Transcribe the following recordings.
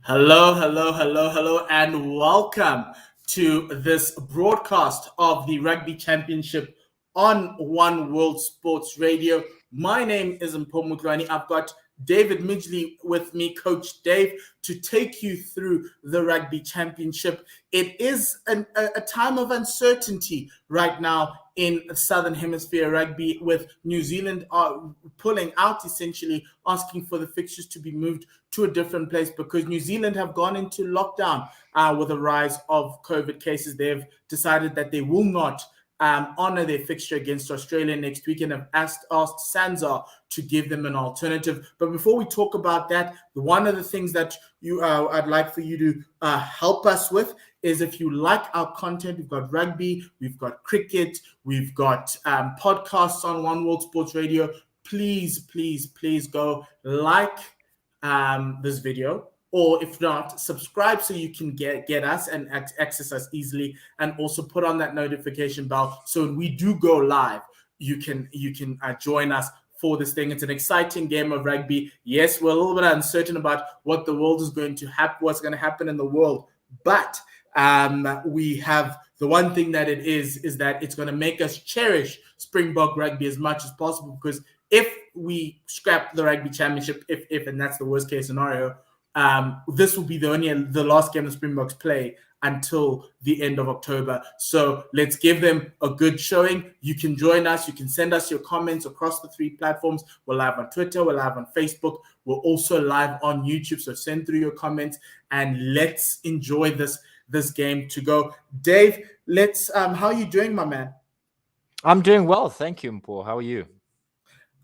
Hello, and welcome to this broadcast of the Rugby Championship on One World Sports Radio. My name is Mpho Mutlani. I've got David Midgley with me, Coach Dave, to take you through the Rugby Championship. It is a time of uncertainty right now in Southern Hemisphere rugby, with New Zealand pulling out, essentially asking for the fixtures to be moved to a different place because New Zealand have gone into lockdown with a rise of COVID cases. They've decided that they will not honor their fixture against Australia next week and have asked SANZAAR to give them an alternative. But before we talk about that, one of the things that I'd like for you to help us with is, if you like our content, we've got rugby, we've got cricket, we've got podcasts on One World Sports Radio. Please go like this video, or if not, subscribe so you can get us and access us easily, and also put on that notification bell so when we do go live, you can join us for this thing. It's an exciting game of rugby. Yes, we're a little bit uncertain about what the world is going to what's going to happen in the world, but we have the one thing that it is that it's going to make us cherish Springbok rugby as much as possible, because if we scrap the Rugby Championship, if and that's the worst case scenario, this will be the last game the Springboks play until the end of October. So let's give them a good showing. You can join us. You can send us your comments across the three platforms. We're live on Twitter. We're live on Facebook. We're also live on YouTube. So send through your comments and let's enjoy this game to go. Dave, how are you doing, my man? I'm doing well. Thank you, Mpho. How are you?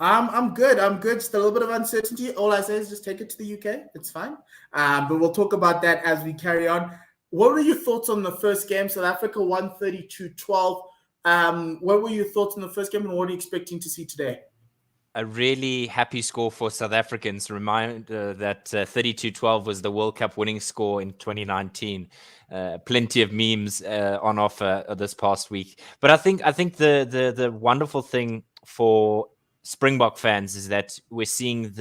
I'm good. Just a little bit of uncertainty. All I say is just take it to the UK. It's fine. But we'll talk about that as we carry on. What were your thoughts on the first game? South Africa won 32-12. What were your thoughts on the first game, and what are you expecting to see today? A really happy score for South Africans. Reminder that 32-12 was the World Cup winning score in 2019. Plenty of memes on offer this past week. But I think the wonderful thing for Springbok fans is that we're seeing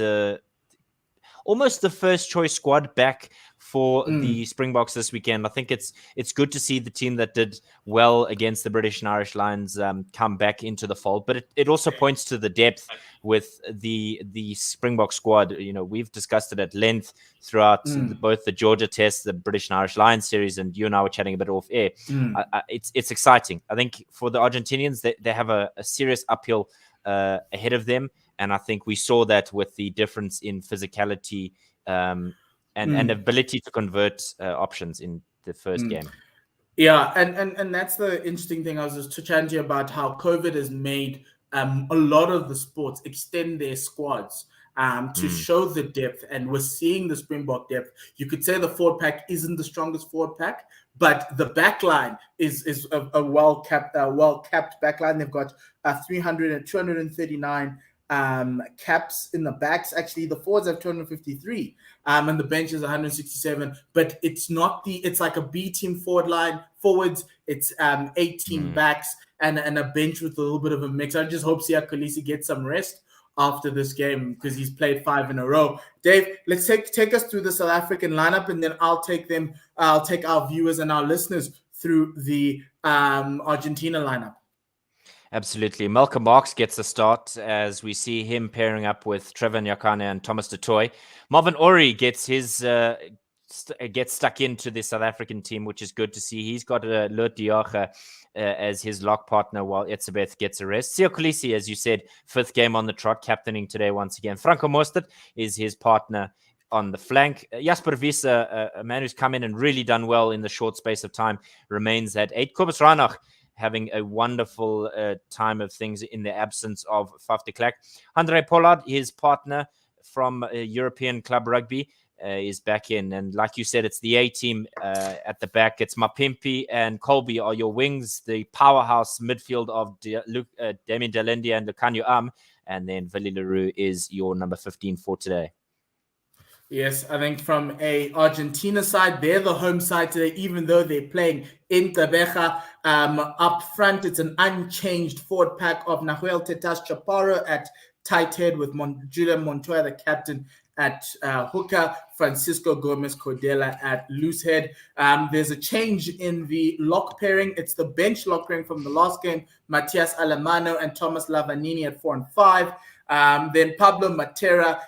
almost the first choice squad back for the Springboks this weekend. I think it's good to see the team that did well against the British and Irish Lions come back into the fold. But it also points to the depth with the Springbok squad. You know, we've discussed it at length throughout both the Georgia Test, the British and Irish Lions series, and you and I were chatting a bit off air. It's exciting. I think for the Argentinians, they have a serious uphill ahead of them, and I think we saw that with the difference in physicality and ability to convert options in the first game. Yeah, and that's the interesting thing. I was just chatting to you about how COVID has made a lot of the sports extend their squads to show the depth, and we're seeing the Springbok depth. You could say the forward pack isn't the strongest forward pack, but the back line is a well-capped back line. They've got 239 caps in the backs. Actually, the forwards have 253, and the bench is 167. But it's like a B team forwards. It's 18 backs and a bench with a little bit of a mix. I just hope Siya Kolisi gets some rest after this game, because he's played 5 in a row. Dave, let's take us through the South African lineup, and then I'll take our viewers and our listeners through the Argentina lineup. Absolutely. Malcolm Marx gets a start as we see him pairing up with Trevor Nyakane and Thomas du Toit. Marvin Orie gets gets stuck into the South African team, which is good to see. He's got Loet Diaga as his lock partner while Etzebeth gets a rest. Siya Kolisi, as you said, 5th game on the trot, captaining today once again. Franco Mostert is his partner on the flank. Jasper Wiese, a man who's come in and really done well in the short space of time, remains at 8. Kobus Reinach having a wonderful time of things in the absence of Faf de Klerk. Andre Pollard, his partner from European Club Rugby, is back in. And like you said, it's the A team at the back. It's Mapimpi and Colby are your wings, the powerhouse midfield of Damien Delendia and Lucanio Am. And then Willie Leroux is your number 15 for today. Yes, I think from a Argentina side, they're the home side today, even though they're playing in Gqeberha. Up front, it's an unchanged forward pack of Nahuel Tetas Chaparro at tight head, with Julian Montoya, the captain, at hooker, Francisco Gomez Cordela at loosehead. There's a change in the lock pairing. It's the bench lock pairing from the last game. Matias Alemano and Thomas Lavanini at 4 and 5. Then Pablo Matera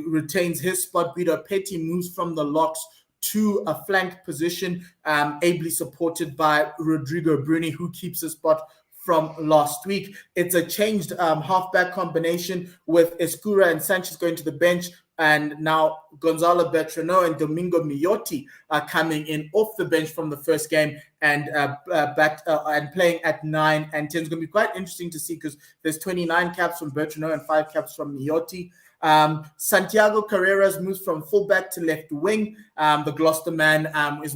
retains his spot. Guido Petty moves from the locks to a flank position, ably supported by Rodrigo Bruni, who keeps his spot from last week. It's a changed halfback combination with Escura and Sanchez going to the bench, and now Gonzalo Bertrano and Domingo Miotti are coming in off the bench from the first game and and playing at 9 and 10. It's going to be quite interesting to see because there's 29 caps from Bertrano and 5 caps from Miotti. Santiago Carreras moves from fullback to left wing. The Gloucester man is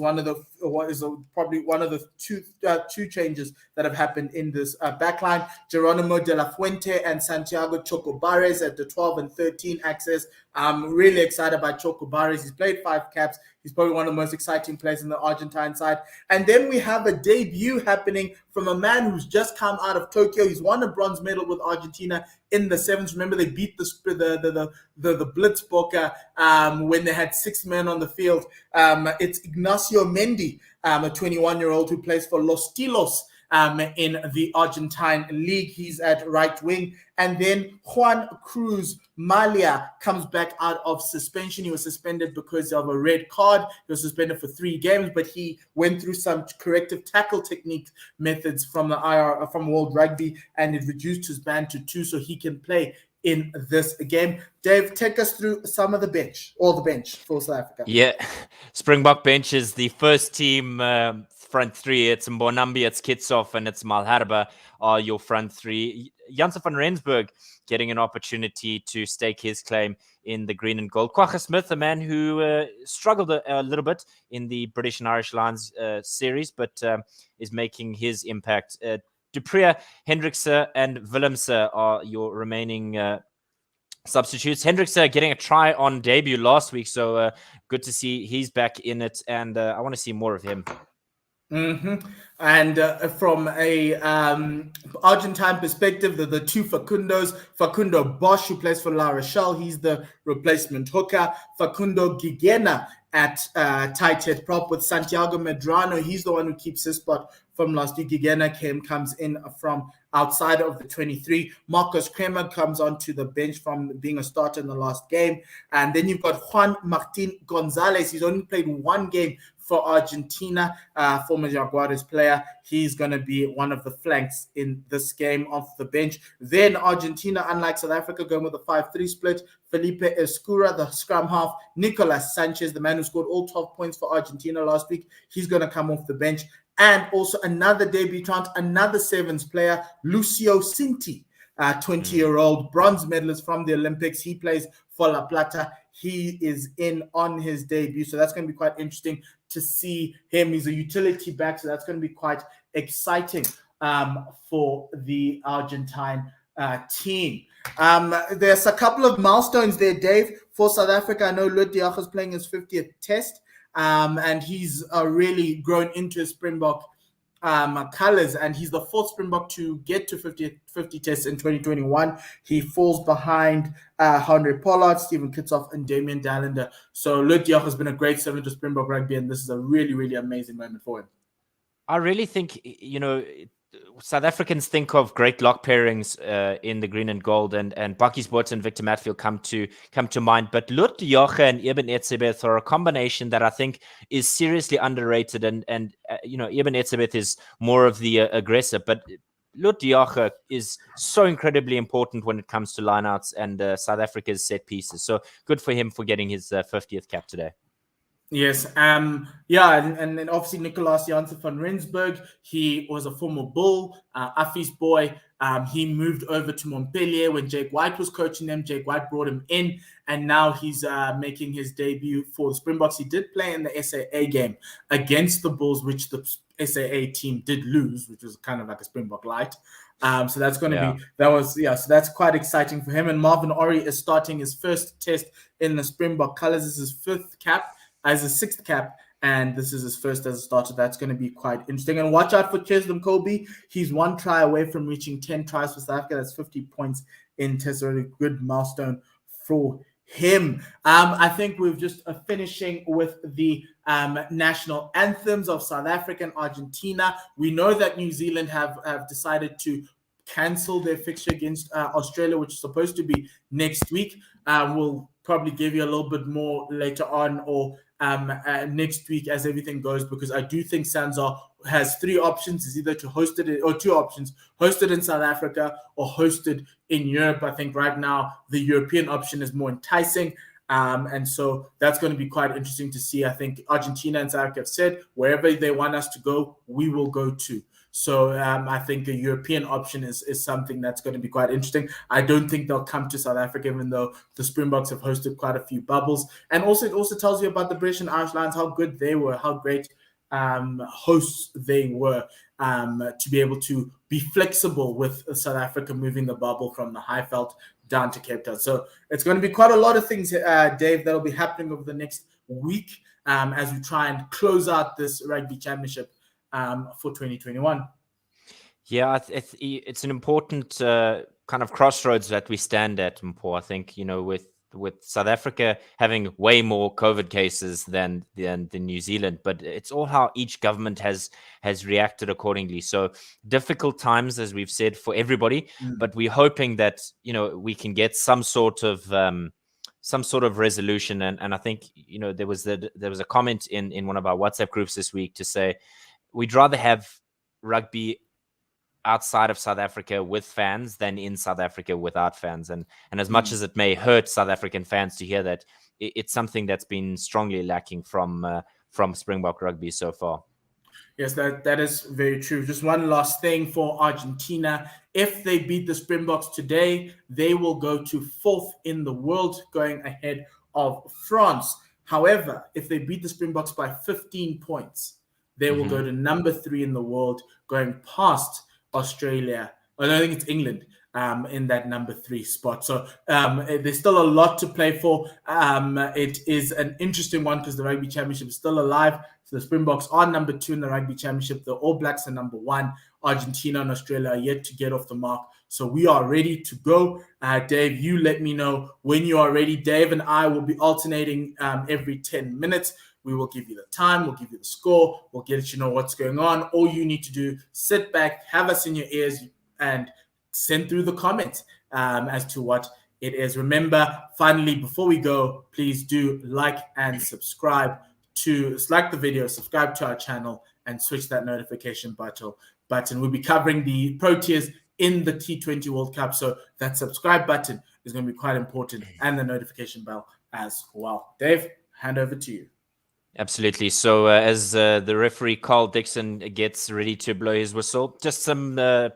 probably one of the two changes that have happened in this backline. Geronimo de la Fuente and Santiago Chocobares at the 12 and 13 access. I'm really excited about Chocobares. He's played 5 caps. He's probably one of the most exciting players in the Argentine side. And then we have a debut happening from a man who's just come out of Tokyo. He's won a bronze medal with Argentina in the sevens. Remember, they beat the Blitzbokke when they had 6 men on the field. It's Ignacio Mendy, a 21-year-old who plays for Los Tilos in the Argentine league. He's at right wing. And then Juan Cruz Malia comes back out of suspension. He was suspended because of a red card. He was suspended for 3 games, but he went through some corrective tackle technique methods from the from World Rugby, and it reduced his ban to 2, so he can play in this game. Dave, take us through some of the bench for South Africa. Yeah, Springbok bench is the first team front 3. It's Mbonambi, it's Kickoff, and it's Malherbe are your front 3. Janse van Rensburg getting an opportunity to stake his claim in the green and gold. Kwagga Smith, a man who struggled a little bit in the British and Irish Lions series, but is making his impact. Dupree, Hendrikse, and Willemse are your remaining substitutes. Hendrikse getting a try on debut last week, so good to see he's back in it, and I want to see more of him. Mm-hmm. And from a Argentine perspective, the 2 Facundos, Facundo Bosch, who plays for La Rochelle, he's the replacement hooker. Facundo Gqeberha at tight head prop with Santiago Medrano. He's the one who keeps his spot from last week. Gqeberha comes in from outside of the 23. Marcos Kremer comes onto the bench from being a starter in the last game. And then you've got Juan Martin Gonzalez. He's only played 1 game for Argentina, former Jaguares player. He's going to be one of the flanks in this game off the bench. Then Argentina, unlike South Africa, going with a 5-3 split. Felipe Escura, the scrum half. Nicolas Sanchez, the man who scored all 12 points for Argentina last week. He's going to come off the bench. And also another debutant, another sevens player, Lucio Cinti, 20-year-old bronze medalist from the Olympics. He plays for La Plata. He is in on his debut, so that's going to be quite interesting to see him. He's a utility back, so that's going to be quite exciting for the Argentine team. There's a couple of milestones there, Dave, for South Africa. I know Lut Diach is playing his 50th test, and he's really grown into his Springbok colors, and he's the 4th Springbok to get to 50 tests in 2021. He falls behind Henry Pollard, Stephen Kickoff, and Damian Dallander. So Lut Diach has been a great servant to Springbok rugby, and this is a really, really amazing moment for him. I really think, South Africans think of great lock pairings in the green and gold, and Bakkie Sports and Victor Matfield come to mind. But Lut Diach and Eben Etzebeth are a combination that I think is seriously underrated. And Eben Etzebeth is more of the aggressor, but Lut Diach is so incredibly important when it comes to lineouts and South Africa's set pieces. So good for him for getting his 50th cap today. Yes, and then obviously Nicolas Janse van Rensburg, he was a former Bull, Afi's boy. He moved over to Montpellier when Jake White was coaching them. Jake White brought him in, and now he's making his debut for the Springboks. He did play in the SAA game against the Bulls, which the SAA team did lose, which was kind of like a Springbok light. So that's going to be, so that's quite exciting for him. And Marvin Orie is starting his first test in the Springbok colors. This is his 5th cap. As a 6th cap, and this is his first as a starter. That's going to be quite interesting. And watch out for Cheslin Colby. He's 1 try away from reaching 10 tries for South Africa. That's 50 points in test. A really good milestone for him. I think we've just finishing with the national anthems of South Africa and Argentina. We know that New Zealand have decided to cancel their fixture against Australia, which is supposed to be next week. We'll probably give you a little bit more later on or next week as everything goes, because I do think Sanzar has three options. It's either to host it or two options: host it in South Africa or host it in Europe. I think right now the European option is more enticing. And so that's going to be quite interesting to see. I think Argentina and South Africa have said wherever they want us to go, we will go to. So I think a European option is something that's going to be quite interesting. I don't think they'll come to South Africa, even though the Springboks have hosted quite a few bubbles. And also, it also tells you about the British and Irish Lions, how good they were, how great hosts they were, to be able to be flexible with South Africa moving the bubble from the Highveld down to Cape Town. So it's going to be quite a lot of things, Dave, that'll be happening over the next week as we try and close out this Rugby Championship for 2021. Yeah, it's an important kind of crossroads that we stand at, Mpo. I think, with South Africa having way more COVID cases than New Zealand, but it's all how each government has reacted accordingly. So difficult times, as we've said, for everybody, but we're hoping that, we can get some sort of resolution. And I think, there was a comment in one of our WhatsApp groups this week to say we'd rather have rugby outside of South Africa with fans than in South Africa without fans. And as much as it may hurt South African fans to hear that, it's something that's been strongly lacking from Springbok rugby so far. Yes, that is very true. Just one last thing for Argentina. If they beat the Springboks today, they will go to 4th in the world, going ahead of France. However, if they beat the Springboks by 15 points, they will go to number 3 in the world, going past Australia. I don't think it's England in that number 3 spot. So there's still a lot to play for. It is an interesting one because the Rugby Championship is still alive. So the Springboks are number 2 in the Rugby Championship. The All Blacks are number 1. Argentina and Australia are yet to get off the mark. So we are ready to go. Dave, you let me know when you are ready. Dave and I will be alternating every 10 minutes. We will give you the time, we'll give you the score, we'll let you know what's going on. All you need to do, sit back, have us in your ears, and send through the comments as to what it is. Remember, finally, before we go, please do like and subscribe like the video, subscribe to our channel, and switch that notification button. We'll be covering the Proteas in the T20 World Cup, so that subscribe button is going to be quite important, and the notification bell as well. Dave, hand over to you. Absolutely. So as the referee Carl Dixon gets ready to blow his whistle, just some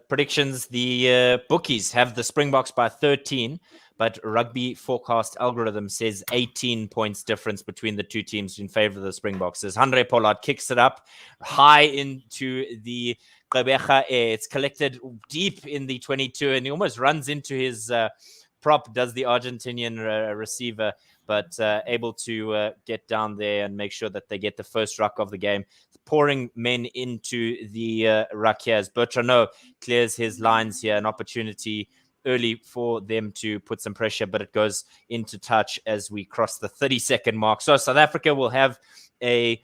predictions. The bookies have the Springboks by 13, but Rugby Forecast algorithm says 18 points difference between the two teams in favor of the Springboks. As Handré Pollard kicks it up high into the Gqeberha air. It's collected deep in the 22, and he almost runs into his prop, does the Argentinian receiver, but able to get down there and make sure that they get the first ruck of the game. Pouring men into the ruck here as Bertrand clears his lines here. An opportunity early for them to put some pressure, but it goes into touch as we cross the 30-second mark. So South Africa will have an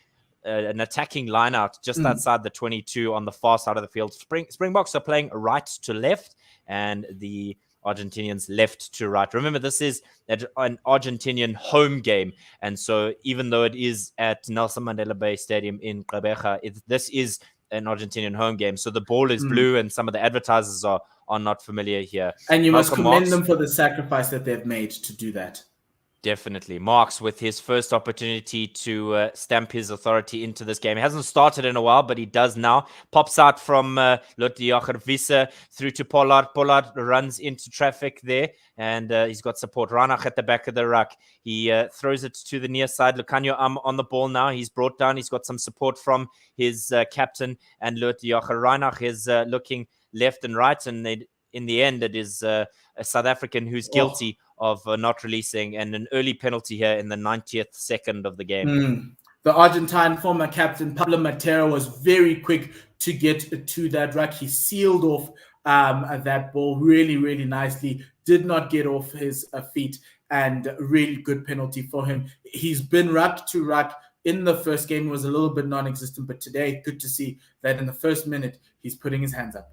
attacking line out just outside the 22 on the far side of the field. Springboks are playing right to left, and the Argentinians left to right. Remember, this is an Argentinian home game, and so even though it is at Nelson Mandela Bay Stadium in Gqeberha, this is an Argentinian home game. So the ball is blue, and some of the advertisers are not familiar here. And you must commend them for the sacrifice that they've made to do that. Definitely. Marks with his first opportunity to stamp his authority into this game. He hasn't started in a while, but he does now. Pops out from Gqeberha through to Pollard. Pollard runs into traffic there, and he's got support. Reinach at the back of the ruck. He throws it to the near side. Lucanio on the ball now. He's brought down. He's got some support from his captain, and Gqeberha. Reinach is looking left and right, and in the end, it is a South African who's guilty of not releasing, and an early penalty here in the 90th second of the game. The Argentine former captain Pablo Matera was very quick to get to that ruck. He sealed off that ball really, really nicely, did not get off his feet, and a really good penalty for him. He's been ruck to ruck. In the first game, was a little bit non-existent, but today, good to see that in the first minute, he's putting his hands up.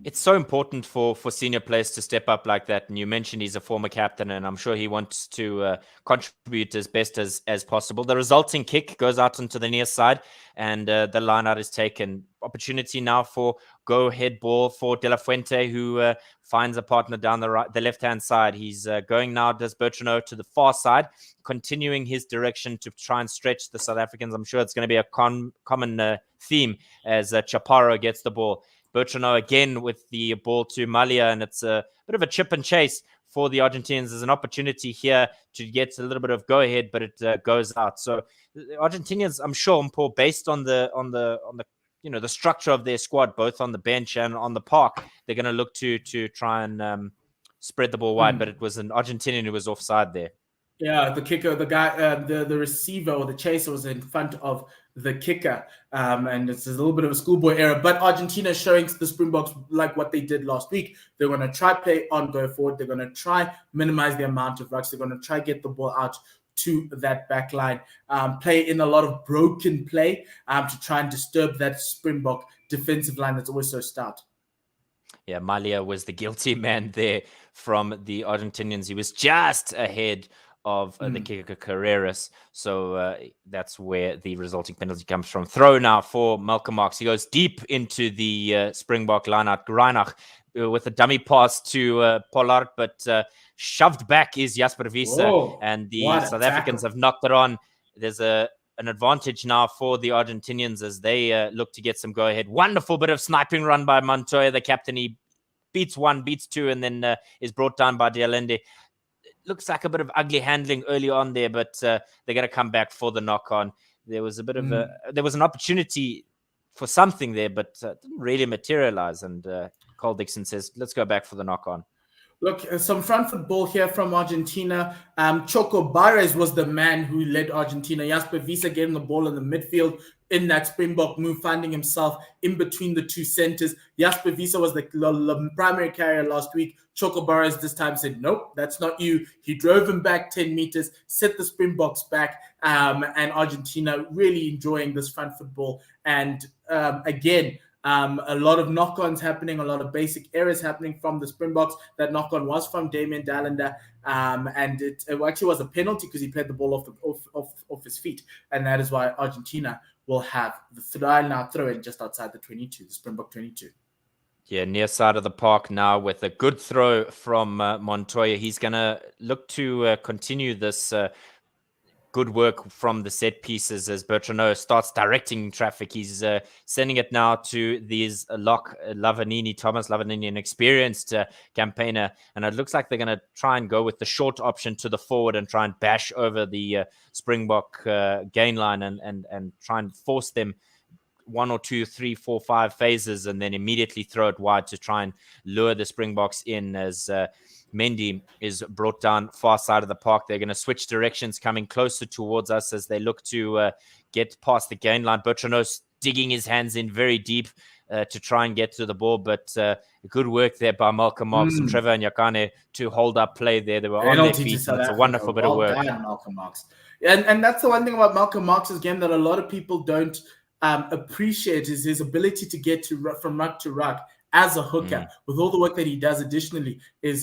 It's so important for senior players to step up like that. And you mentioned he's a former captain, and I'm sure he wants to contribute as best as possible. The resulting kick goes out into the near side, and the line out is taken. Opportunity now for go-ahead ball for De La Fuente, who finds a partner down the left-hand side. He's going now, does Bertrand to the far side, continuing his direction to try and stretch the South Africans. I'm sure it's going to be a common theme as Chaparro gets the ball. Bertrand again with the ball to Malia, and it's a bit of a chip and chase for the Argentinians. There's an opportunity here to get a little bit of go-ahead, but it goes out. So the Argentinians, I'm sure, Paul, based on the the structure of their squad, both on the bench and on the park, they're going to look to try and spread the ball wide. But it was an Argentinian who was offside there. Yeah, the kicker, the guy, the receiver or the chaser was in front of the kicker, and it's a little bit of a schoolboy error. But Argentina is showing the Springboks like what they did last week. They're going to try play on go forward. They're going to try minimize the amount of rucks. They're going to try get the ball out to that back line, play in a lot of broken play to try and disturb that Springbok defensive line that's always so stout. Yeah, Malia was the guilty man there from the Argentinians. He was just ahead of the kicker Carreras. So that's where the resulting penalty comes from. Throw now for Malcolm Marx. He goes deep into the Springbok line-out. Reinach with a dummy pass to Pollard, but shoved back is Jasper Wiese. And the South Africans have knocked it on. There's an advantage now for the Argentinians as they look to get some go-ahead. Wonderful bit of sniping run by Montoya, the captain. He beats one, beats two, and then is brought down by De Allende. Looks like a bit of ugly handling early on there, but they're going to come back for the knock-on. There was a bit of there was an opportunity for something there, but didn't really materialize. And Cole Dixon says, let's go back for the knock-on. Look, some front foot ball here from Argentina. Gqeberha was the man who led Argentina. Jasper Wiese getting the ball in the midfield in that Springbok move, finding himself in between the two centers. Jasper Wiese was the primary carrier last week. Gqeberha this time said, nope, that's not you. He drove him back 10 meters, set the Springboks back, and Argentina really enjoying this front football. And again, a lot of knock-ons happening, a lot of basic errors happening from the Springboks. That knock-on was from Damian de Allende, and it actually was a penalty because he played the ball off his feet, and that is why Argentina will have the throw in just outside the 22, the Springbok 22. Yeah, near side of the park now with a good throw from Montoya. He's going to look to continue this good work from the set pieces as Bertrand starts directing traffic. He's sending it now to these Thomas Lavanini, an experienced campaigner. And it looks like they're going to try and go with the short option to the forward and try and bash over the Springbok gain line and try and force them 1 or 2, 3, 4, 5 phases and then immediately throw it wide to try and lure the Springboks in as Mendy is brought down far side of the park. They're going to switch directions, coming closer towards us as they look to get past the gain line. Bertrand digging his hands in very deep to try and get to the ball, but good work there by Malcolm Marx and Trevor Nyakane to hold up play there. They were on their feet, and it's a wonderful bit of work. Done, Malcolm Marx. And that's the one thing about Malcolm Marx's game that a lot of people don't appreciate is his ability to get from ruck to ruck as a hooker with all the work that he does additionally I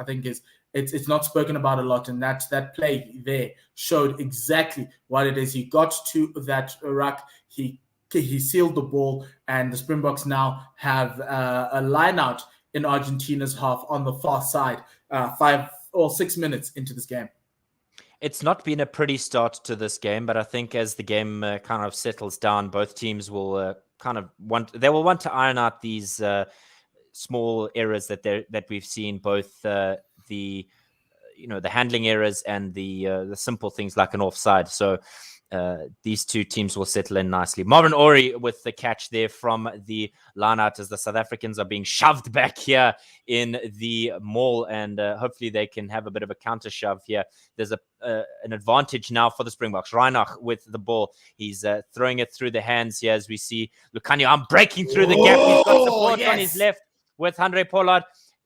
think it's not spoken about a lot, and that play there showed exactly what it is. He got to that ruck, he sealed the ball, and the Springboks now have a line out in Argentina's half on the far side 5 or 6 minutes into this game. It's not been a pretty start to this game, but I think as the game kind of settles down, both teams will want to iron out these small errors that we've seen, both the handling errors and the simple things like an offside. So these two teams will settle in nicely. Marvin Ori with the catch there from the line out as the South Africans are being shoved back here in the maul, and hopefully they can have a bit of a counter shove here. There's an advantage now for the Springboks. Reinach with the ball. He's throwing it through the hands here as we see Lucanio. I'm breaking through the gap. He's got support on his left with Andre Pollard.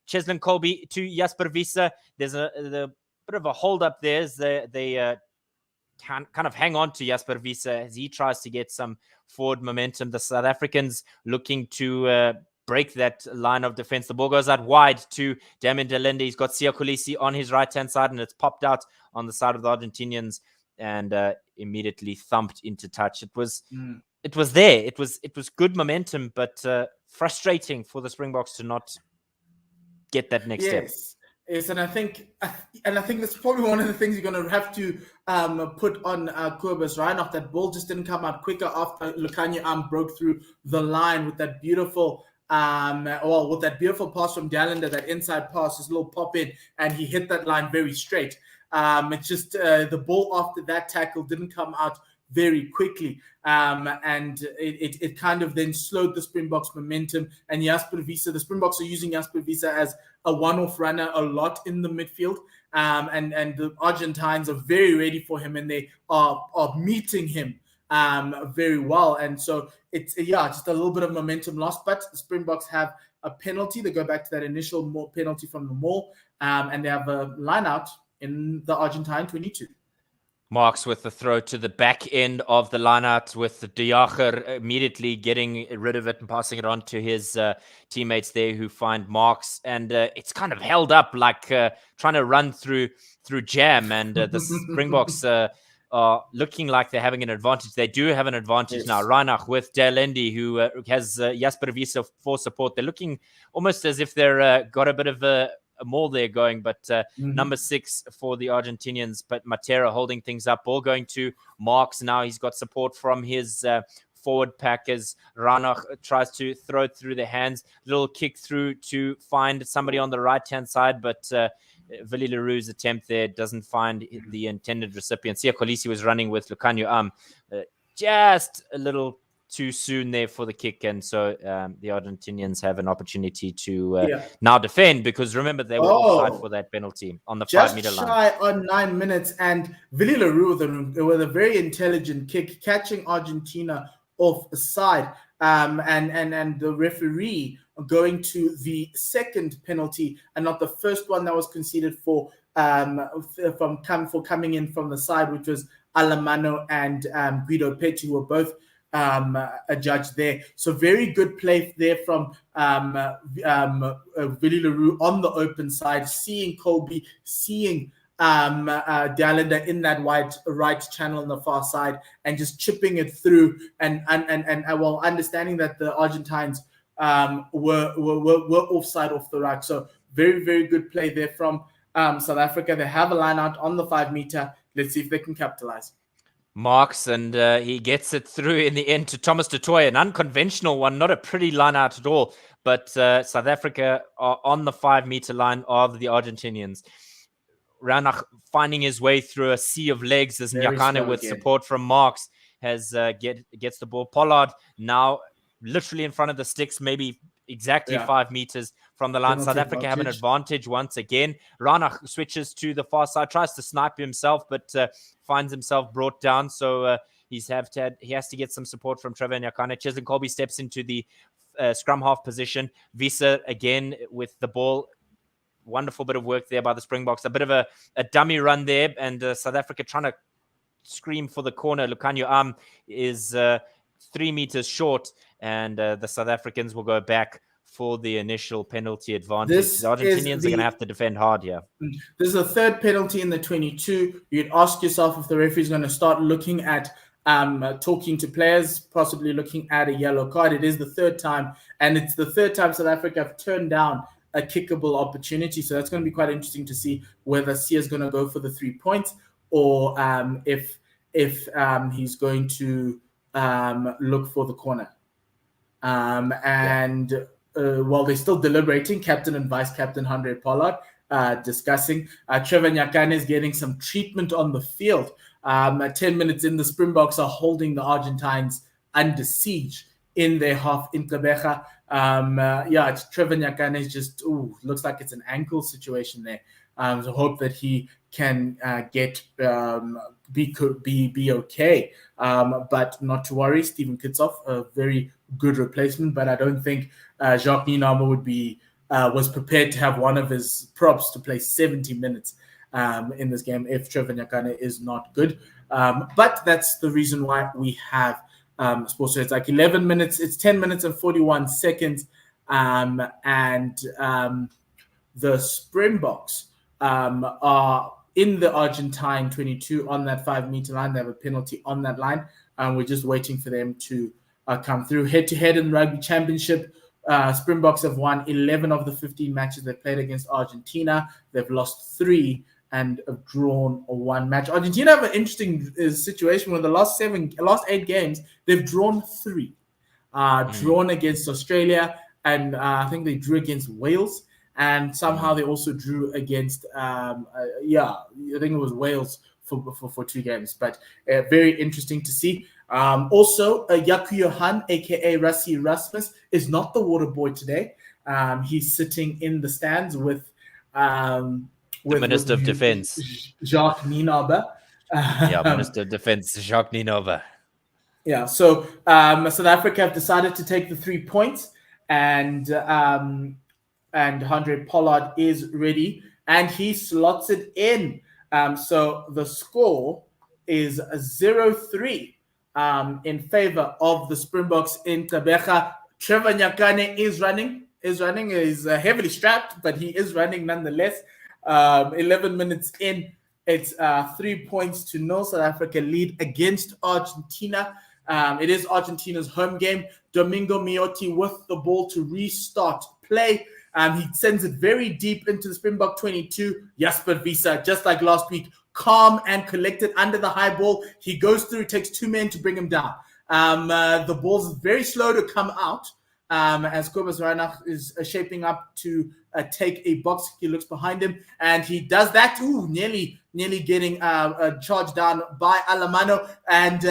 Cheslin Colby to Jasper Wiese. There's a bit of a hold up there as they can kind of hang on to Jasper Wiese as he tries to get some forward momentum. The South Africans looking to break that line of defense. The ball goes out wide to Damian de Linde. He's got Siya on his right-hand side, and it's popped out on the side of the Argentinians and immediately thumped into touch. It was there. It was good momentum, but frustrating for the Springboks to not get that next step. Yes, and I think that's probably one of the things you're going to have to put on Kobus Reinach. That ball just didn't come out quicker after Lukhanyo broke through the line with that beautiful with that beautiful pass from Dallinder, that inside pass, his little pop in, and he hit that line very straight. It's just the ball after that tackle didn't come out very quickly, and it kind of then slowed the Springboks momentum. And Jasper Wiese, the Springboks are using Jasper Wiese as a one-off runner a lot in the midfield, and the Argentines are very ready for him, and they are meeting him very well. And so it's just a little bit of momentum lost, but the Springboks have a penalty. They go back to that initial penalty from the maul, and they have a line out in the Argentine 22. Marks with the throw to the back end of the lineout, with the De Jager immediately getting rid of it and passing it on to his teammates there, who find Marks, and it's kind of held up like trying to run through jam, and the Springboks are looking like they're having an advantage. They do have an advantage now. Reinach with De Linde, who has Jasper Wiese for support. They're looking almost as if they're got a bit of a maul there going, but number 6 for the Argentinians, but Matera holding things up. Ball going to Marks now. He's got support from his forward pack as Reinach tries to throw it through the hands. Little kick through to find somebody on the right-hand side, but Willie Leroux's attempt there doesn't find the intended recipient. Siya was running with Lukhanyo just a little too soon there for the kick, and so the Argentinians have an opportunity to now defend, because remember they were offside for that penalty on the 5-meter line. Just shy on 9 minutes, and Willie Leroux with a very intelligent kick, catching Argentina off the side, and the referee going to the second penalty and not the first one that was conceded for coming in from the side, which was Alemano and Guido Petty, who were both a judge there. So very good play there from Willie Leroux on the open side, seeing Colby, seeing Dallinder in that right channel on the far side, and just chipping it through, and while understanding that the Argentines were offside off the right. So very, very good play there from South Africa. They have a line out on the 5-meter. Let's see if they can capitalize. Marks, and he gets it through in the end to Thomas du Toit, an unconventional one, not a pretty line out at all, but South Africa are on the 5-meter line of the Argentinians. Reinach finding his way through a sea of legs as Nyakane, with support from Marks, gets the ball. Pollard now literally in front of the sticks, maybe exactly 5 meters from the line. South Africa have an advantage once again. Reinach switches to the far side, tries to snipe himself, but finds himself brought down. So he has to get some support from Trevor Nyakane. Cheslin Colby steps into the scrum half position. Wiese again with the ball. Wonderful bit of work there by the Springboks. A bit of a dummy run there, and South Africa trying to scream for the corner. Lukhanyo is 3 meters short, and the South Africans will go back for the initial penalty advantage. The Argentinians are going to have to defend hard here. This is the third penalty in the 22. You'd ask yourself if the referee is going to start looking at talking to players, possibly looking at a yellow card. It is the third time, and it's the third time South Africa have turned down a kickable opportunity. So that's going to be quite interesting to see whether Sia is going to go for the 3 points, or if he's going to look for the corner. While they're still deliberating, captain and vice captain Andre Pollard discussing, Trevor Nyakane is getting some treatment on the field. 10 minutes in, the Springboks are holding the Argentines under siege in their half in Gqeberha. Trevor Nyakane is just looks like it's an ankle situation there. So hope that he can be okay. But not to worry. Steven Kickoff, a very good replacement, but I don't think Jacques Nienaber would be was prepared to have one of his props to play 70 minutes in this game if Trevor Nyakane is not good. But that's the reason why we have sports. So it's like 11 minutes, it's 10 minutes and 41 seconds. The Springboks are in the Argentine 22 on that 5-meter line. They have a penalty on that line. We're just waiting for them to come through. Head-to-head in the Rugby Championship, Springboks have won 11 of the 15 matches they've played against Argentina. They've lost 3 and have drawn 1 match. Argentina have an interesting situation where the last 8 games, they've drawn 3. Drawn against Australia, and I think they drew against Wales. And somehow they also drew against, I think it was Wales for 2 games. But very interesting to see. Also, Jaco Johan, a.k.a. Rassie Erasmus, is not the water boy today. He's sitting in the stands with the Minister of Defense, Jacques Nienaber. Minister of Defense, Jacques Nienaber. Yeah, so South Africa have decided to take the 3 points, and Handré Pollard is ready, and he slots it in. So the score is 0-3 in favor of the Springboks in Gqeberha. Trevor Nyakane is running. He's heavily strapped, but he is running nonetheless. 11 minutes in, it's 3 points to 0. South Africa lead against Argentina. It is Argentina's home game. Domingo Miotti with the ball to restart play. He sends it very deep into the Springbok 22. Jasper Wiese, just like last week, calm and collected under the high ball. He goes through, takes 2 men to bring him down. The ball's very slow to come out as Kobus Reinach is shaping up to take a box. He looks behind him, and he does that. Nearly getting charged down by Alamano, and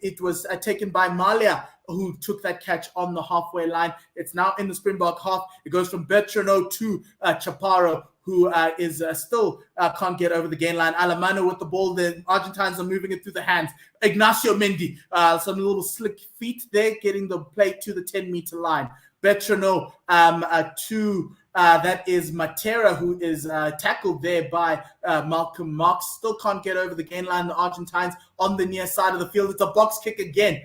it was taken by Malia, who took that catch on the halfway line. It's now in the Springbok half. It goes from Bertrano to Chaparro, who is still can't get over the gain line. Alamano with the ball. The Argentines are moving it through the hands. Ignacio Mendy, some little slick feet there, getting the play to the 10-meter line. Bertrano that is Matera, who is tackled there by Malcolm Marx. Still can't get over the gain line. The Argentines on the near side of the field. It's a box kick again.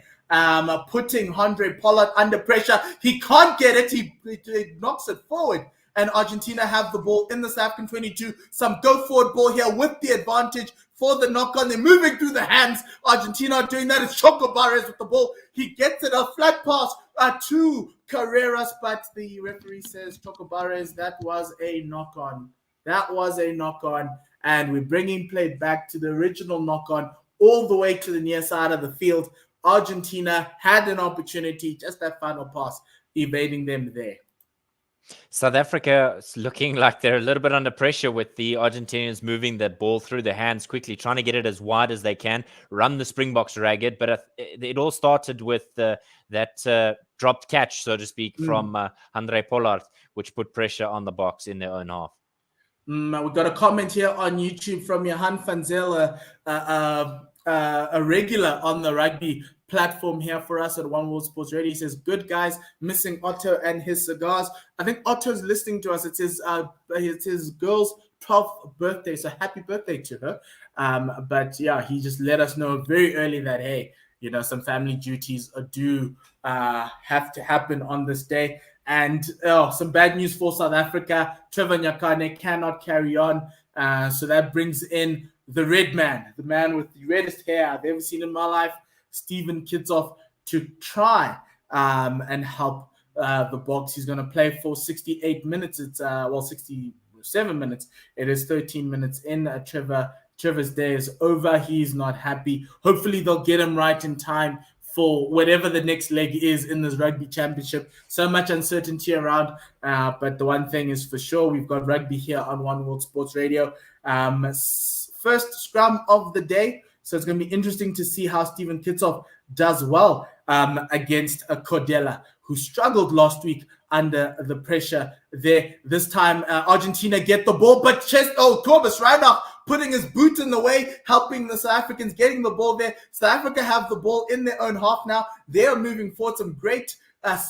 Putting Handré Pollard under pressure. He can't get it. He knocks it forward. And Argentina have the ball in the South African 22. Some go-forward ball here with the advantage for the knock-on. They're moving through the hands. Argentina are doing that. It's Chocobares with the ball. He gets it, a flat pass to Carreras, but the referee says, Chocobares, that was a knock-on. And we're bringing play back to the original knock-on all the way to the near side of the field. Argentina had an opportunity, just that final pass, evading them there. South Africa is looking like they're a little bit under pressure with the Argentinians moving the ball through their hands quickly, trying to get it as wide as they can, run the Springboks ragged. But it all started with that dropped catch, so to speak, from Handré Pollard, which put pressure on the Boks in their own half. We've got a comment here on YouTube from Johan van Zel, a regular on the rugby platform here for us at One World Sports Radio. He says, good guys, missing Otto and his cigars. I think Otto's listening to us. It's his girl's 12th birthday, so happy birthday to her. But yeah, he just let us know very early that, hey, some family duties do have to happen on this day. And some bad news for South Africa. Trevor Nyakane cannot carry on. So that brings in the red man, the man with the reddest hair I've ever seen in my life, Steven Kickoff, to try and help the Boks. He's going to play for 68 minutes. It's 67 minutes. It is 13 minutes in. Trevor's day is over. He's not happy. Hopefully they'll get him right in time for whatever the next leg is in this Rugby Championship. So much uncertainty around. But the one thing is for sure, we've got rugby here on One World Sports Radio. First scrum of the day. So it's going to be interesting to see how Steven Kickoff does well against Gqeberha, who struggled last week under the pressure there. This time, Argentina get the ball, but Kobus Reinach putting his boot in the way, helping the South Africans getting the ball there. South Africa have the ball in their own half now. They are moving forward. Some great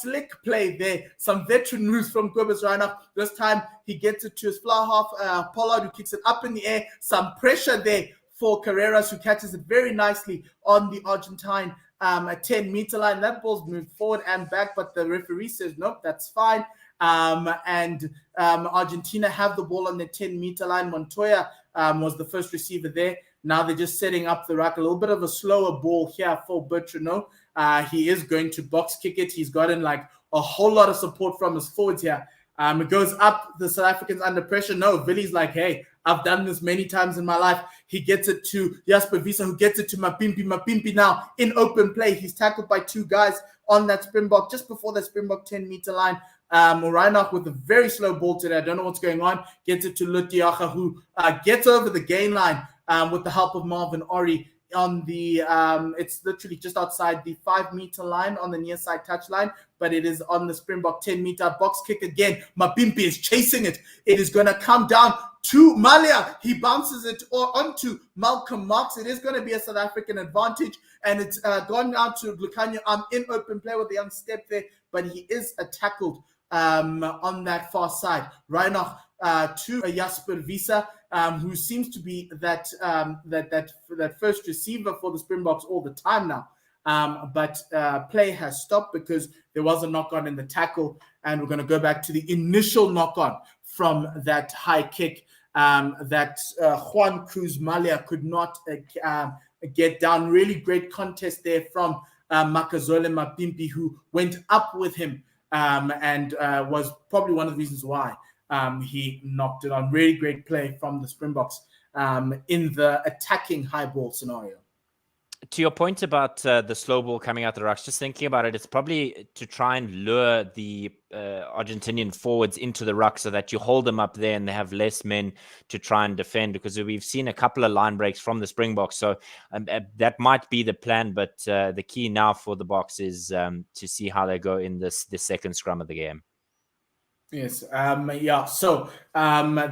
slick play there. Some veteran moves from Gqeberha. This time he gets it to his fly half. Pollard, who kicks it up in the air. Some pressure there for Carreras, who catches it very nicely on the Argentine a 10-meter line. That ball's moved forward and back, but the referee says, nope, that's fine. Argentina have the ball on the 10-meter line. Montoya was the first receiver there. Now they're just setting up the ruck. A little bit of a slower ball here for Bertrand. He is going to box kick it. He's gotten like a whole lot of support from his forwards here. It goes up. The South Africans under pressure. No, Billy's like, hey, I've done this many times in my life. He gets it to Jasper Wiese, who gets it to Mapimpi. Mapimpi now in open play. He's tackled by two guys on that Springbok, just before the Springbok 10-meter line. Reinach with a very slow ball today. I don't know what's going on. Gets it to Gqeberha, who gets over the gain line with the help of Marvin Ori on the, it's literally just outside the 5-meter line on the near side touch line, but it is on the Springbok 10-meter box kick again. Mapimpi is chasing it. It is going to come down to Malia. He bounces it onto Malcolm Marx. It is going to be a South African advantage, and it's gone out to Lukanya. I'm in open play with a young step there, but he is tackled on that far side. Reinach to Jasper Wiese, who seems to be that first receiver for the Springboks all the time now. But play has stopped because there was a knock-on in the tackle, and we're going to go back to the initial knock-on from that high kick that Juan Cruz Malia could not get down. Really great contest there from Makazole Mapimpi, who went up with him and was probably one of the reasons why he knocked it on. Really great play from the Springboks in the attacking high ball scenario. To your point about the slow ball coming out the rucks, just thinking about it, it's probably to try and lure the Argentinian forwards into the ruck so that you hold them up there and they have less men to try and defend, because we've seen a couple of line breaks from the Springboks. So that might be the plan, but the key now for the Boks is to see how they go in the second scrum of the game. Yes. Yeah. So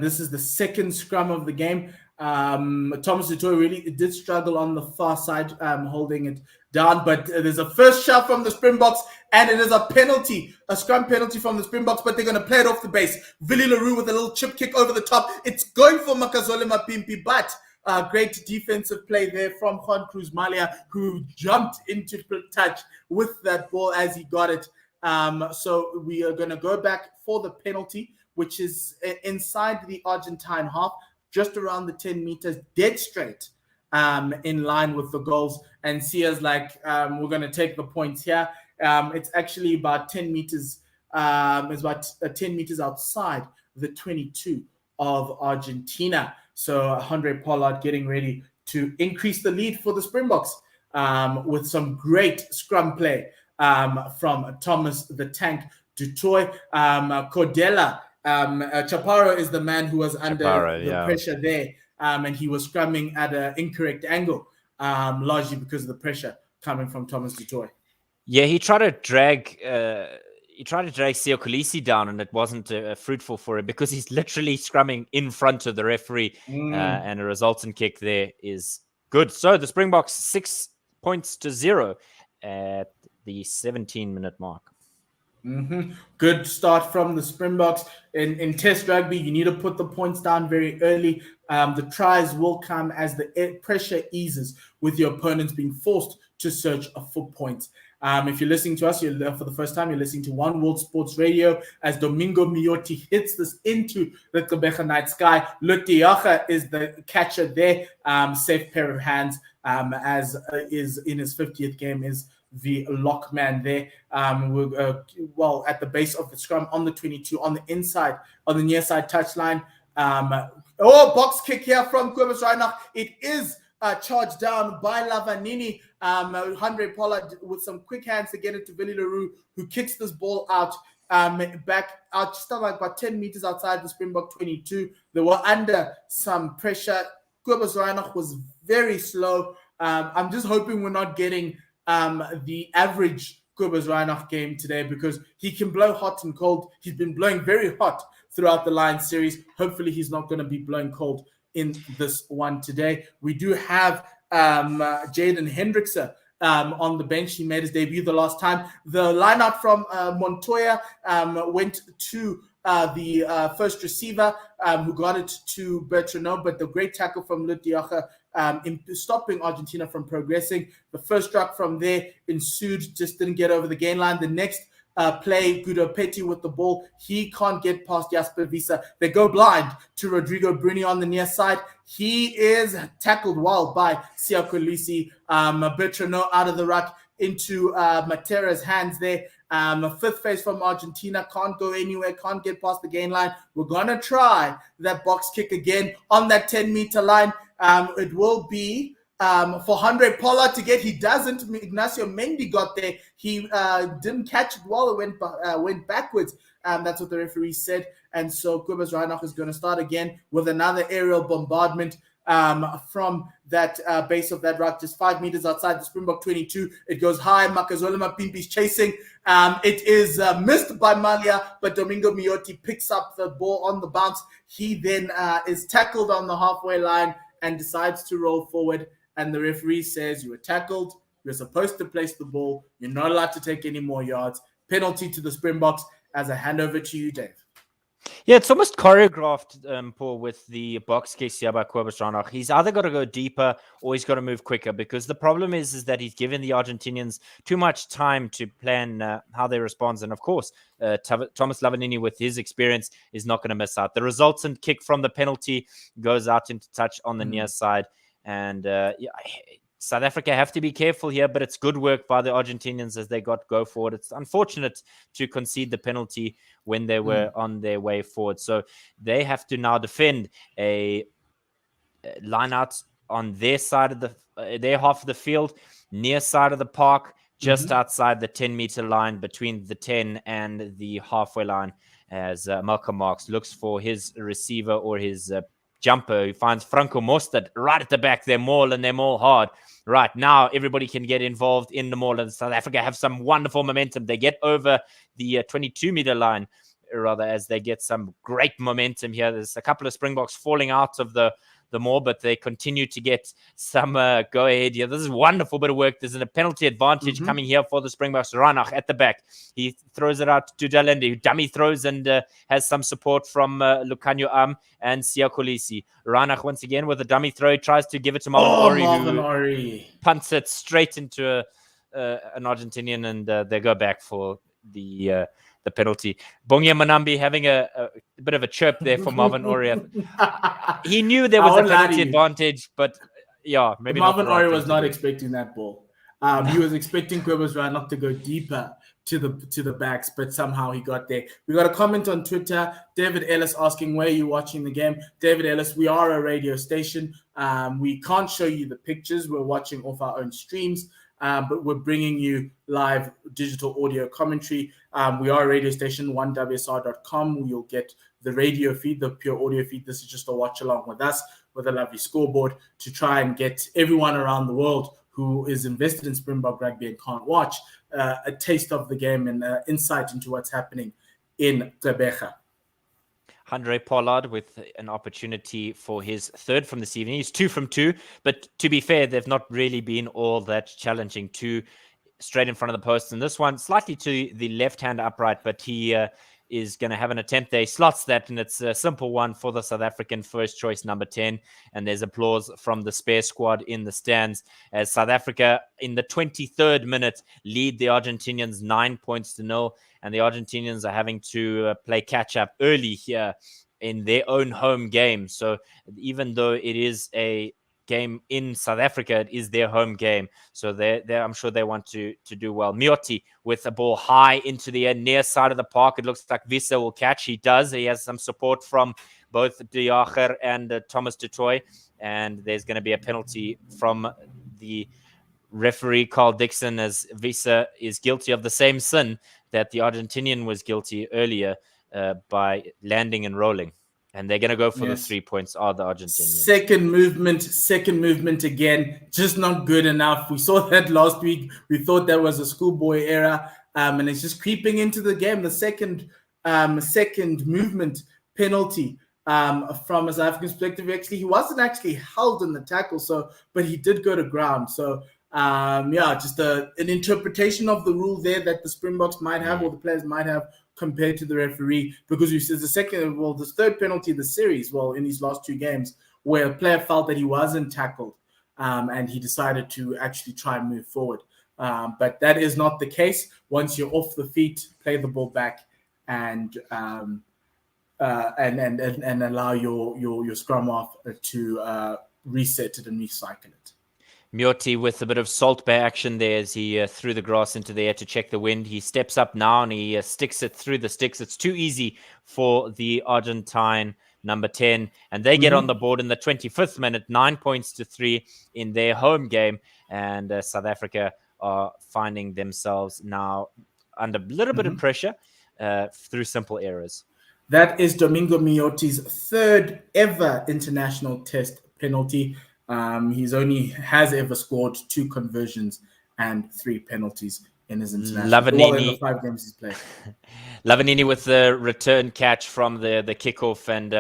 this is the second scrum of the game. Thomas du Toit really did struggle on the far side, holding it down, but there's a first shot from the Springboks, and it is a penalty, a scrum penalty from the Springboks, but they're going to play it off the base. Willie Leroux with a little chip kick over the top. It's going for Makazole Mapimpi, but great defensive play there from Juan Cruz Malia, who jumped into touch with that ball as he got it. So we are going to go back for the penalty, which is inside the Argentine half, just around the 10 meters, dead straight, in line with the goals. And Sia's like, we're going to take the points here. It's actually about 10 meters. It's about 10 meters outside the 22 of Argentina. So Andre Pollard getting ready to increase the lead for the Springboks with some great scrum play from Thomas the Tank du Toit. Cordella Chaparro is the man who was under the pressure there, and he was scrumming at an incorrect angle, largely because of the pressure coming from Thomas du Toit. Yeah, he tried to drag Sio Kolisi down, and it wasn't fruitful for him because he's literally scrumming in front of the referee, and a resultant kick there is good. So the Springboks 6 points to 0 at the 17-minute mark. Mm-hmm. Good start from the Springboks. In Test rugby, you need to put the points down very early. The tries will come as the pressure eases with your opponents being forced to search for points. If you're listening to us, you're for the first time, you're listening to One World Sports Radio as Domingo Miotti hits this into the Gqeberha night sky. Gqeberha is the catcher there. Safe pair of hands, as is in his 50th game, is the lock man there. Well, at the base of the scrum on the 22, on the inside, on the near side touchline. Box kick here from Gqeberha. It is charged down by Lavanini. Andre Pollard with some quick hands to get it to Willie Leroux, who kicks this ball out, back out just about 10 meters outside the Springbok 22. They were under some pressure. Gqeberha was very slow. I'm just hoping we're not getting the average Gqeberha game today, because he can blow hot and cold. He's been blowing very hot throughout the Lions series. Hopefully he's not going to be blowing cold in this one today. We do have Jaden Hendrickse on the bench. He made his debut the last time. The lineup from Montoya went to the first receiver who got it to Bertrand, but the great tackle from Gqeberha in stopping Argentina from progressing. The first drop from there ensued, just didn't get over the gain line. The next play, Gqeberha with the ball, he can't get past Jasper Wiese. They go blind to Rodrigo Bruni on the near side. He is tackled well by Siyakolisi. Bertrand out of the ruck into Matera's hands there. Fifth phase from Argentina, can't go anywhere, can't get past the gain line. We're going to try that box kick again on that 10-meter line. It will be for Andre Pollard to get. He doesn't. Ignacio Mendy got there. He didn't catch it well. It went backwards. That's what the referee said. And so Kobus Reinach is going to start again with another aerial bombardment from that base of that ruck, just 5 meters outside the Springbok 22. It goes high. Makazole Mapimpi is chasing. It is missed by Malia, but Domingo Miotti picks up the ball on the bounce. He then is tackled on the halfway line and decides to roll forward. And the referee says, you were tackled. You're supposed to place the ball. You're not allowed to take any more yards. Penalty to the Springboks. As I hand over to you, Dave. Yeah, it's almost choreographed, Paul, with the box case here by Kobus Reinach. He's either got to go deeper or he's got to move quicker, because the problem is that he's given the Argentinians too much time to plan how they respond. And of course, Thomas Lavanini, with his experience, is not going to miss out. The resultant kick from the penalty goes out into touch on the near side. And South Africa have to be careful here, but it's good work by the Argentinians as they go forward. It's unfortunate to concede the penalty when they were on their way forward. So they have to now defend a line out on their side of their half of the field, near side of the park, just outside the 10-meter line between the 10 and the halfway line, as Malcolm Marx looks for his receiver or his jumper, who finds Franco Mostert right at the back. They're maul and they're maul hard. Right now, everybody can get involved in the maul, and South Africa have some wonderful momentum. They get over the 22-meter line, rather, as they get some great momentum here. There's a couple of Springboks falling out of the maul, but they continue to get some go ahead here. This is a wonderful bit of work. There's a penalty advantage coming here for the Springboks. Reinach at the back. He throws it out to Jalende, who dummy throws and has some support from Lucanio Am and Siyakolisi. Reinach once again with a dummy throw. He tries to give it to Marvin Ori, who punts it straight into an Argentinian, and they go back for the penalty. Bongia Manambi having a bit of a chirp there for Marvin Ori. He knew there was a penalty advantage, but yeah, maybe Marvin Ori was not expecting that ball. He was expecting Kobus Reinach to go deeper to the backs, but somehow he got there. We got a comment on Twitter. David Ellis asking, where are you watching the game? David Ellis, we are a radio station. We can't show you the pictures. We're watching off our own streams. But we're bringing you live digital audio commentary. We are a radio station, 1WSR.com. You'll get the radio feed, the pure audio feed. This is just a watch along with us with a lovely scoreboard to try and get everyone around the world who is invested in Springbok rugby and can't watch a taste of the game and insight into what's happening in Gqeberha. Andre Pollard with an opportunity for his third from this evening. He's 2 from 2, but to be fair, they've not really been all that challenging. 2 straight in front of the post, and this one slightly to the left-hand upright, but he is going to have an attempt there. He slots that, and it's a simple one for the South African first choice, number 10. And there's applause from the spare squad in the stands as South Africa, in the 23rd minute, lead the Argentinians 9-0. And the Argentinians are having to play catch-up early here in their own home game. So even though it is a game in South Africa, it is their home game. So I'm sure they want to do well. Miotti with a ball high into the near side of the park. It looks like Wiese will catch. He does. He has some support from both De Jager and Thomas du Toit. And there's going to be a penalty from the referee, Carl Dixon, as Wiese is guilty of the same sin that the Argentinian was guilty earlier by landing and rolling. And they're going to go for the 3 points, are the Argentinians. Second movement again, just not good enough. We saw that last week. We thought that was a schoolboy error, and it's just creeping into the game. The second movement penalty from a South African perspective. Actually, he wasn't actually held in the tackle, but he did go to ground. So just an interpretation of the rule there that the Springboks might have, or the players might have, compared to the referee, because we said the third penalty of the series, in these last two games, where a player felt that he wasn't tackled, and he decided to actually try and move forward. But that is not the case. Once you're off the feet, play the ball back and allow your scrum off to reset it and recycle it. Mjoti with a bit of salt bay action there as he threw the grass into the air to check the wind. He steps up now and he sticks it through the sticks. It's too easy for the Argentine number 10, and they get on the board in the 25th minute, 9-3 in their home game, and South Africa are finding themselves now under a little bit of pressure through simple errors. That is Domingo Mioti's third ever international test penalty. He's has ever scored 2 conversions and 3 penalties in his international in the 5 games he's played. Lavanini with the return catch from the kickoff, and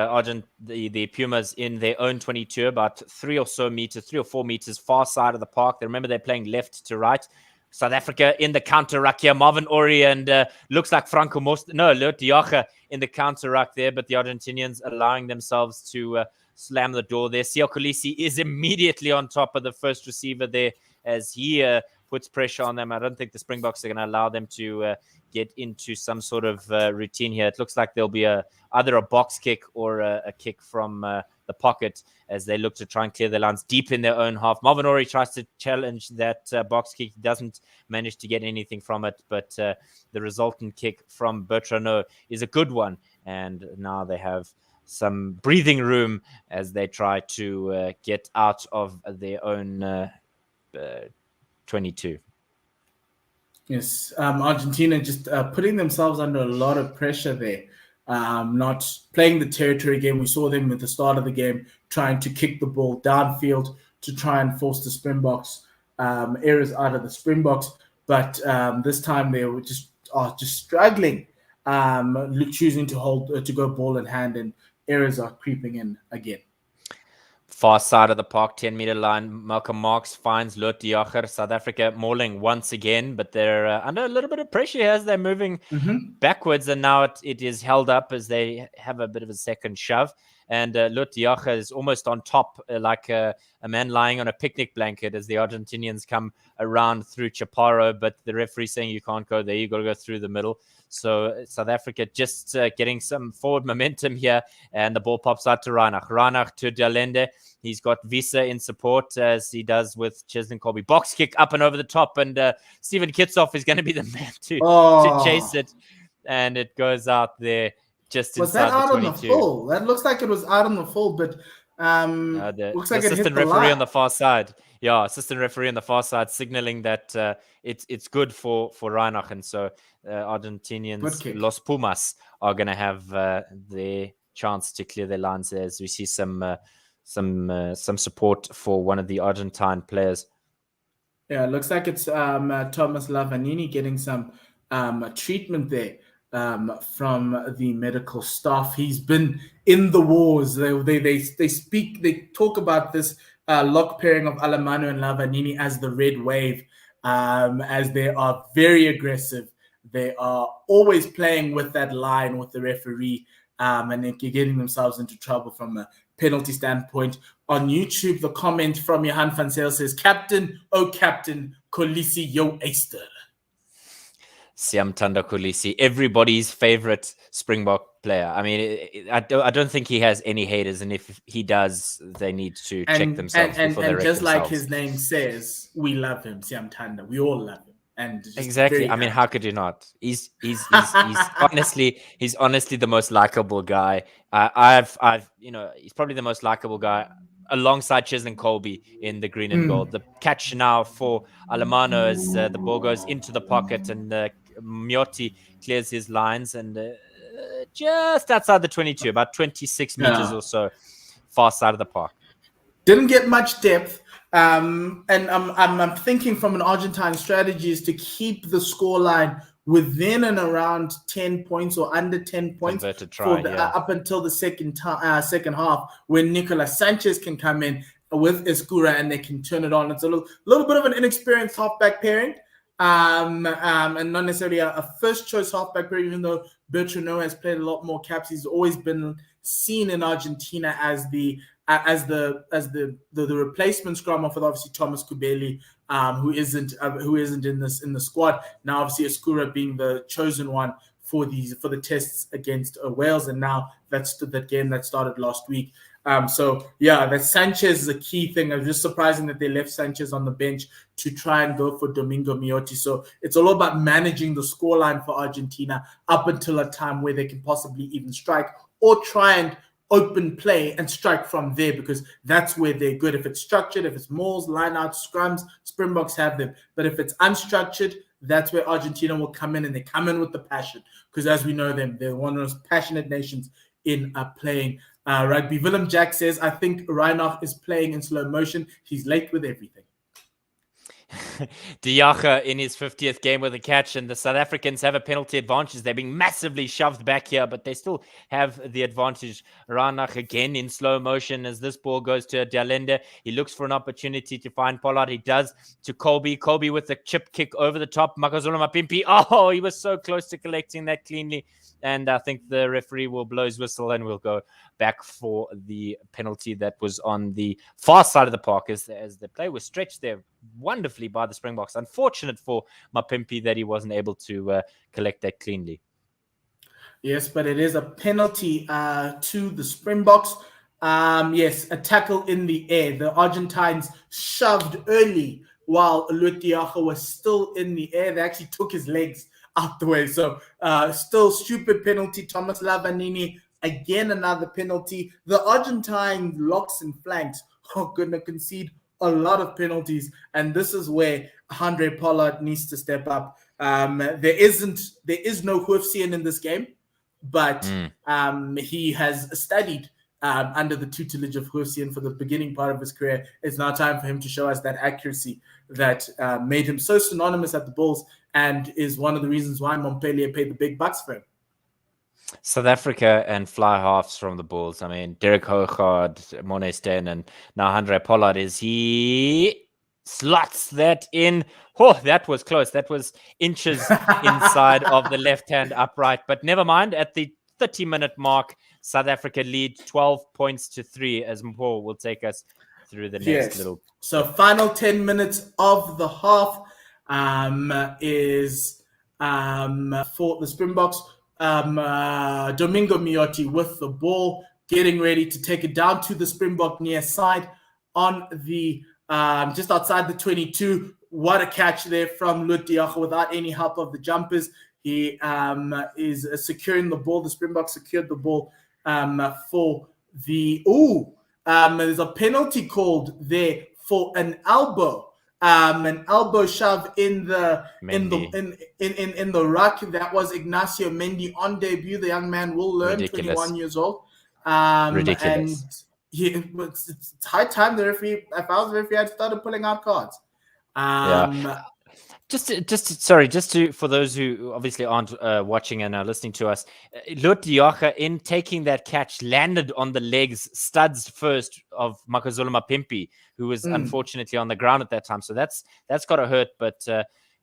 the Pumas in their own 22, about 3 or 4 meters far side of the park. Remember, they're playing left to right. South Africa in the counter-ruck here. Marvin Ori and looks like Franco Diacha in the counter-ruck there, but the Argentinians allowing themselves to slam the door there. Siya Kolisi is immediately on top of the first receiver there as he puts pressure on them. I don't think the Springboks are going to allow them to get into some sort of routine here. It looks like there'll be either a box kick or a kick from the pocket as they look to try and clear the lines deep in their own half. Marvin Ori tries to challenge that box kick. He doesn't manage to get anything from it, but the resultant kick from Bertrano is a good one. And now they have some breathing room as they try to get out of their own 22. Yes, Argentina just putting themselves under a lot of pressure there. Not playing the territory game. We saw them at the start of the game trying to kick the ball downfield to try and force the Springboks errors out of the Springboks. But this time they were just struggling, choosing to go ball in hand, and errors are creeping in again. Far side of the park, 10-meter line. Malcolm Marx finds Lot Diacher. South Africa mauling once again, but they're under a little bit of pressure as they're moving backwards, and now it is held up as they have a bit of a second shove. And Lot Diacher is almost on top, like a man lying on a picnic blanket as the Argentinians come around through Chaparro, but the referee saying you can't go there, you got to go through the middle. So South Africa just getting some forward momentum here, and the ball pops out to Reinach to Dalende. He's got Visa in support as he does with Cheslin Colby. Box kick up and over the top, and Steven Kitsoff is going to be the man to chase it, and it goes out there just was inside that out the 22. On the full? That looks like it was out on the full, but looks like it hit the referee on the far side. Yeah, assistant referee on the far side signaling that it's good for Reinach, and so Argentinians, Los Pumas, are going to have their chance to clear their lines there as we see some support for one of the Argentine players. Yeah, it looks like it's Thomas Lavanini getting some treatment there from the medical staff. He's been in the wars. They talk about this lock pairing of Alemano and Lavanini as the red wave, as they are very aggressive. They are always playing with that line with the referee, and they're getting themselves into trouble from a penalty standpoint. On YouTube, the comment from Johan van Zyl says, "Captain, oh Captain, Kolisi, yo Easter." Siyamthanda Kolisi, everybody's favorite Springbok player. I mean, I don't think he has any haters, and if he does, they need to check themselves before they wreck just themselves. Like his name says, we love him, Siyamthanda. We all love him. And exactly. I mean, how could you not? He's honestly the most likable guy. He's probably the most likable guy alongside Cheslin Colby in the green and gold. The catch now for Alemano as the ball goes into the pocket, and Mjoti clears his lines, and just outside the 22, about 26 meters or so, far side of the park. Didn't get much depth. And I'm thinking from an Argentine strategy is to keep the scoreline within and around 10 points or under 10 points try, up until the second half, when Nicolas Sanchez can come in with Gqeberha and they can turn it on. It's a little bit of an inexperienced halfback pairing, and not necessarily a first choice halfback pairing, even though Bertrand has played a lot more caps. He's always been seen in Argentina as the replacement scrum of obviously Thomas Gqeberha, who isn't in the squad now. Obviously, Gqeberha being the chosen one for the tests against Wales, and now that game that started last week. That Sanchez is a key thing. I'm just surprising that they left Sanchez on the bench to try and go for Domingo Miotti. So it's all about managing the scoreline for Argentina up until a time where they can possibly even strike or try and open play and strike from there, because that's where they're good. If it's structured, if it's mauls, line-outs, scrums, Springboks have them. But if it's unstructured, that's where Argentina will come in, and they come in with the passion, because as we know them, they're one of those passionate nations in playing rugby. Willem Jack says, I think Reinach is playing in slow motion. He's late with everything. Gqeberha in his 50th game with a catch, and the South Africans have a penalty advantage. They're being massively shoved back here, but they still have the advantage. Reinach again in slow motion as this ball goes to Dalende. He looks for an opportunity to find Pollard. He does to Colby. Colby with the chip kick over the top. Makazole Mapimpi. Oh, he was so close to collecting that cleanly. And I think the referee will blow his whistle and we'll go back for the penalty that was on the far side of the park as the play was stretched there wonderfully by the Springboks. Unfortunate for Mapimpi that he wasn't able to collect that cleanly. Yes, but it is a penalty to the Springboks. Yes, a tackle in the air. The Argentines shoved early while Gqeberha was still in the air. They actually took his legs out the way. So still stupid penalty. Thomas Lavanini, again, another penalty. The Argentine locks and flanks are going to concede a lot of penalties. And this is where Andre Pollard needs to step up. There is no Hoofsien in this game, but he has studied under the tutelage of Hoofsien for the beginning part of his career. It's now time for him to show us that accuracy that made him so synonymous at the Bulls and is one of the reasons why Montpellier paid the big bucks for him. South Africa and fly halves from the Bulls. I mean, Derek Hougaard, Morné Steyn, and now Andre Pollard, he slots that in. Oh, that was close. That was inches inside of the left-hand upright. But never mind, at the 30-minute mark, South Africa lead 12 points to 3 as Mpho will take us through the next little. So final 10 minutes of the half is for the Springboks. Domingo Miotti with the ball, getting ready to take it down to the Springbok near side on the just outside the 22. What a catch there from Gqeberha without any help of the jumpers. He is securing the ball. The Springboks secured the ball for the there's a penalty called there for an elbow shove in the ruck. That was Ignacio Mendy on debut. The young man will learn. Ridiculous. 21 years old. Ridiculous. And it's high time the referee. If I was the referee, I'd started pulling out cards. Just for those who obviously aren't watching and are listening to us, Gqeberha, in taking that catch, landed on the legs, studs first of Makazole Mapimpi, who was unfortunately on the ground at that time. So that's got to hurt, but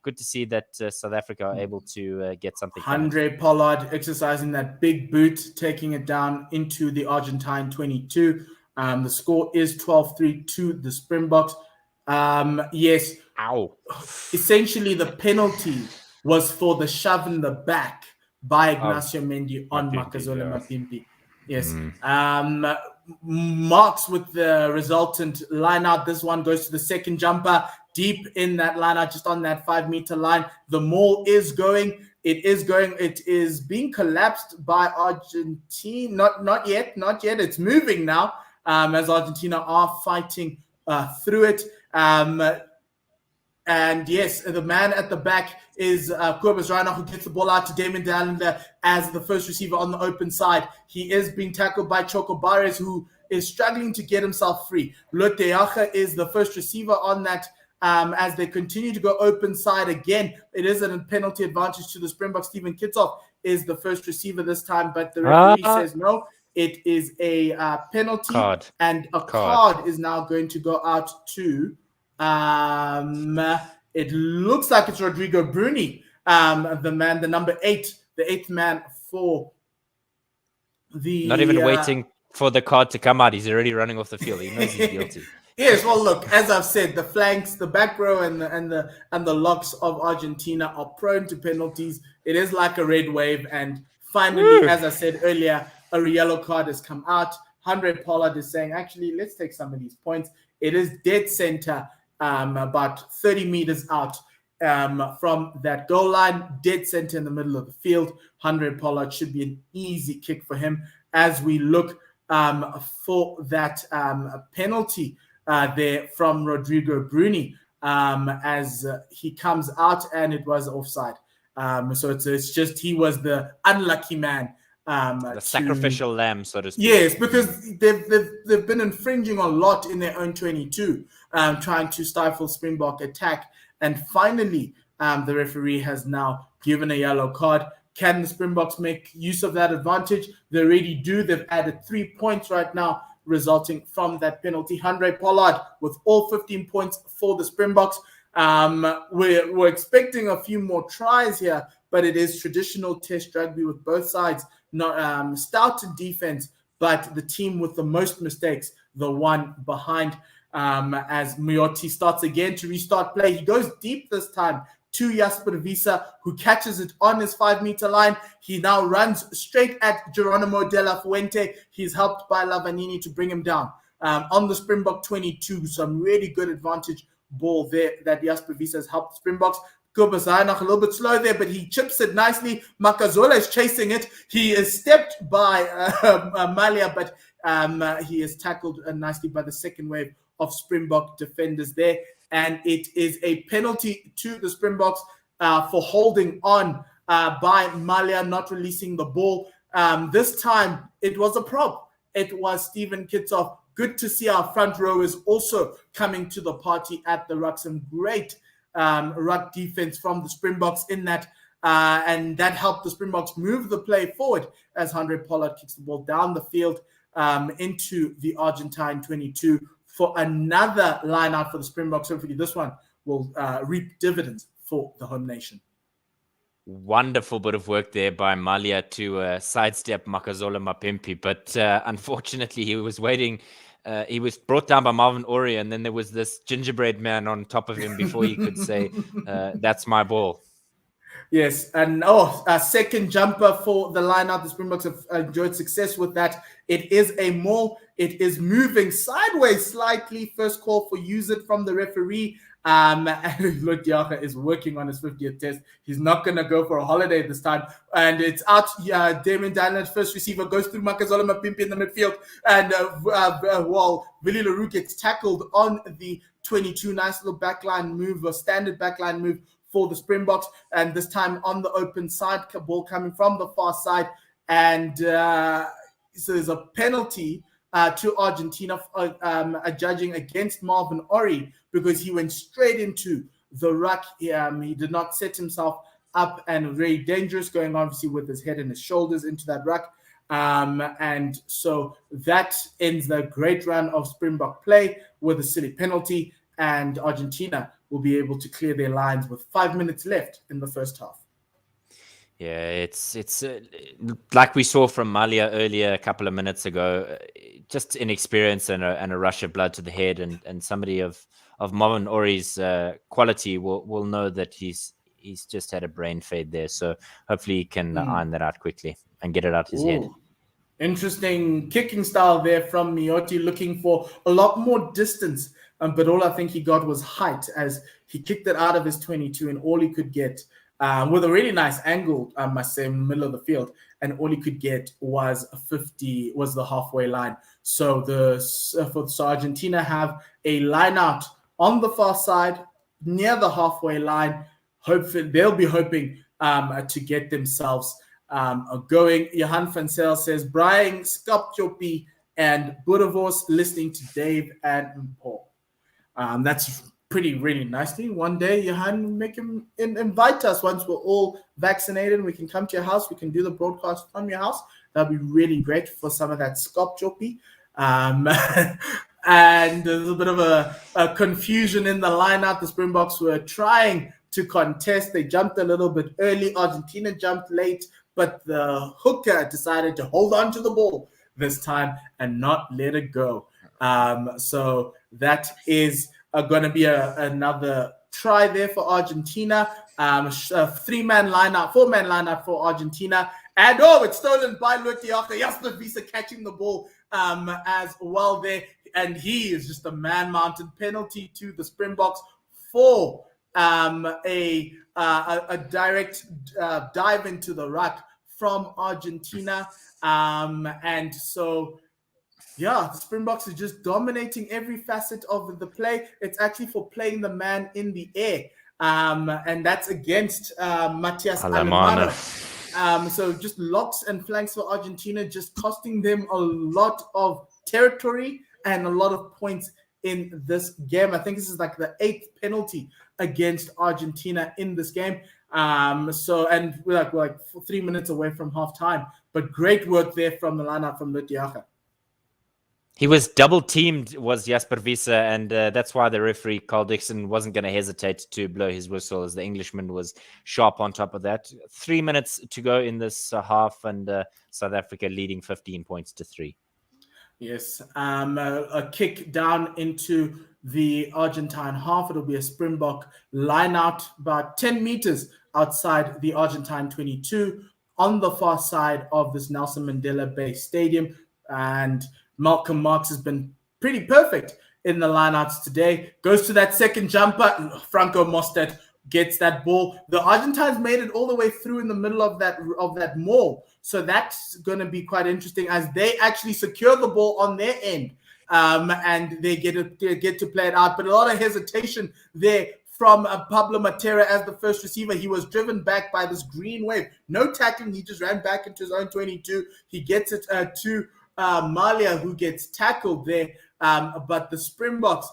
good to see that South Africa are able to get something. Andre Pollard exercising that big boot, taking it down into the Argentine 22. The score is 12-3 to the Springboks. Yes. Ow. Essentially, the penalty was for the shove in the back by Ignacio Mendy on Makazole Mapimpi. Yes. Marks with the resultant line out. This one goes to the second jumper, deep in that line out, just on that 5-meter line. The maul is going. It is being collapsed by Argentina. Not yet. It's moving now as Argentina are fighting through it. And yes, the man at the back is Kobus Reinach, who gets the ball out to Damon Dalender as the first receiver on the open side. He is being tackled by Choco Barres, who is struggling to get himself free. Gqeberha is the first receiver on that as they continue to go open side again. It is a penalty advantage to the Springboks. Stephen Kickoff is the first receiver this time, but the referee says no. It is a penalty, and a card is now going to go out to. It looks like it's Rodrigo Bruni, the number 8, the 8th man for the. Not even waiting for the card to come out. He's already running off the field. He knows he's guilty. Yes, well, look, as I've said, the flanks, the back row, and the locks of Argentina are prone to penalties. It is like a red wave, and finally, as I said earlier, a yellow card has come out. Andre Pollard is saying, actually, let's take some of these points. It is dead center, about 30 meters out from that goal line, dead center in the middle of the field. Andre Pollard should be an easy kick for him as we look for that penalty there from Rodrigo Bruni as he comes out, and it was offside. So it's just he was the unlucky man. The sacrificial lamb, so to speak. Yes, because they've been infringing a lot in their own 22, trying to stifle Springbok attack. And finally, the referee has now given a yellow card. Can the Springboks make use of that advantage? They already do. They've added 3 points right now, resulting from that penalty. Andre Pollard with all 15 points for the Springboks. We're expecting a few more tries here, but it is traditional test rugby with both sides not stout in defense, but the team with the most mistakes, the one behind. As Miotti starts again to restart play, he goes deep this time to Gqeberha, who catches it on his 5-meter line. He now runs straight at Geronimo de la Fuente. He's helped by Lavanini to bring him down. On the Springbok 22, some really good advantage ball there that Gqeberha has helped Springboks. Gqeberha a little bit slow there, but he chips it nicely. Makazola is chasing it. He is stepped by Malia, but he is tackled nicely by the second wave of Springbok defenders there. And it is a penalty to the Springboks for holding on by Malia, not releasing the ball. This time, it was a prop. It was Stephen Kickoff. Good to see our front rowers also coming to the party at the ruck. Some great ruck defense from the Springboks in that, and that helped the Springboks move the play forward as Andre Pollard kicks the ball down the field into the Argentine 22 for another line out for the Springboks. Hopefully this one will reap dividends for the home nation. Wonderful bit of work there by Malia to sidestep Makazola Mapimpi, but unfortunately he was waiting. He was brought down by Marvin Ori, and then there was this gingerbread man on top of him before he could say, that's my ball. Yes, and a second jumper for the line-out. The Springboks have enjoyed success with that. It is a maul. It is moving sideways slightly. First call for use it from the referee. Gqeberha is working on his 50th test. He's not going to go for a holiday this time. And it's out. Damien Daniels, first receiver, goes through Makazola Mapimpi in the midfield. And while Willie Leroux gets tackled on the 22, nice little backline move, a standard backline move for the Springboks. And this time on the open side, ball coming from the far side. And so there's a penalty to Argentina judging against Marvin Ori because he went straight into the ruck. He did not set himself up, and very dangerous, going obviously with his head and his shoulders into that ruck. And so that ends the great run of Springbok play with a silly penalty, and Argentina will be able to clear their lines with 5 minutes left in the first half. Yeah, it's like we saw from Malia earlier a couple of minutes ago, just inexperience and a rush of blood to the head, and somebody of Marvin Ori's quality will know that he's just had a brain fade there. So hopefully he can iron that out quickly and get it out his head. Interesting kicking style there from Miotti, looking for a lot more distance, but all I think he got was height as he kicked it out of his 22, and all he could get with a really nice angle, I must say, in the middle of the field, and all he could get was 50, was the halfway line. So Argentina have a line out on the far side near the halfway line. Hopefully, they'll be hoping to get themselves going. Johan van Zyl says, Brian Skopjopi and Boerewors listening to Dave and Paul. That's really nicely. One day, Johan, make him invite us once we're all vaccinated. We can come to your house. We can do the broadcast from your house. That'd be really great for some of that scop choppy. And there's a bit of a confusion in the lineup. The Springboks were trying to contest. They jumped a little bit early. Argentina jumped late, but the hooker decided to hold on to the ball this time and not let it go. So that is going to be another try there for Argentina. A 4-man lineup for Argentina. And it's stolen by Lutiaka. Jasper Wiese catching the ball as well there. And he is just a man-mounted penalty to the Springboks for a direct dive into the ruck from Argentina. And so, yeah, the Springboks are just dominating every facet of the play. It's actually for playing the man in the air. And that's against Matias Alemano. So just locks and flanks for Argentina, just costing them a lot of territory and a lot of points in this game. I think this is like the 8th penalty against Argentina in this game. And we're like 3 minutes away from half time. But great work there from the lineup from Lutiaka. He was double teamed, was Jasper Wiese, and that's why the referee, Carl Dixon, wasn't going to hesitate to blow his whistle as the Englishman was sharp on top of that. 3 minutes to go in this half, and South Africa leading 15 points to 3. Yes, a kick down into the Argentine half. It'll be a Springbok line out about 10 meters outside the Argentine 22 on the far side of this Nelson Mandela Bay Stadium. And Malcolm Marx has been pretty perfect in the lineouts today. Goes to that second jumper. Franco Mostert gets that ball. The Argentines made it all the way through in the middle of that maul. So that's going to be quite interesting as they actually secure the ball on their end. And they get to play it out. But a lot of hesitation there from Pablo Matera as the first receiver. He was driven back by this green wave. No tackling. He just ran back into his own 22. He gets it to Malia, who gets tackled there. But the Springboks,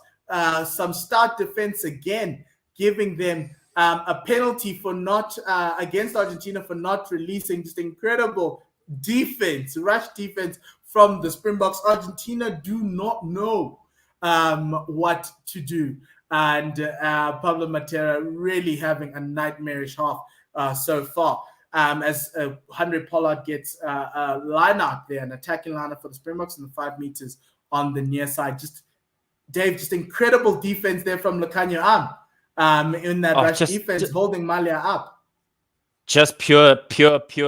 some stout defense again, giving them a penalty for not against Argentina for not releasing. Just incredible defense, rush defense from the Springboks. Argentina do not know what to do. And Pablo Matera really having a nightmarish half so far. As Andre Pollard gets a line out there, an attacking line out for the Springboks in the 5 meters on the near side. Just incredible defense there from Lekanyo in that rush defense, holding Malia up. Just pure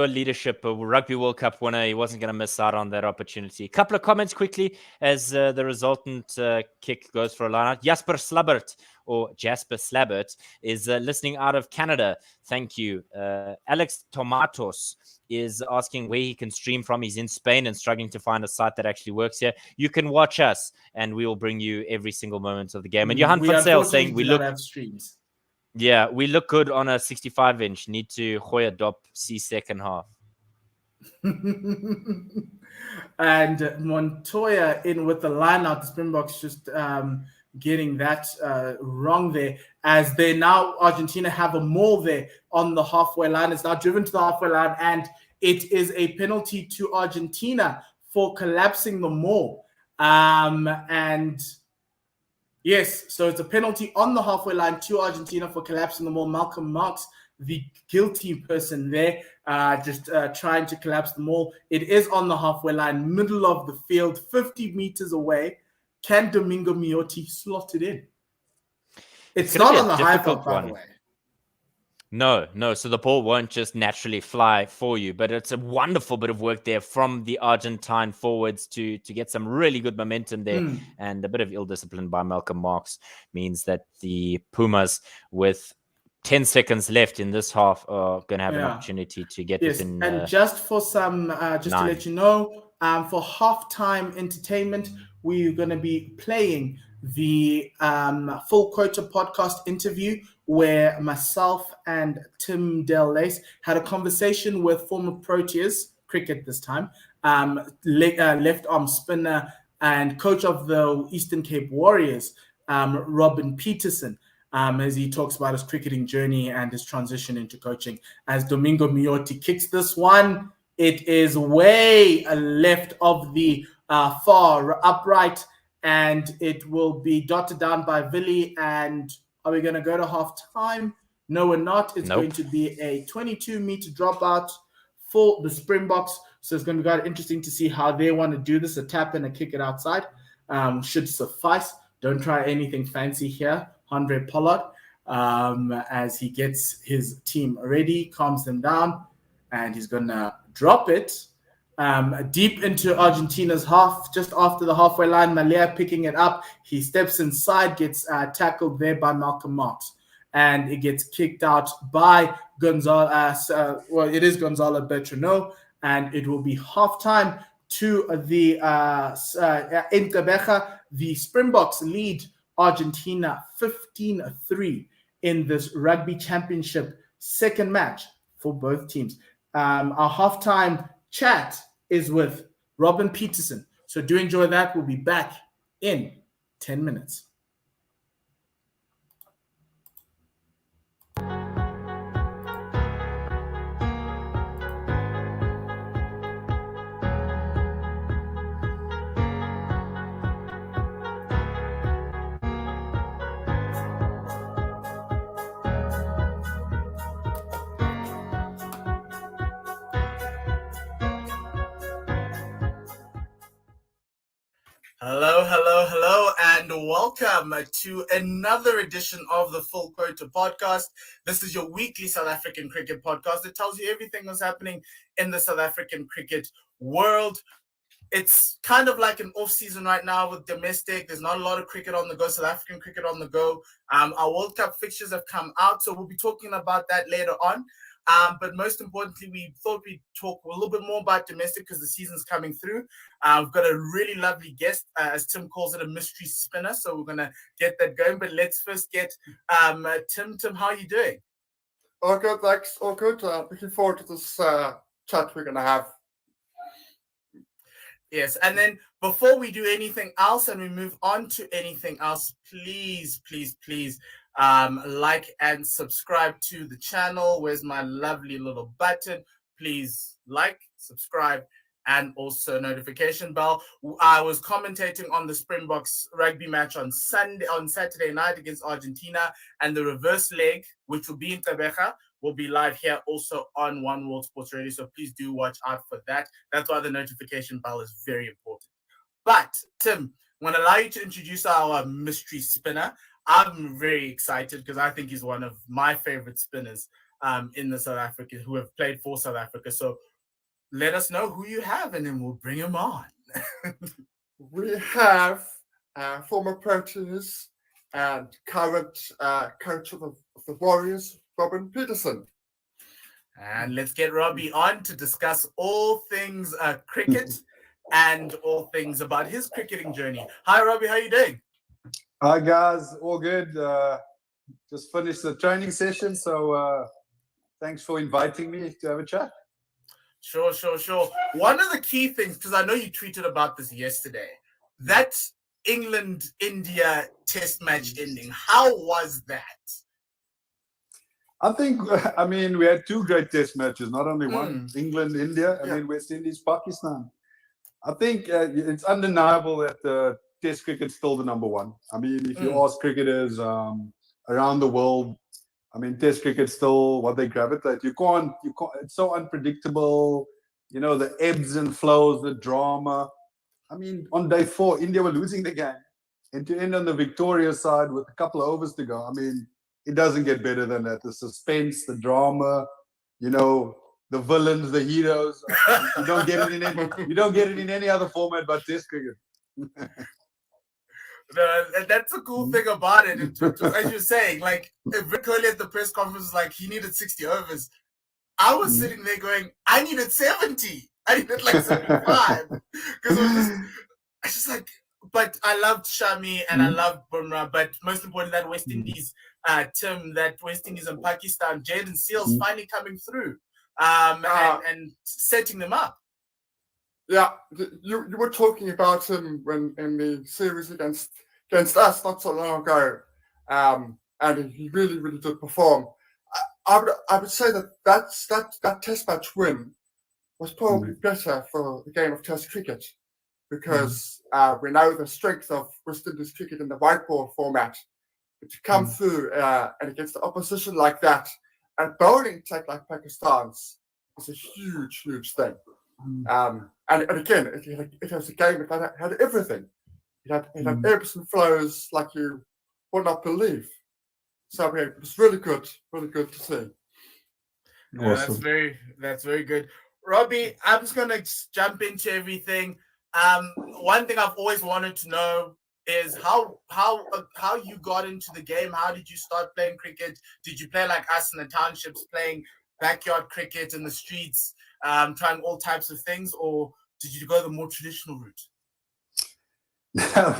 leadership. A Rugby World Cup winner. He wasn't going to miss out on that opportunity. A couple of comments quickly as the resultant kick goes for a line out. Jasper Slabbert is listening out of Canada. Thank you. Alex Tomatos is asking where he can stream from. He's in Spain and struggling to find a site that actually works here. You can watch us and we will bring you every single moment of the game. And Johan van Zyl saying we look... have streams. Yeah, we look good on a 65-inch. Need to Hoya Dop see second half. And Montoya in with the line out. The Springboks just getting that wrong there, as they now, Argentina have a maul there on the halfway line. It's now driven to the halfway line, and it is a penalty to Argentina for collapsing the maul. And yes, so it's a penalty on the halfway line to Argentina for collapsing the maul. Malcolm Marx, the guilty person there, just trying to collapse the maul. It is on the halfway line, middle of the field, 50 meters away. Can Domingo Miotti slot it in? It's not on the high point, by the way. No. So the ball won't just naturally fly for you, but it's a wonderful bit of work there from the Argentine forwards to get some really good momentum there. And a bit of ill discipline by Malcolm Marx means that the Pumas, with 10 seconds left in this half, are going to have an opportunity to get within. And just for some, to let you know, for halftime entertainment, we're going to be playing the Full Quota podcast interview where myself and Tim Del Lace had a conversation with former Proteas, cricket this time, left arm spinner and coach of the Eastern Cape Warriors, Robin Peterson. as he talks about his cricketing journey and his transition into coaching. As Domingo Miotti kicks this one, it is way left of the far upright, and it will be dotted down by Villy. And are we going to go to half time? No, we're not. It's going to be a 22-meter dropout for the Springboks. So it's going to be quite interesting to see how they want to do this. A tap and a kick it outside should suffice. Don't try anything fancy here. Andre Pollard, as he gets his team ready, calms them down, and he's going to drop it deep into Argentina's half, just after the halfway line. Malea picking it up. He steps inside, gets tackled there by Malcolm Marx, and it gets kicked out by Gonzalo. It is Gonzalo Bertrano, and it will be halftime to the in Gqeberha. The Springboks lead Argentina 15-3 in this Rugby Championship second match for both teams. Our halftime chat is with Robin Peterson. So do enjoy that. We'll be back in 10 minutes. Hello, and welcome to another edition of the Full Quota podcast. This is your weekly South African cricket podcast that tells you everything that's happening in the South African cricket world. It's kind of like an off-season right now with domestic. There's not a lot of cricket on the go, South African cricket on the go. Our World Cup fixtures have come out, so we'll be talking about that later on. But most importantly, we thought we'd talk a little bit more about domestic because the season's coming through. We've got a really lovely guest, as Tim calls it, a mystery spinner. So we're going to get that going. But let's first get Tim. Tim, how are you doing? All good, thanks. All good. Looking forward to this chat we're going to have. Yes, and then before we do anything else and we move on to anything else, please like and subscribe to the channel. Where's my lovely little button? Please like, subscribe, and also notification bell. I was commentating on the Springboks rugby match on Saturday night against Argentina, and the reverse leg, which will be in Gqeberha, will be live here also on One World Sports Radio. So please do watch out for that. That's why the notification bell is very important. But Tim, I'm going to allow you to introduce our mystery spinner. I'm very excited because I think he's one of my favorite spinners in the South Africa who have played for South Africa. So let us know who you have, and then we'll bring him on. We have former Proteas and current coach of the Warriors, Robin Peterson. And let's get Robbie on to discuss all things cricket and all things about his cricketing journey. Hi, Robbie. How are you doing? Hi, guys. All good. Just finished the training session, so thanks for inviting me to have a chat. Sure. One of the key things, because I know you tweeted about this yesterday, that England-India test match ending, how was that? I mean, we had two great test matches, not only one. England, India, and then West Indies, Pakistan. I think it's undeniable that Test cricket's still the number one. I mean, if you ask cricketers around the world, I mean, Test cricket's still what they gravitate. You can't. It's so unpredictable. You know, the ebbs and flows, the drama. I mean, on day 4, India were losing the game, and to end on the victorious side with a couple of overs to go. I mean, it doesn't get better than that. The suspense, the drama, you know, the villains, the heroes. You don't get it in any other format but Test cricket. That's a cool thing about it. As you're saying, like Vic Kohli at the press conference was like he needed 60 overs. I was sitting there going, I needed 70. I needed like 75 because I was just like. But I loved Shami and I loved Bumrah. But most importantly, that West Indies, Tim, that West Indies and Pakistan, Jaden Seals finally coming through and setting them up. Yeah, you were talking about him when in the series against us not so long ago. and he really, really did perform. I would say that Test match win was probably better for the game of Test cricket, because we know the strength of West Indies cricket in the white ball format. But to come through and against the opposition like that, and bowling attack like Pakistan's, is a huge, huge thing. And again, it was a game that had everything. It had ebbs and flows like you would not believe. So it was really good to see. Awesome. That's very good. Robbie, I'm just gonna jump into everything. One thing I've always wanted to know is how you got into the game. How did you start playing cricket? Did you play like us in the townships, playing backyard cricket in the streets, trying all types of things, or did you go the more traditional route?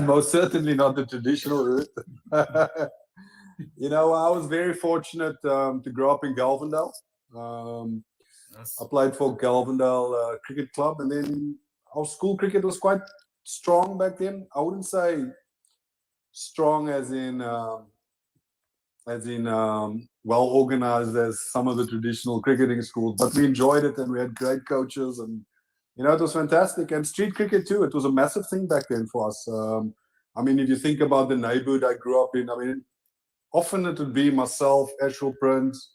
Most certainly not the traditional route. I was very fortunate to grow up in Galvendale. I played for Galvendale Cricket Club, and then our school cricket was quite strong back then. I wouldn't say strong as in well organized as some of the traditional cricketing schools, but we enjoyed it and we had great coaches, and it was fantastic. And street cricket too, it was a massive thing back then for us. If you think about the neighborhood I grew up in, often it would be myself, Ashwell Prince,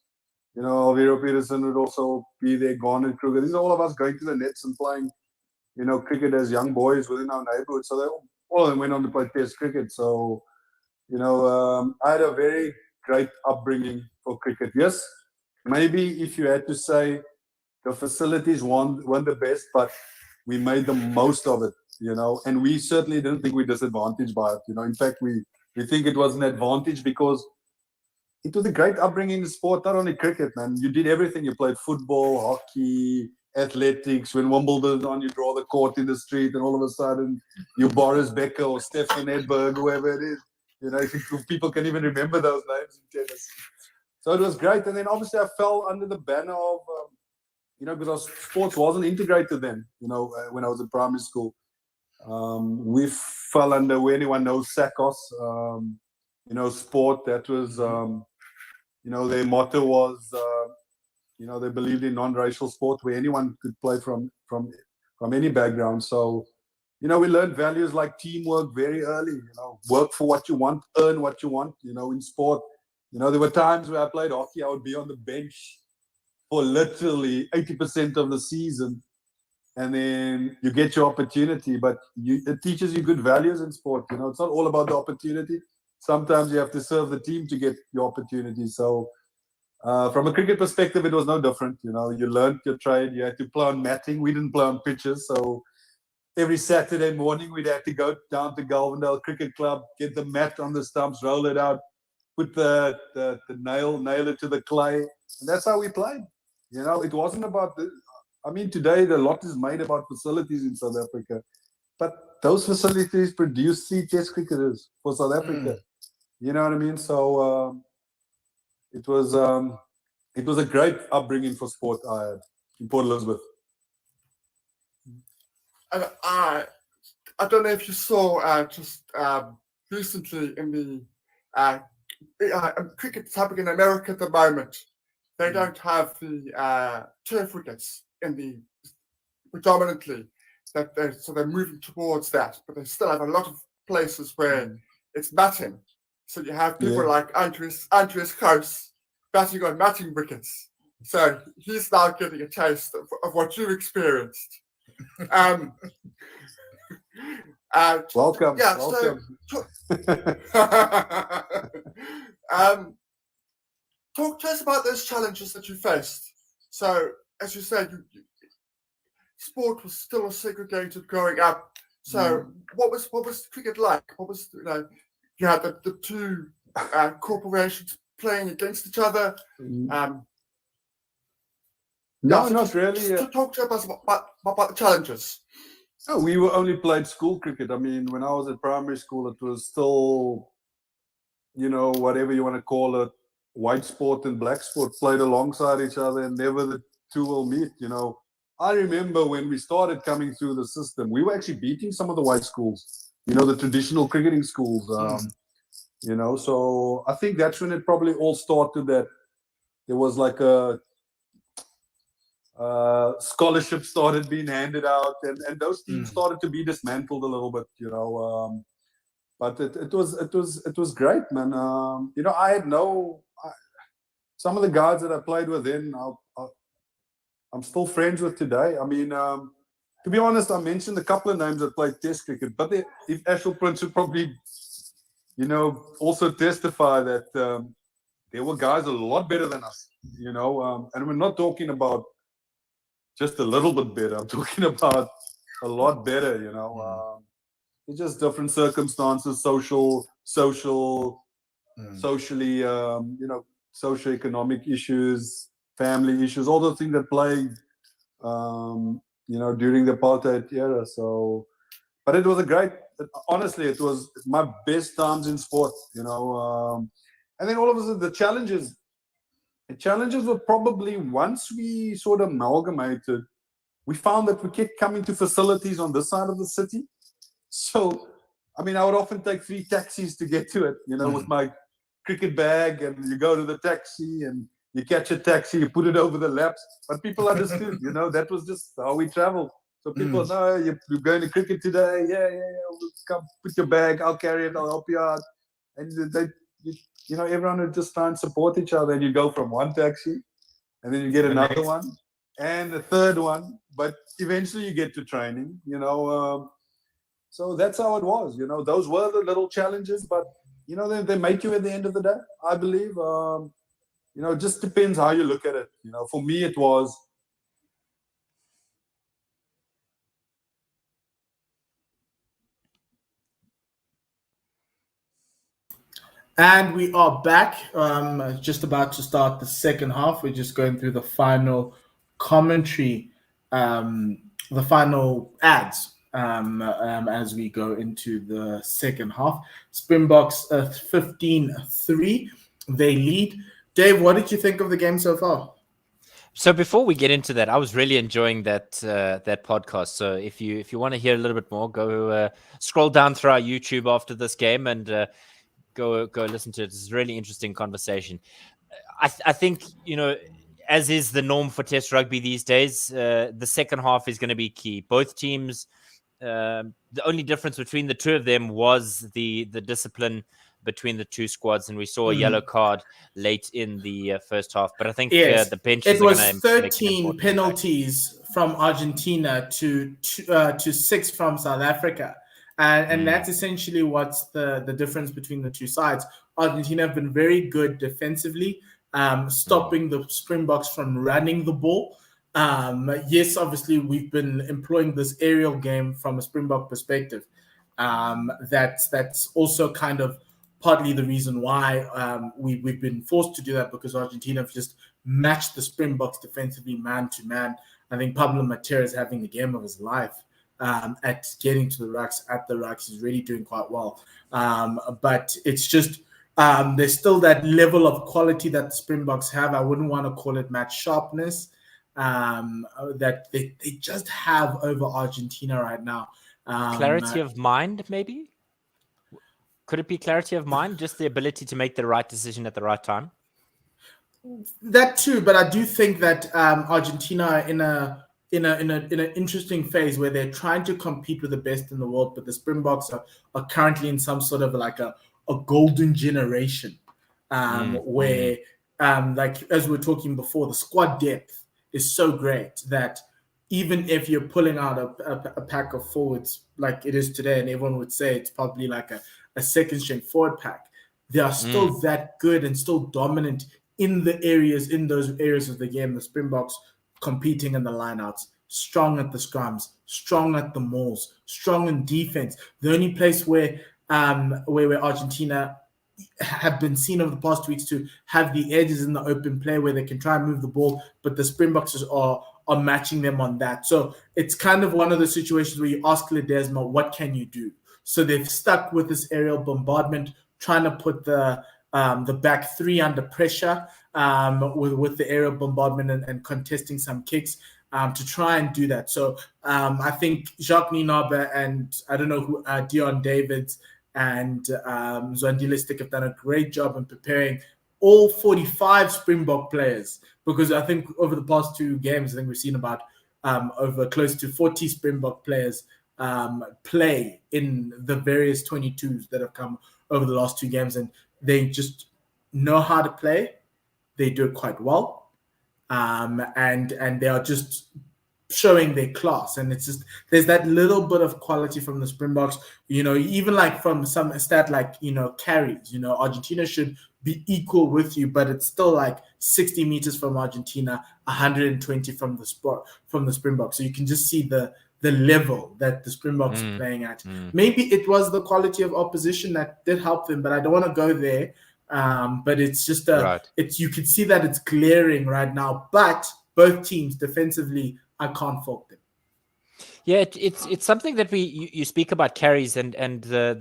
Alvaro Peterson would also be there, Garnet Kruger. These are all of us going to the nets and playing, cricket as young boys within our neighborhood. So they all of them went on to play Test cricket. So, I had a very great upbringing for cricket. Yes, maybe if you had to say the facilities weren't the best, but we made the most of it, and we certainly didn't think we were disadvantaged by it. In fact, we think it was an advantage because it was a great upbringing in the sport, not only cricket, man. You did everything. You played football, hockey, athletics. When Wimbledon on, you draw the court in the street, and all of a sudden you're Boris Becker or Stefan Edberg, whoever it is. If people can even remember those names in tennis. So it was great. And then obviously I fell under the banner of, because sports wasn't integrated then, when I was in primary school. We fell under, where anyone knows SACOS, sport. That was, their motto was, they believed in non-racial sport where anyone could play from any background. So, we learned values like teamwork very early, work for what you want, earn what you want, in sport. There were times where I played hockey, I would be on the bench for literally 80% of the season. And then you get your opportunity, but it teaches you good values in sport. It's not all about the opportunity. Sometimes you have to serve the team to get your opportunity. So from a cricket perspective, it was no different. You learned your trade. You had to play on matting. We didn't play on pitches. So every Saturday morning, we'd have to go down to Galvendale Cricket Club, get the mat on the stumps, roll it out, put the nail it to the clay. And that's how we played. It wasn't about today the lot is made about facilities in South Africa, but those facilities produce Test cricketers for South Africa. You know what I mean? So it was a great upbringing for sport I had in Port Elizabeth. And I don't know if you saw just recently in the cricket's happening in America at the moment. They don't have the turf wickets predominantly, so they're moving towards that, but they still have a lot of places where it's matting. So you have people like Andreas Kraus batting on matting wickets. So he's now getting a taste of what you've experienced. Welcome. Yeah. Welcome. So, talk to us about those challenges that you faced. So, as you said, sport was still segregated growing up. So, what was cricket like? What was you had the two corporations playing against each other. No, not really. Just talk to us about the challenges. No, we were only played school cricket. I mean, when I was at primary school, it was still, whatever you want to call it, white sport and black sport played alongside each other, and never the two will meet. I remember when we started coming through the system, we were actually beating some of the white schools, the traditional cricketing schools. So I think that's when it probably all started, that there was like a scholarship started being handed out, and those teams started to be dismantled a little bit, but it was great, man. I had some of the guys that I played with then, I'm still friends with today. I mean, to be honest, I mentioned a couple of names that played Test cricket, but if Ashwell Prince would probably, also testify that there were guys a lot better than us, and we're not talking about just a little bit better. I'm talking about a lot better, It's just different circumstances, socially, socioeconomic issues, family issues, all the things that plagued, during the apartheid era. So, but it was honestly, it was my best times in sport, and then all of a sudden the challenges were probably, once we sort of amalgamated, we found that we kept coming to facilities on this side of the city. So, I mean, I would often take 3 taxis to get to it, with my cricket bag, and you go to the taxi and you catch a taxi, you put it over the laps. But people understood, that was just how we traveled. So people know, you're going to cricket today. Yeah. Come put your bag, I'll carry it, I'll help you out. And everyone would just try and support each other. And you go from one taxi, and then you get another one, and a third one. But eventually you get to training, So that's how it was, Those were the little challenges, but, they make you at the end of the day, I believe. It just depends how you look at it. For me, it was. And we are back, just about to start the second half. We're just going through the final commentary, the final ads, as we go into the second half. Springboks 15-3, they lead. Dave, what did you think of the game so far? So before we get into that, I was really enjoying that podcast. So if you want to hear a little bit more, go scroll down through our YouTube after this game and go listen to it. It's a really interesting conversation. I think, as is the norm for Test rugby these days, the second half is going to be key. Both teams, the only difference between the two of them was the discipline between the two squads, and we saw a yellow card late in the first half. But I think the benches it was are going to 13 penalties from Argentina to 6 from South Africa. And that's essentially what's the difference between the two sides. Argentina have been very good defensively, stopping the Springboks from running the ball. Yes, obviously, we've been employing this aerial game from a Springbok perspective. That's also kind of partly the reason why we've been forced to do that, because Argentina have just matched the Springboks defensively man to man. I think Pablo Matera is having the game of his life. At getting to the rucks, he's really doing quite well. But it's just there's still that level of quality that the Springboks have. I wouldn't want to call it match sharpness that they just have over Argentina right now. Clarity of mind, maybe? Could it be clarity of mind? Just the ability to make the right decision at the right time? That too, but I do think that Argentina are in an interesting phase where they're trying to compete with the best in the world, but the Springboks are currently in some sort of like a golden generation where, like as we were talking before, the squad depth is so great that even if you're pulling out a pack of forwards like it is today, and everyone would say it's probably like a second string forward pack, they are still that good and still dominant in those areas of the game. The Springboks competing in the lineouts, strong at the scrums, strong at the mauls, strong in defense. The only place where Argentina have been seen over the past weeks to have the edges in the open play where they can try and move the ball, but the Springboks are matching them on that. So it's kind of one of the situations where you ask Ledesma, what can you do? So they've stuck with this aerial bombardment, trying to put the back three under pressure with the aerial bombardment and contesting some kicks to try and do that. So I think Jacques Nienaber and I don't know who Dion Davids and Zwandile Stick have done a great job in preparing all 45 Springbok players, because I think over the past 2 games, I think we've seen about over close to 40 Springbok players play in the various 22s that have come over the last 2 games, and they just know how to play. They do it quite well, and they are just showing their class. And it's just, there's that little bit of quality from the Springboks, even like from some stat like, carries, Argentina should be equal with you, but it's still like 60 meters from Argentina, 120 from the Springboks. So you can just see the level that the Springboks are playing at. Maybe it was the quality of opposition that did help them, but I don't want to go there. But it's just you can see that it's glaring right now. But both teams defensively, I can't fault them. Yeah, it's something that you speak about carries, and the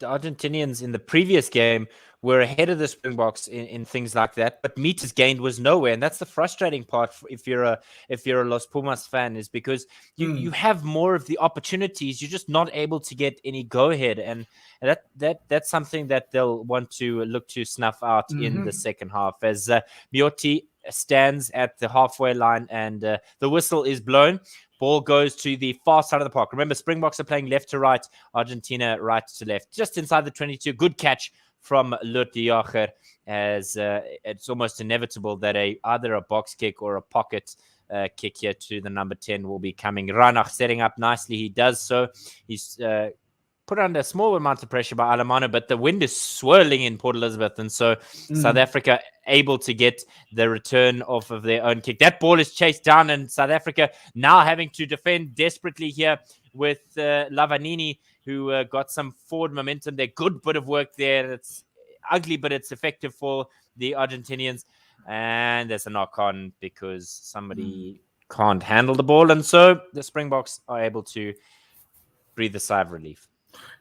Argentinians in the previous game were ahead of the Springboks in things like that, but meters gained was nowhere, and that's the frustrating part if you're a Los Pumas fan, is because you have more of the opportunities, you're just not able to get any go ahead, and that's something that they'll want to look to snuff out in the second half, as Miotti stands at the halfway line and the whistle is blown. Ball goes to the far side of the park. Remember, Springboks are playing left to right, Argentina right to left, just inside the 22. Good catch from Gqeberha, as it's almost inevitable that either a box kick or a pocket kick here to the number 10 will be coming. Ranach setting up nicely. He does so. He's put under a small amount of pressure by Alemano, but the wind is swirling in Port Elizabeth, and so South Africa able to get the return off of their own kick. That ball is chased down, and South Africa now having to defend desperately here with Lavanini, who got some forward momentum there. Good bit of work there. It's ugly, but it's effective for the Argentinians. And there's a knock-on because somebody can't handle the ball, and so the Springboks are able to breathe a sigh of relief.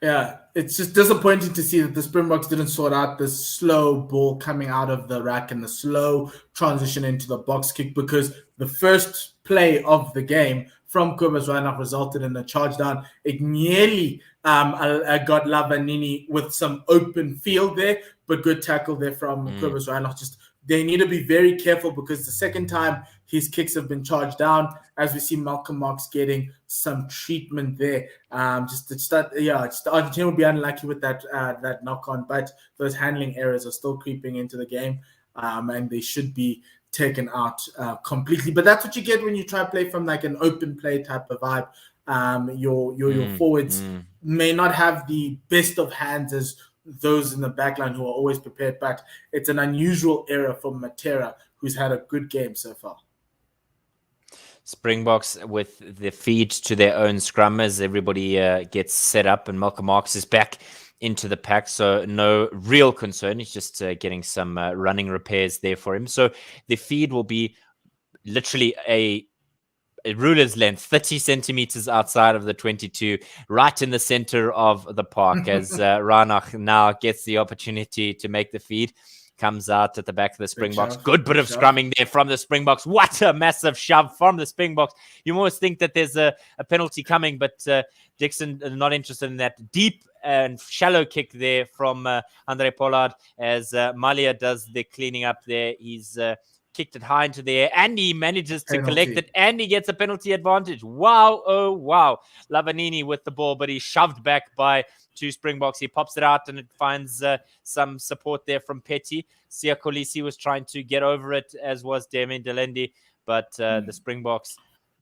Yeah, it's just disappointing to see that the Springboks didn't sort out the slow ball coming out of the rack and the slow transition into the box kick, because the first play of the game from Kobus Reinach resulted in a charge down. It nearly got Lavanini with some open field there, but good tackle there from Kobus Reinach. Just they need to be very careful, because the second time his kicks have been charged down, as we see Malcolm Marx getting some treatment there. Argentina will be unlucky with that knock on, but those handling errors are still creeping into the game, and they should be taken out completely. But that's what you get when you try to play from like an open play type of vibe. Your forwards may not have the best of hands as those in the backline who are always prepared, but it's an unusual error from Matera, who's had a good game so far. Springboks with the feed to their own scrum as everybody gets set up, and Malcolm Marx is back into the pack, so no real concern. He's just getting some running repairs there for him. So the feed will be literally a ruler's length, 30 centimeters outside of the 22, right in the center of the park, as Ranach now gets the opportunity to make the feed. Comes out at the back of the Springboks. Good bit of scrumming there from the Springboks. What a massive shove from the Springboks. You almost think that there's a penalty coming, but Dixon not interested in that. Deep and shallow kick there from Andre Pollard, as Malia does the cleaning up there. He's kicked it high into the air, and he manages to collect it, and he gets a penalty advantage. Wow, oh wow. Lavanini with the ball, but he's shoved back by 2 Springboks. He pops it out, and it finds some support there from Petty. Sia Kolisi was trying to get over it, as was Damian Delendi, but the Springboks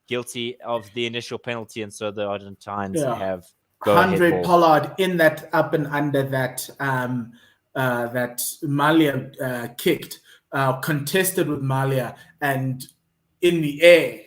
guilty of the initial penalty, and so the Argentines have Andre Pollard in that up and under that that Malia kicked, contested with Malia, and in the air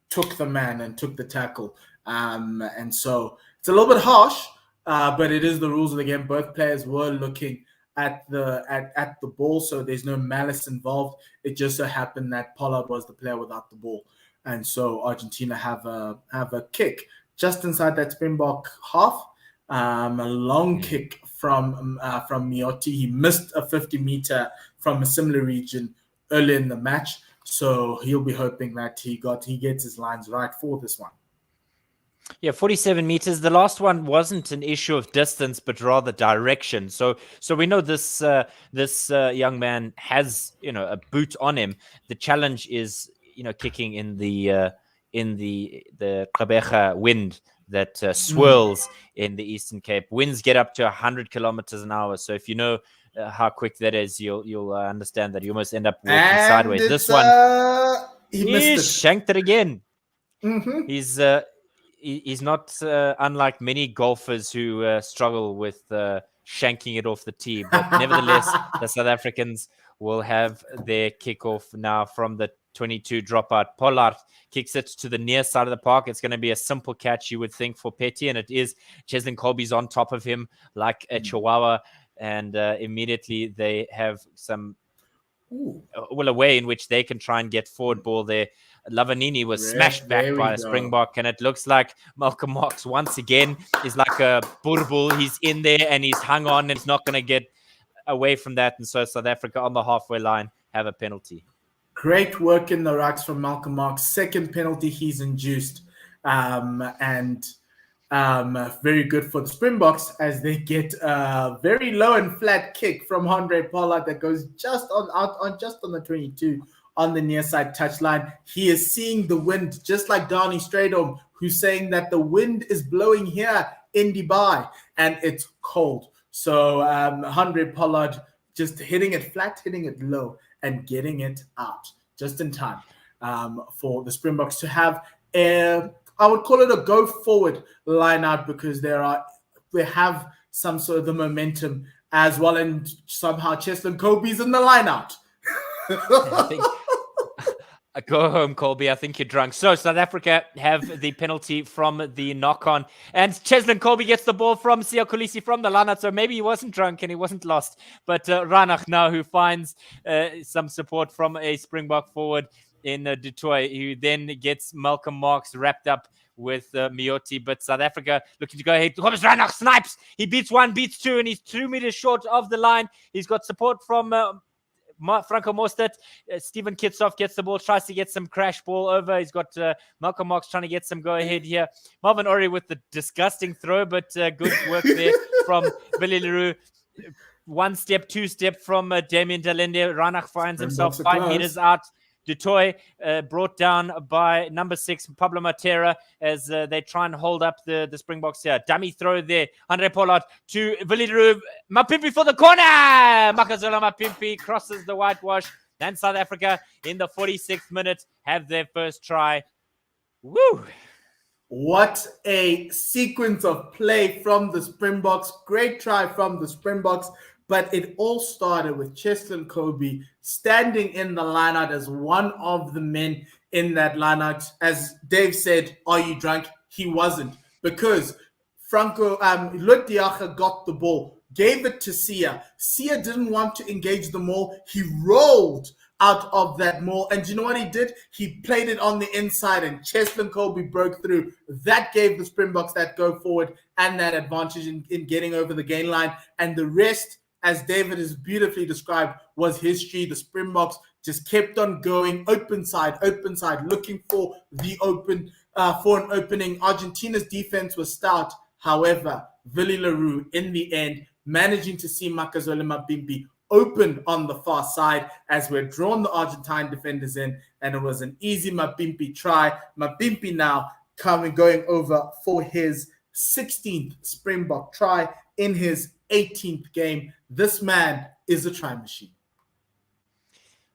took the man and took the tackle, and so it's a little bit harsh, but it is the rules of the game. Both players were looking at the ball, so there's no malice involved. It just so happened that Pollard was the player without the ball, and so Argentina have a kick just inside that Springbok half. A long kick from Miotti. He missed a 50-meter from a similar region early in the match, so he'll be hoping that he gets his lines right for this one. Yeah, 47 meters. The last one wasn't an issue of distance, but rather direction. So we know this young man has a boot on him. The challenge is kicking in the Gqeberha wind that swirls in the Eastern Cape. Winds get up to 100 kilometers an hour. So if you know how quick that is, you'll understand that you almost end up walking sideways. This one, he missed it. Shanked it again. Mm-hmm. He's not unlike many golfers who struggle with shanking it off the tee. But nevertheless, the South Africans will have their kickoff now from the 22 dropout. Pollard kicks it to the near side of the park. It's going to be a simple catch, you would think, for Petty, and it is. Cheslin Kolbe's on top of him like a chihuahua, and immediately they have some a way in which they can try and get forward ball there. Lavanini was smashed back by a Springbok, and it looks like Malcolm Marx once again is like a burbul. He's in there and he's hung on, and it's not going to get away from that. And so South Africa on the halfway line have a penalty. Great work in the rucks from Malcolm Marx. Second penalty he's induced, and very good for the Springboks as they get a very low and flat kick from Andre Pollard that goes just on the 22 on the near side touchline. He is seeing the wind, just like Donnie Stradom, who's saying that the wind is blowing here in Dubai and it's cold. So Andre Pollard just hitting it flat, hitting it low, and getting it out just in time for the Springboks to have I would call it a go forward line out, because they have some sort of the momentum as well, and somehow Cheslin Kolbe's in the line out. I think go home, Colby. I think you're drunk. So South Africa have the penalty from the knock-on, and Cheslin Kolbe gets the ball from Siya Kolisi from the line out. So maybe he wasn't drunk and he wasn't lost. But Ranach now, who finds some support from a Springbok forward in Dutoy, who then gets Malcolm Marx wrapped up with Miotti. But South Africa looking to go ahead. Kobus Ranach snipes. He beats one, beats two, and he's 2 meters short of the line. He's got support from Franco Mostert. Stephen Kitsoff gets the ball, tries to get some crash ball over. He's got Malcolm Marx trying to get some go ahead here. Marvin Ori with the disgusting throw, but good work there from Billy Leroux. 1 step, 2 step from Damien Delende. Ranach finds himself 5 meters out. Dutoy brought down by number 6, Pablo Matera, as they try and hold up the Springboks here. Dummy throw there. Andre Pollard to Willie Leroux. Mapimpi for the corner. Makazola Mapimpi crosses the whitewash. And South Africa in the 46th minute have their first try. Woo! What a sequence of play from the Springboks. Great try from the Springboks. But it all started with Cheslin Kolbe standing in the lineout as one of the men in that lineout. As Dave said, are you drunk? He wasn't, because Franco Lutiaga got the ball, gave it to Siya. Siya didn't want to engage the maul. He rolled out of that maul. And do you know what he did? He played it on the inside, and Cheslin Kolbe broke through. That gave the Springboks that go forward and that advantage in getting over the gain line. And the rest, as David has beautifully described, was history. The Springboks just kept on going, open side, looking for the open, for an opening. Argentina's defense was stout. However, Willie Leroux, in the end, managing to see Makazola Mapimpi open on the far side as we're drawn the Argentine defenders in, and it was an easy Mapimpi try. Mapimpi now going over for his 16th Springbok try in his 18th game. This man is a try machine.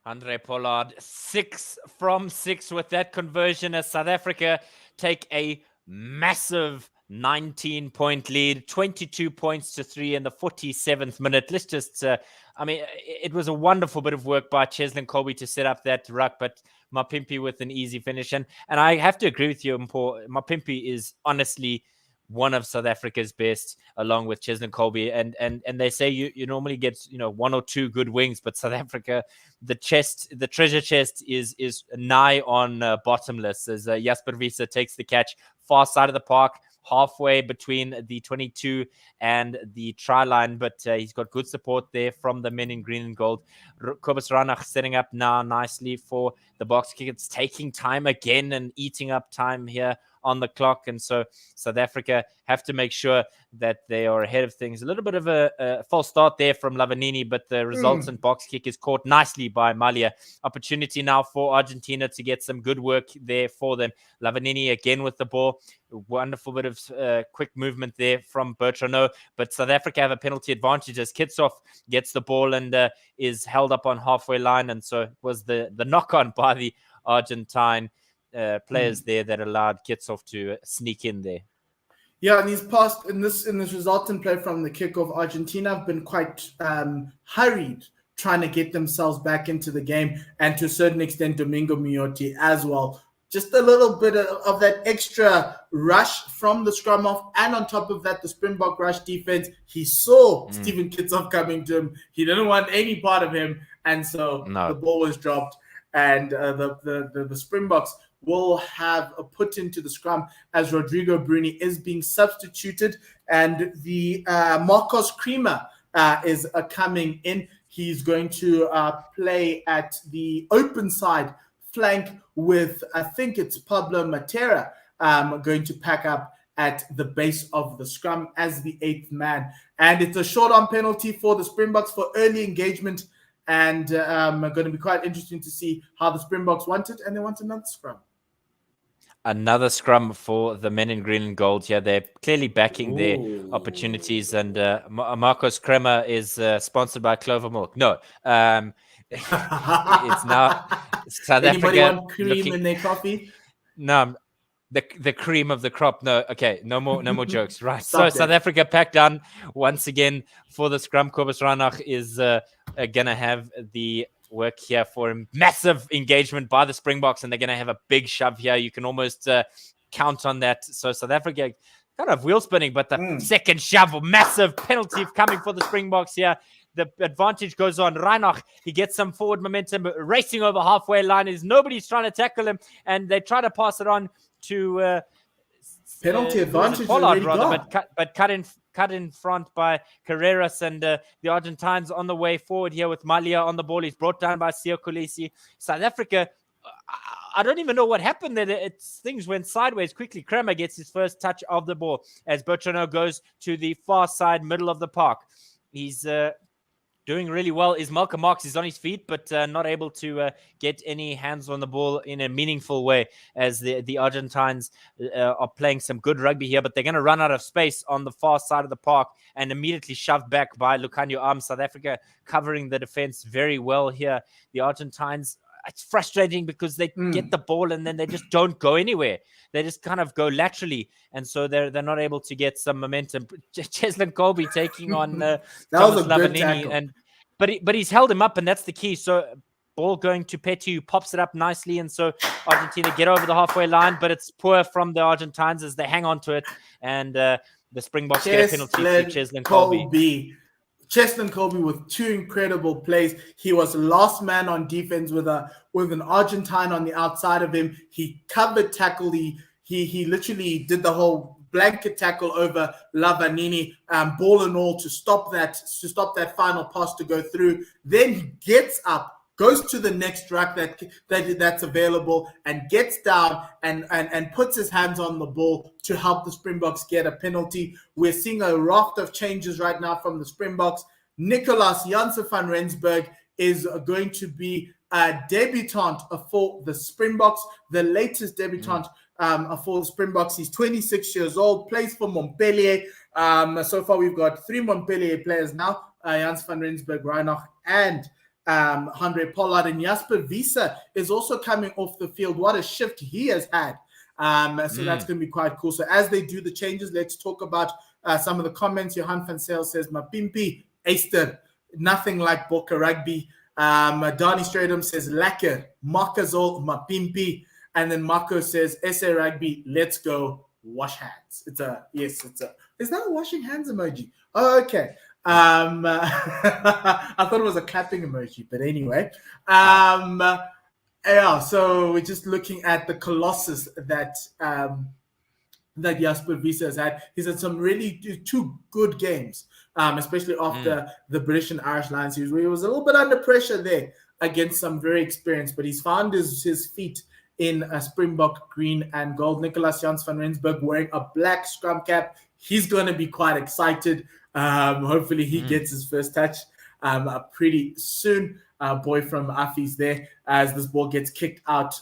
Andre Pollard, 6 from 6 with that conversion, as South Africa take a massive 19-point lead, 22 points to 3 in the 47th minute. Let's just, it was a wonderful bit of work by Cheslin Kolbe to set up that ruck, but Mapimpi with an easy finish. And I have to agree with you, Mpo. Mapimpi is honestly one of South Africa's best, along with Cheslin Kolbe. And they say you normally get 1 or 2 good wings, but South Africa, the treasure chest is nigh on bottomless, as Jasper Wiese takes the catch far side of the park, halfway between the 22 and the try line, but he's got good support there from the men in green and gold. Kobus Ranach setting up now nicely for the box kick. It's taking time again and eating up time here on the clock. And so South Africa have to make sure that they are ahead of things. A little bit of a false start there from Lavanini, but the resultant box kick is caught nicely by Malia. Opportunity now for Argentina to get some good work there for them. Lavanini again with the ball. Wonderful bit of quick movement there from Bertrand. But South Africa have a penalty advantage as Kickoff gets the ball and is held up on halfway line. And so it was the knock-on by the Argentine players there that allowed Kickoff to sneak in there. Yeah, and he's passed in this resultant play from the kickoff. Argentina have been quite hurried trying to get themselves back into the game, and to a certain extent, Domingo Miotti as well. Just a little bit of that extra rush from the scrum off, and on top of that, the Springbok rush defense. He saw Stephen Kickoff coming to him. He didn't want any part of him, and so the ball was dropped, and the Springboks will have a put into the scrum as Rodrigo Bruni is being substituted, and the Marcos Creamer is coming in. He's going to play at the open side flank with, I think it's Pablo Matera, going to pack up at the base of the scrum as the 8th man. And it's a short-arm penalty for the Springboks for early engagement, and going to be quite interesting to see how the Springboks want it, and they want another scrum. Another scrum for the men in green and gold here. They're clearly backing their opportunities. And Marcos Creamer is sponsored by Clover Milk. No, it's now South Anybody Africa. want cream in their coffee? No, the cream of the crop. No, okay, no more jokes. Right. South Africa packed down once again for the scrum. Kobus Reinach is gonna have the work here for him. Massive engagement by the Springboks, and they're going to have a big shove here. You can almost count on that. So South Africa kind of wheel spinning, but the second shove, massive penalty coming for the Springboks here. The advantage goes on. Reinach, he gets some forward momentum, racing over halfway line. Nobody's trying to tackle him, and they try to pass it on to penalty advantage Pollard, rather, but cut in front by Carreras, and the Argentines on the way forward here with Malia on the ball. He's brought down by Sio Kolisi. South Africa, I don't even know what happened there. Things went sideways quickly. Creamer gets his first touch of the ball as Bertrand goes to the far side, middle of the park. He's doing really well. Is Malcolm Marx is on his feet, but not able to get any hands on the ball in a meaningful way, as the Argentines are playing some good rugby here, but they're going to run out of space on the far side of the park and immediately shoved back by Lucanio Arms. South Africa covering the defense very well here. The Argentines, it's frustrating because they get the ball and then they just don't go anywhere. They just kind of go laterally, and so they're not able to get some momentum. Cheslin Colby taking on Thomas Lavanini, but he's held him up, and that's the key. So ball going to Petty, who pops it up nicely, and so Argentina get over the halfway line, but it's poor from the Argentines as they hang on to it, and the Springboks get a penalty to Cheslin Colby. Cheslin Colby with 2 incredible plays. He was last man on defense with an Argentine on the outside of him. He covered tackle. He literally did the whole blanket tackle over Lavanini, ball and all, to stop that final pass to go through. Then he gets up, goes to the next ruck that's available, and gets down and puts his hands on the ball to help the Springboks get a penalty. We're seeing a raft of changes right now from the Springboks. Nicolas Janssen van Rensburg is going to be a debutant for the Springboks, the latest debutant for the Springboks. He's 26 years old, plays for Montpellier. So far, we've got 3 Montpellier players now, Janssen van Rensburg, Reinach, and Andre Pollard. And Jasper Wiese is also coming off the field. What a shift he has had. So that's going to be quite cool. So as they do the changes, let's talk about some of the comments. Johan van Sale says, Mapimpi, Easter, nothing like Boca Rugby. Donnie Stradum says, Lekker, Makazol, Mapimpi. And then Marco says, SA Rugby, let's go, wash hands. Is that a washing hands emoji? Oh, okay. I thought it was a clapping emoji, but anyway. So we're just looking at the colossus that Jasper Wiese has had. He's had some really 2 good games, especially after the British and Irish Lions series, where he was a little bit under pressure there against some very experienced, but he's found his feet in a Springbok green and gold. Nicolas Jans van Rensburg wearing a black scrum cap. He's going to be quite excited. Hopefully he gets his first touch pretty soon. Boy from Affi's there as this ball gets kicked out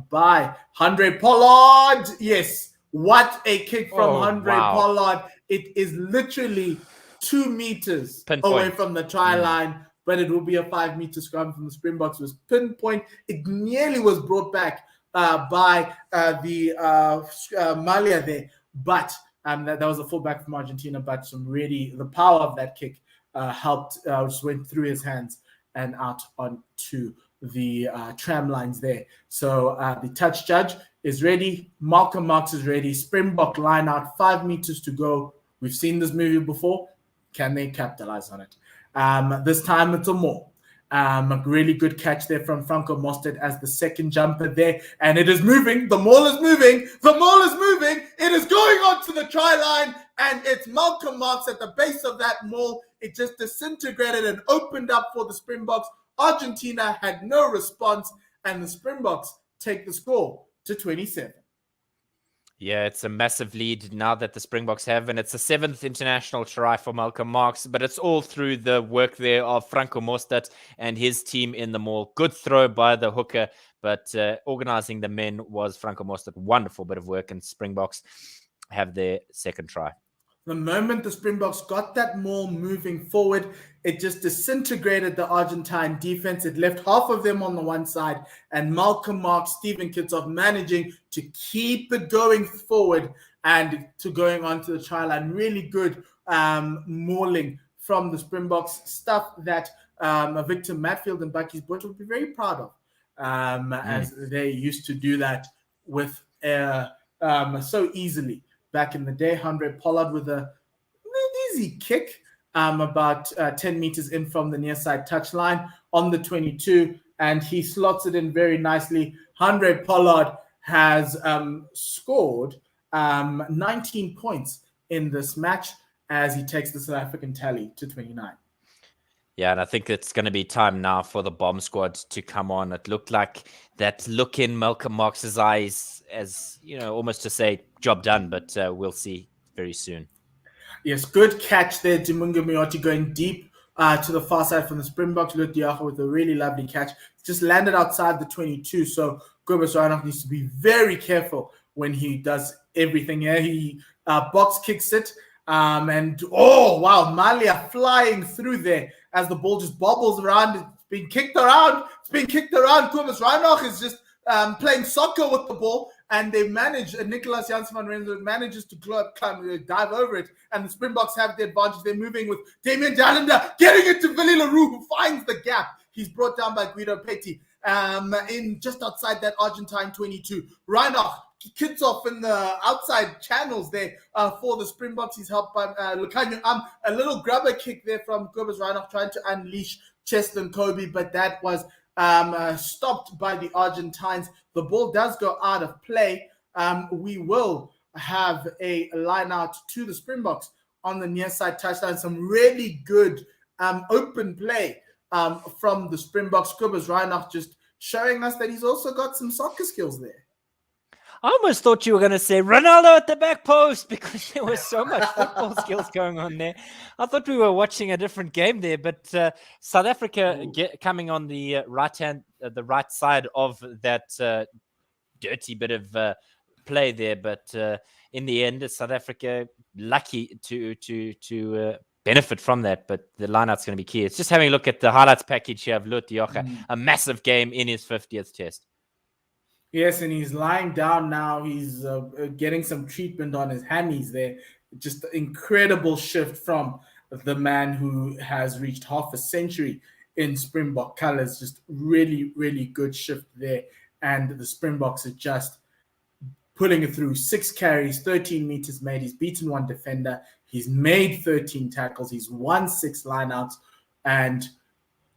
by Handré Pollard. Yes, what a kick from Handré Pollard. It is literally 2 meters away from the try line, but it will be a 5-meter scrum from the Springboks. It was pinpoint. It nearly was brought back by the Malia there, but that was a fullback from Argentina, but the power of that kick helped, just went through his hands and out onto the tram lines there. So the touch judge is ready. Malcolm Marx is ready. Springbok line out, 5 meters to go. We've seen this movie before. Can they capitalize on it? This time it's a maul. A really good catch there from Franco Mostert as the second jumper there. And it is moving. The maul is moving. The maul is moving. It is going onto the try line. And it's Malcolm Marx at the base of that maul. It just disintegrated and opened up for the Springboks. Argentina had no response. And the Springboks take the score to 27. Yeah, it's a massive lead now that the Springboks have, and it's the 7th international try for Malcolm Marx, but it's all through the work there of Franco Mostert and his team in the maul. Good throw by the hooker, but organizing the men was Franco Mostert. Wonderful bit of work, and Springboks have their second try. The moment the Springboks got that maul moving forward, it just disintegrated the Argentine defense. It left half of them on the one side, and Malcolm Marx, Steven Kitshoff managing to keep it going forward and to going onto the try line. Really good mauling from the Springboks, stuff that Victor Matfield and Bucky's Butch would be very proud of, as they used to do that with so easily. Back in the day, Handré Pollard with an easy kick about 10 meters in from the near side touchline on the 22, and he slots it in very nicely. Handré Pollard has scored 19 points in this match as he takes the South African tally to 29. Yeah, and I think it's going to be time now for the bomb squad to come on. It looked like that look in Malcolm Marx's eyes as, almost to say, job done, but we'll see very soon. Yes, good catch there. Dimunga Miyoti going deep to the far side from the Springboks. Gqeberha with a really lovely catch. Just landed outside the 22, so Gqeberha needs to be very careful when he does everything here. He box kicks it. And Malia flying through there as the ball just bobbles around. It's being kicked around. Gqeberha is just playing soccer with the ball, and they manage. Nicolas Jans van Rensburg manages to dive over it, and the Springboks have the advantage. They're moving with Damian Dallender, getting it to Willie Leroux, who finds the gap. He's brought down by Guido Petty in just outside that Argentine 22. Reinach Kickoff in the outside channels there for the Springboks. He's helped by Lucanio. A little grubber kick there from Gqeberha trying to unleash Cheslin Kobe, but that was stopped by the Argentines. The ball does go out of play. We will have a line out to the Springboks on the near side touchline. Some really good open play from the Springboks. Gqeberha just showing us that he's also got some soccer skills there. I almost thought you were going to say Ronaldo at the back post because there was so much football skills going on there. I thought we were watching a different game there, but South Africa coming on the right side of that dirty bit of play there. But in the end, South Africa lucky to benefit from that. But the lineout's going to be key. It's just having a look at the highlights package here of Gqeberha, a massive game in his 50th test. Yes, and he's lying down now. He's getting some treatment on his hammies there. Just an incredible shift from the man who has reached half a century in Springbok colors. Just really, really good shift there. And the Springboks are just putting it through. 6 carries, 13 meters made. He's beaten 1 defender. He's made 13 tackles. He's won 6 lineouts. And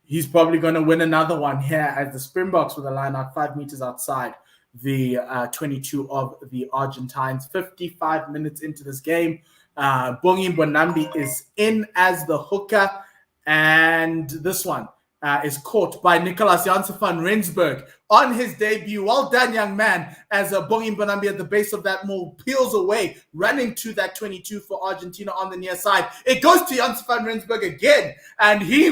he's probably going to win another one here as the Springboks with a line out 5 meters outside the 22 of the Argentines. 55 minutes into this game. Bongi Bonambi is in as the hooker. And this one is caught by Nicolas Janssen van Rensburg on his debut. Well done, young man, as Bongi Mbonambi at the base of that maul peels away, running to that 22 for Argentina on the near side. It goes to Janssen van Rensburg again, and he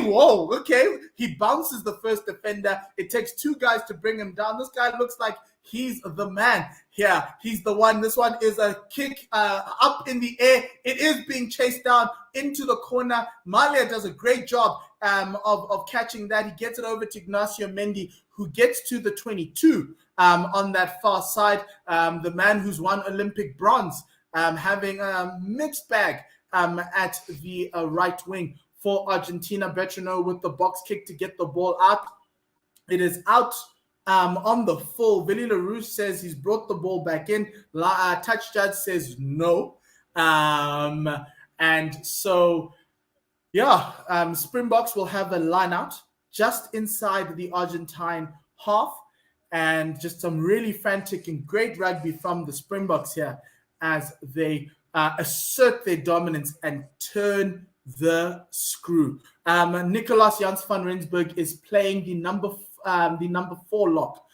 bounces the first defender. It takes two guys to bring him down. This guy looks like he's the man here. He's the one. This one is a kick up in the air. It is being chased down into the corner. Malia does a great job of catching that. He gets it over to Ignacio Mendy, who gets to the 22 on that far side. The man who's won Olympic bronze, having a mixed bag at the right wing for Argentina. Bertrano with the box kick to get the ball out. It is out on the full. Willie LaRue says he's brought the ball back in. Touch judge says no. And so, Springboks will have a line out just inside the Argentine half, and just some really frantic and great rugby from the Springboks here as they assert their dominance and turn the screw. Nicolas Janssen van Rensburg is playing the number 4 lock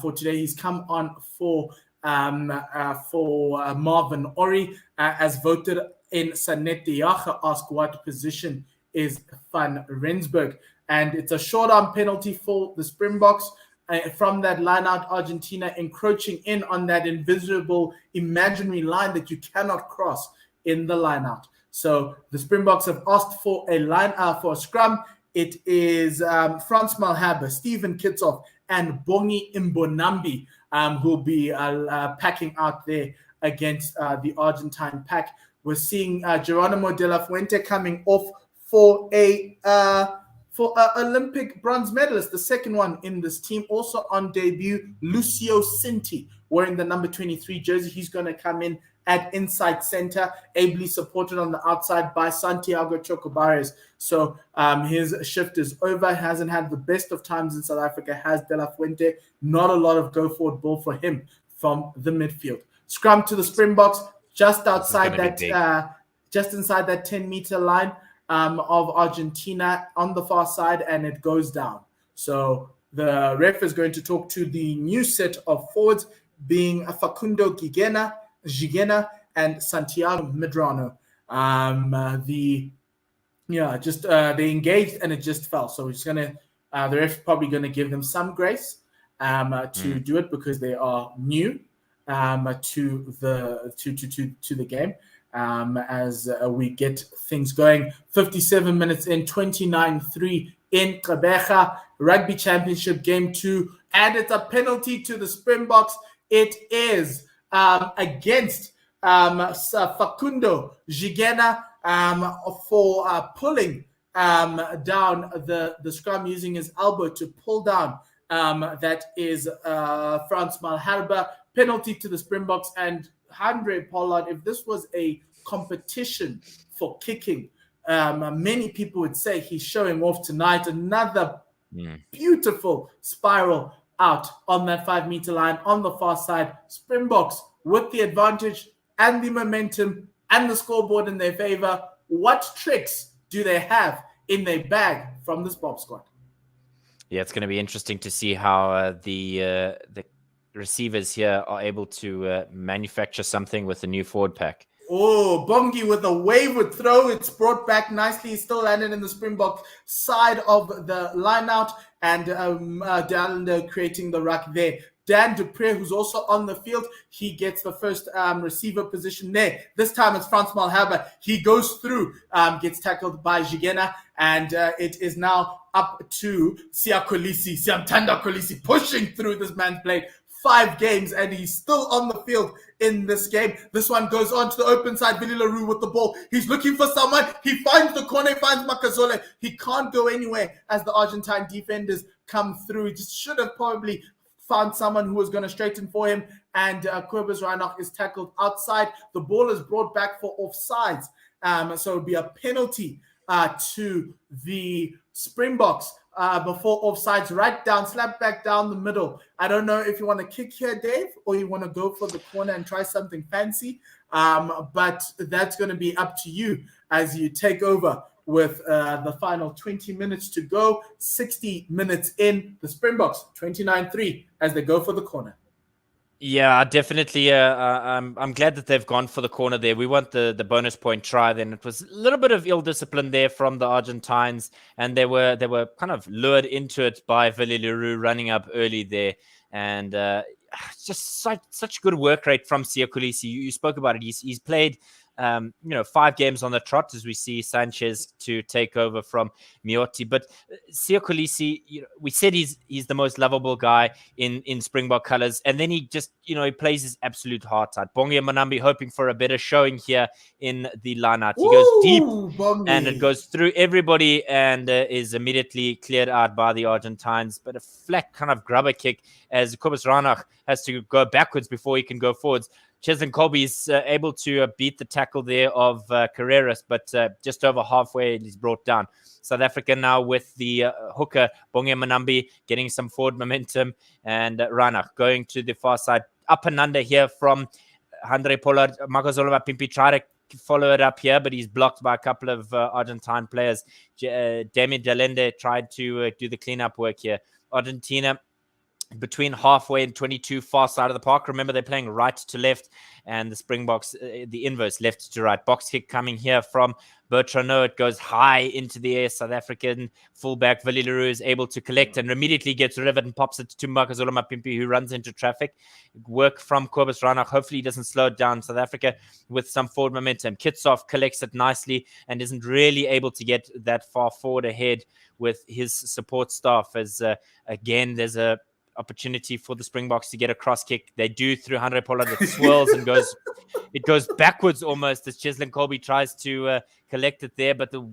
for today. He's come on for Marvin Ori, as voted in Sanet Diaga ask what position is Van Rensburg. And it's a short arm penalty for the Springboks. From that line out, Argentina encroaching in on that invisible imaginary line that you cannot cross in the line out. So the Springboks have asked for a line for a scrum. It is Frans Malherbe, Stephen Kitsoff, and Bongi Mbonambi who will be packing out there against the Argentine pack. We're seeing Geronimo de la Fuente coming off for a Olympic bronze medalist, the second one in this team. Also on debut, Lucio Cinti, wearing the number 23 jersey. He's going to come in at inside center, ably supported on the outside by Santiago Chocobares. So his shift is over. Hasn't had the best of times in South Africa, has De La Fuente. Not a lot of go-forward ball for him from the midfield. Scrum to the Springboks, just outside that, just inside that 10-meter line of Argentina on the far side, and it goes down. So the ref is going to talk to the new set of forwards, being Facundo Gqeberha and Santiago Medrano. They engaged and it just fell. So we're just gonna the ref's probably gonna give them some grace to do it, because they are new to the game. As we get things going. 57 minutes in, 29-3 in Gqeberha, Rugby Championship Game 2, and it's a penalty to the Springboks. It is against Facundo Gqeberha for pulling down the scrum, using his elbow to pull down. That is Frans Malherbe. Penalty to the Springboks. And Andre Pollard, if this was a competition for kicking, many people would say he's showing off tonight. Another beautiful spiral out on that 5-meter line on the far side. Springboks with the advantage and the momentum and the scoreboard in their favor. What tricks do they have in their bag from this Bob squad? Yeah, it's going to be interesting to see how the receivers here are able to manufacture something with the new forward pack. Oh, Bongi with a wayward throw. It's brought back nicely. He's still landed in the Springbok side of the line out, and Dallender creating the ruck there. Dan Dupré, who's also on the field, he gets the first receiver position there. This time it's Frans Malherbe. He goes through, gets tackled by Gqeberha, and it is now up to Siamtanda Kolisi, pushing through. This man's played 5 games and he's still on the field in this game. This one goes on to the open side. Willie LaRue with the ball. He's looking for someone. He finds the corner, finds Makazole. He can't go anywhere as the Argentine defenders come through. He just should have probably found someone who was going to straighten for him. And Kobus Reinach is tackled outside. The ball is brought back for offsides. So it would be a penalty to the Springboks. Before offsides, right down, slap back down the middle. I don't know if you want to kick here, Dave, or you want to go for the corner and try something fancy. But that's going to be up to you as you take over with the final 20 minutes to go. 60 minutes in, the Springboks 29-3 as they go for the corner. Yeah, definitely. I'm glad that they've gone for the corner there. We want the bonus point try. Then it was a little bit of ill discipline there from the Argentines, and they were kind of lured into it by Willie Leroux running up early there, and just such good work rate from Siya Kolisi. You spoke about it. He's played 5 games on the trot as we see Sanchez to take over from Miotti. But Siya Kolisi, we said he's the most lovable guy in Springbok colors, and then he just he plays his absolute heart out. Bongi Manambi hoping for a better showing here in the lineout. He goes deep, Bongi. And it goes through everybody and is immediately cleared out by the Argentines. But a flat kind of grubber kick as Gqeberha has to go backwards before he can go forwards. Cheslin Kolbe is able to beat the tackle there of Carreras, but just over halfway he's brought down. South Africa now with the hooker, Bongi Manambi, getting some forward momentum, and Reinach going to the far side. Up and under here from Handré Pollard. Makazole Mapimpi tried to follow it up here, but he's blocked by a couple of Argentine players. Damien Delende tried to do the cleanup work here. Argentina between halfway and 22 far side of the park. Remember, they're playing right to left, and the Springboks, the inverse, left to right. Box kick coming here from Bertrano. It goes high into the air. South African fullback Willie Leroux is able to collect and immediately gets rid of it and pops it to Makazole Mapimpi, who runs into traffic. Work from Gqeberha. Hopefully he doesn't slow it down. South Africa with some forward momentum. Kitshoff collects it nicely and isn't really able to get that far forward ahead with his support staff, as again there's a opportunity for the Springboks to get a cross kick. They do through Handré Pollard. It swirls and goes backwards almost as Cheslin Kolbe tries to collect it there. But the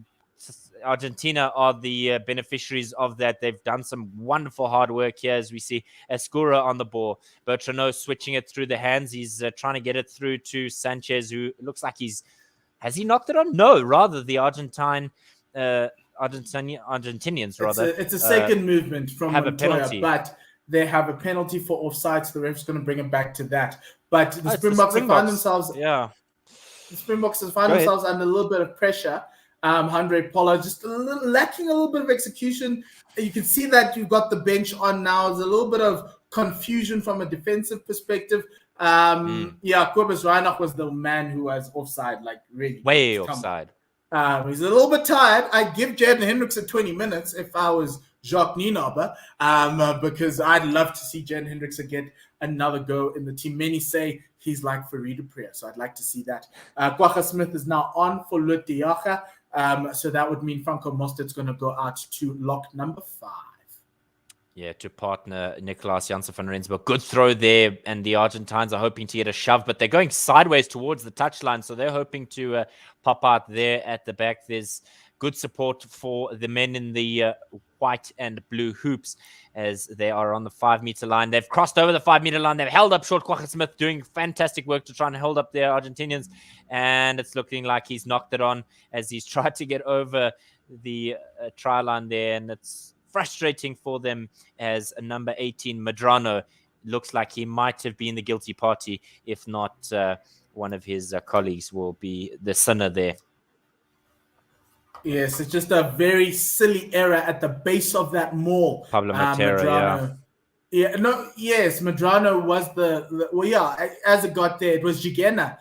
Argentina are the beneficiaries of that. They've done some wonderful hard work here as we see Escura on the ball. Bertrano switching it through the hands. He's trying to get it through to Sanchez, who looks like has he knocked it on? No, rather the Argentinians rather. It's a second movement from have Montoya, a penalty. But they have a penalty for offside, so the ref's going to bring it back to that. But the Springboks have found themselves. Yeah, the Springboks have found themselves under a little bit of pressure. Handré Pollard just lacking a little bit of execution. You can see that you've got the bench on now. There's a little bit of confusion from a defensive perspective. Gqeberha was the man who was offside, like really way offside. He's a little bit tired. I'd give Jaden Hendricks 20 minutes if I was Jacques Nienaber, because I'd love to see Jaden Hendricks get another go in the team. Many say he's like Farid Priya, so I'd like to see that. Kwagga Smith is now on for Lut Diaga, so that would mean Franco Mostert's going to go out to lock number 5. Yeah, to partner Nicolaas Janssen van Rensburg. Good throw there, and the Argentines are hoping to get a shove, but they're going sideways towards the touchline, so they're hoping to pop out there at the back. There's good support for the men in the white and blue hoops as they are on the 5-meter line. They've crossed over the 5-meter line. They've held up short. Kwagga Smith doing fantastic work to try and hold up their Argentinians, and it's looking like he's knocked it on as he's tried to get over the try line there, and it's frustrating for them as number 18, Medrano, looks like he might have been the guilty party, if not one of his colleagues will be the sinner there. Yes, it's just a very silly error at the base of that maul. Pablo Matera, Medrano was as it got there, it was Gqeberha,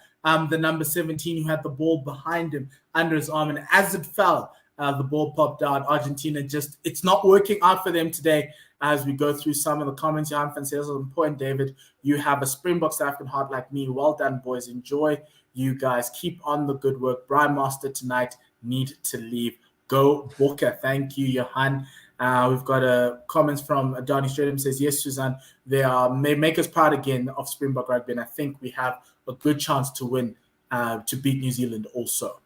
the number 17, who had the ball behind him under his arm, and as it fell, the ball popped out. Argentina it's not working out for them today. As we go through some of the comments, Johan van Sails on point, David, you have a Springbok South African heart like me. Well done, boys. Enjoy you guys. Keep on the good work. Brian Master tonight need to leave. Go Booker. Thank you, Johan. We've got comments from Donny Stradham says, yes, Suzanne, they make us proud again of Springbok Rugby, and I think we have a good chance to win, to beat New Zealand also.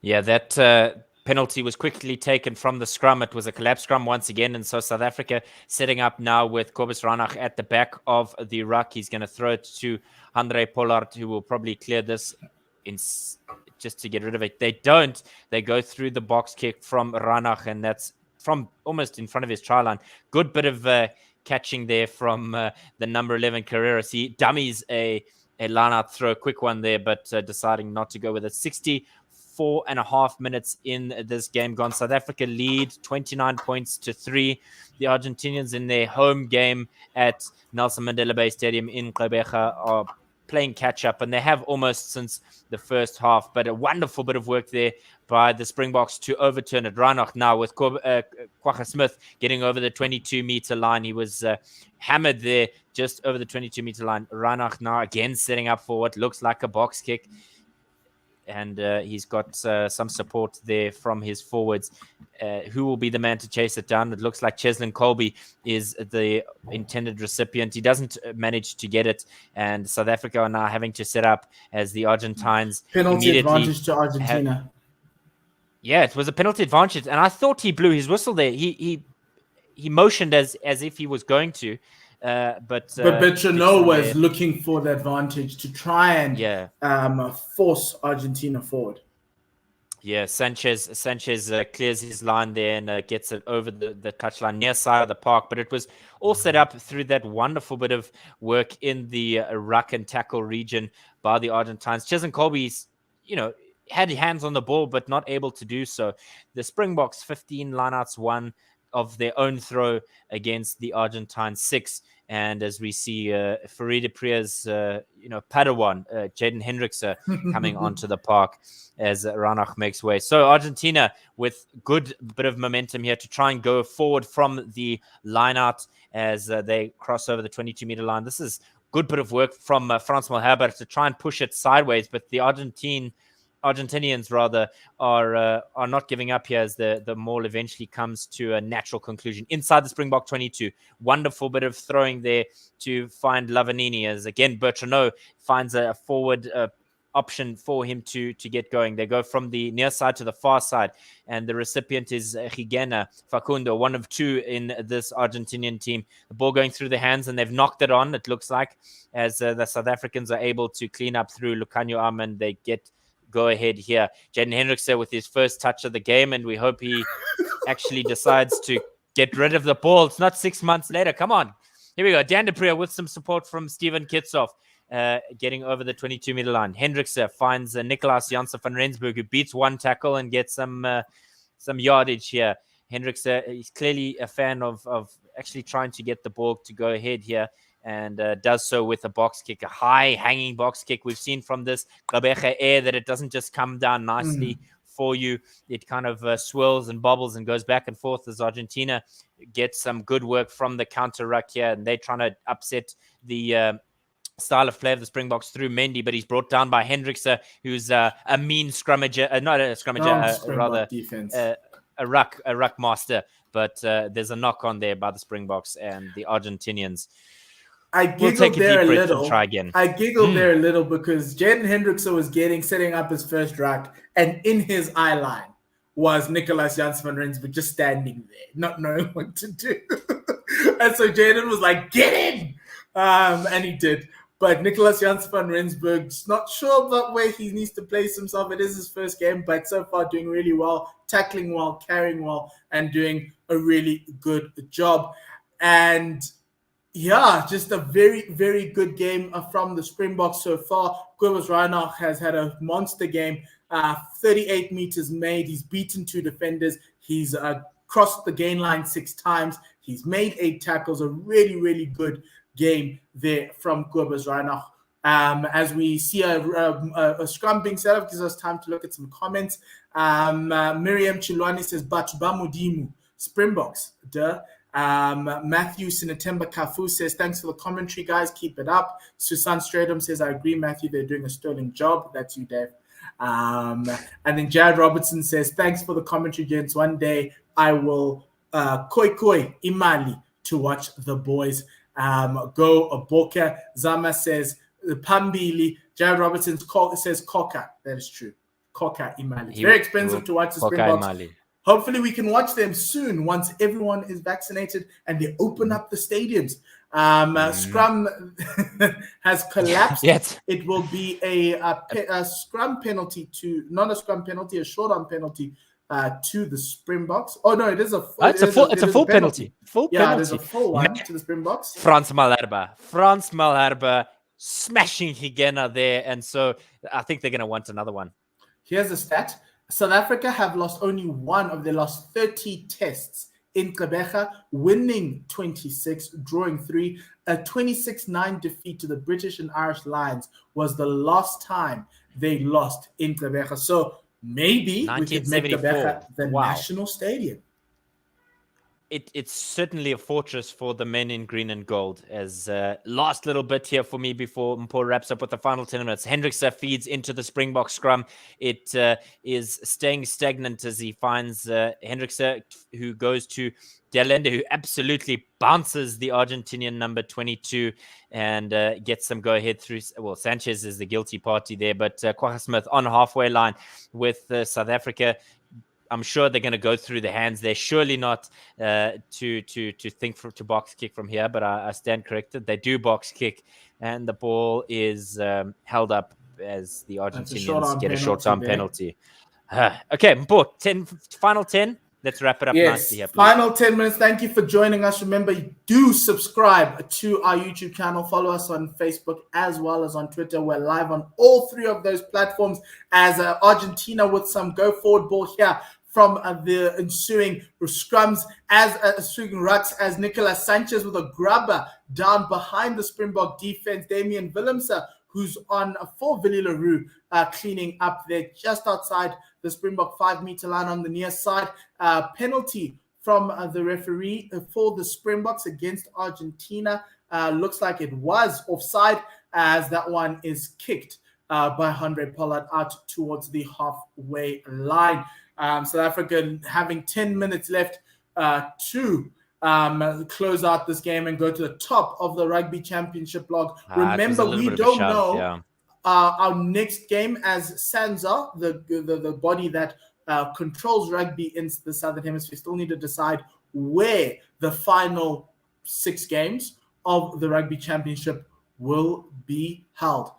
Yeah, that penalty was quickly taken from the scrum. It was a collapse scrum once again, and so South Africa setting up now with Gqeberha at the back of the ruck. He's going to throw it to Handré Pollard, who will probably clear this just to get rid of it. They don't. They go through the box kick from Reinach, and that's from almost in front of his try line. Good bit of catching there from the number 11 Carreras. He dummies a line-out throw, quick one there, but deciding not to go with it. 60 4.5 minutes in this game gone. South Africa lead 29 points to 3. The Argentinians in their home game at Nelson Mandela Bay Stadium in Gqeberha are playing catch up, and they have almost since the first half. But a wonderful bit of work there by the Springboks to overturn it. Reinach now with Kwagga Smith getting over the 22-meter line. He was hammered there just over the 22-meter line. Reinach now again setting up for what looks like a box kick. And he's got some support there from his forwards. Who will be the man to chase it down? It looks like Cheslin Colby is the intended recipient. He doesn't manage to get it, and South Africa are now having to set up as the Argentines penalty advantage to Argentina. Yeah, it was a penalty advantage, and I thought he blew his whistle there. He motioned as if he was going to. But Bertrand was looking for the advantage to try and force Argentina forward. Yeah, Sanchez clears his line there and gets it over the touchline near side of the park. But it was all set up through that wonderful bit of work in the ruck and tackle region by the Argentines. Cheslin Colby's, had hands on the ball, but not able to do so. The Springboks 15 lineouts, 1 of their own throw against the Argentine 6. And as we see Farida Priya's, Padawan, Jaden Hendrickse coming onto the park as Reinach makes way. So Argentina with good bit of momentum here to try and go forward from the lineout as they cross over the 22-meter line. This is good bit of work from Frans Malherbe to try and push it sideways, but the Argentinians rather are not giving up here as the maul eventually comes to a natural conclusion inside the Springbok 22. Wonderful bit of throwing there to find Lavanini as again Bertrand finds a forward option for him to get going. They go from the near side to the far side, and the recipient is Gqeberha Facundo, one of 2 in this Argentinian team. The ball going through the hands, and they've knocked it on, it looks like, as the South Africans are able to clean up through Lucanio Armand. They get go ahead here. Jaden Hendrickse with his first touch of the game, and we hope he actually decides to get rid of the ball. It's not 6 months later. Come on. Here we go. Dan de Priya with some support from Steven Kitsoff, getting over the 22-meter line. Hendrickse finds Nicolaas Janssen van Rensburg, who beats 1 tackle and gets some yardage here. Hendrickse is clearly a fan of actually trying to get the ball to go ahead here, and does so with a box kick, a high hanging box kick. We've seen from this Gqeberha air that it doesn't just come down nicely for you. It kind of swirls and bobbles and goes back and forth as Argentina gets some good work from the counter ruck here, and they're trying to upset the style of play of the Springboks through Mendy, but he's brought down by Hendrickse, who's a mean scrummager, not a scrummager, rather defense. A ruck master. But there's a knock on there by the Springboks, and the Argentinians I giggled there a little. Try again. I giggled there a little because Jaden Hendrickse was setting up his first ruck, and in his eye line was Nicolaas Janssen van Rensburg just standing there, not knowing what to do. And so Jaden was like, "Get in!" And he did. But Nicolaas Janssen van Rensburg's not sure about where he needs to place himself. It is his first game, but so far doing really well, tackling well, carrying well, and doing a really good job. And yeah, just a very, very good game from the Springboks so far. Gqeberha Reinach has had a monster game, 38 meters made. He's beaten 2 defenders. He's crossed the gain line 6 times. He's made 8 tackles. A really, really good game there from Gqeberha Reinach. As we see a scrum being set up, gives us time to look at some comments. Miriam Chilwani says, Batubamudimu, Springboks, duh. Matthew Sinatemba Kafu says, thanks for the commentary, guys. Keep it up. Susan Stradom says, I agree, Matthew. They're doing a sterling job. That's you, Dave. And then Jared Robertson says, thanks for the commentary, gents. One day I will koi imali to watch the boys go a boka. Zama says, Pambili. Jared Robertson says, Coca. That is true. Coca imali. It's very expensive to watch the Springboks. Hopefully we can watch them soon once everyone is vaccinated and they open up the stadiums. Scrum has collapsed. Yes. It will be a scrum penalty not a scrum penalty, a short-arm penalty to the Springboks. Oh no, it is a full. It's a full penalty. Full penalty. Yeah, there's a full one to the Springboks. Frans Malherbe smashing Gqeberha there, and so I think they're going to want another one. Here's a stat. South Africa have lost only one of their last 30 tests in Gqeberha, winning 26, drawing 3. A 26-9 defeat to the British and Irish Lions was the last time they lost in Gqeberha. So maybe we could make 1974. Gqeberha the Wow. national stadium. It's certainly a fortress for the men in green and gold. As last little bit here for me before Mpo wraps up with the final 10 minutes. Hendrikse feeds into the Springbok scrum. It is staying stagnant as he finds Hendrikse, who goes to Delende, who absolutely bounces the Argentinian number 22 and gets some go-ahead through. Well, Sanchez is the guilty party there, but Kwagga Smith on halfway line with South Africa. I'm sure they're going to go through the hands. They're surely not to think to box kick from here, but I stand corrected. They do box kick, and the ball is held up as the Argentinians get a short-arm penalty. Okay, Mpo, final 10. Let's wrap it up nicely here, please. Final 10 minutes. Thank you for joining us. Remember, do subscribe to our YouTube channel. Follow us on Facebook as well as on Twitter. We're live on all 3 of those platforms as Argentina with some go-forward ball here from the ensuing scrums, as ensuing rucks, as Nicolas Sanchez with a grubber down behind the Springbok defense. Damian Willemse, who's on for Willie Leroux, cleaning up there just outside the Springbok 5-meter line on the near side. Penalty from the referee for the Springboks against Argentina. Looks like it was offside, as that one is kicked by Andre Pollard out towards the halfway line. South Africa having 10 minutes left to close out this game and go to the top of the Rugby Championship log. Remember, we don't know our next game, as SANZA, the body that controls rugby in the Southern Hemisphere, still need to decide where the final 6 games of the Rugby Championship will be held.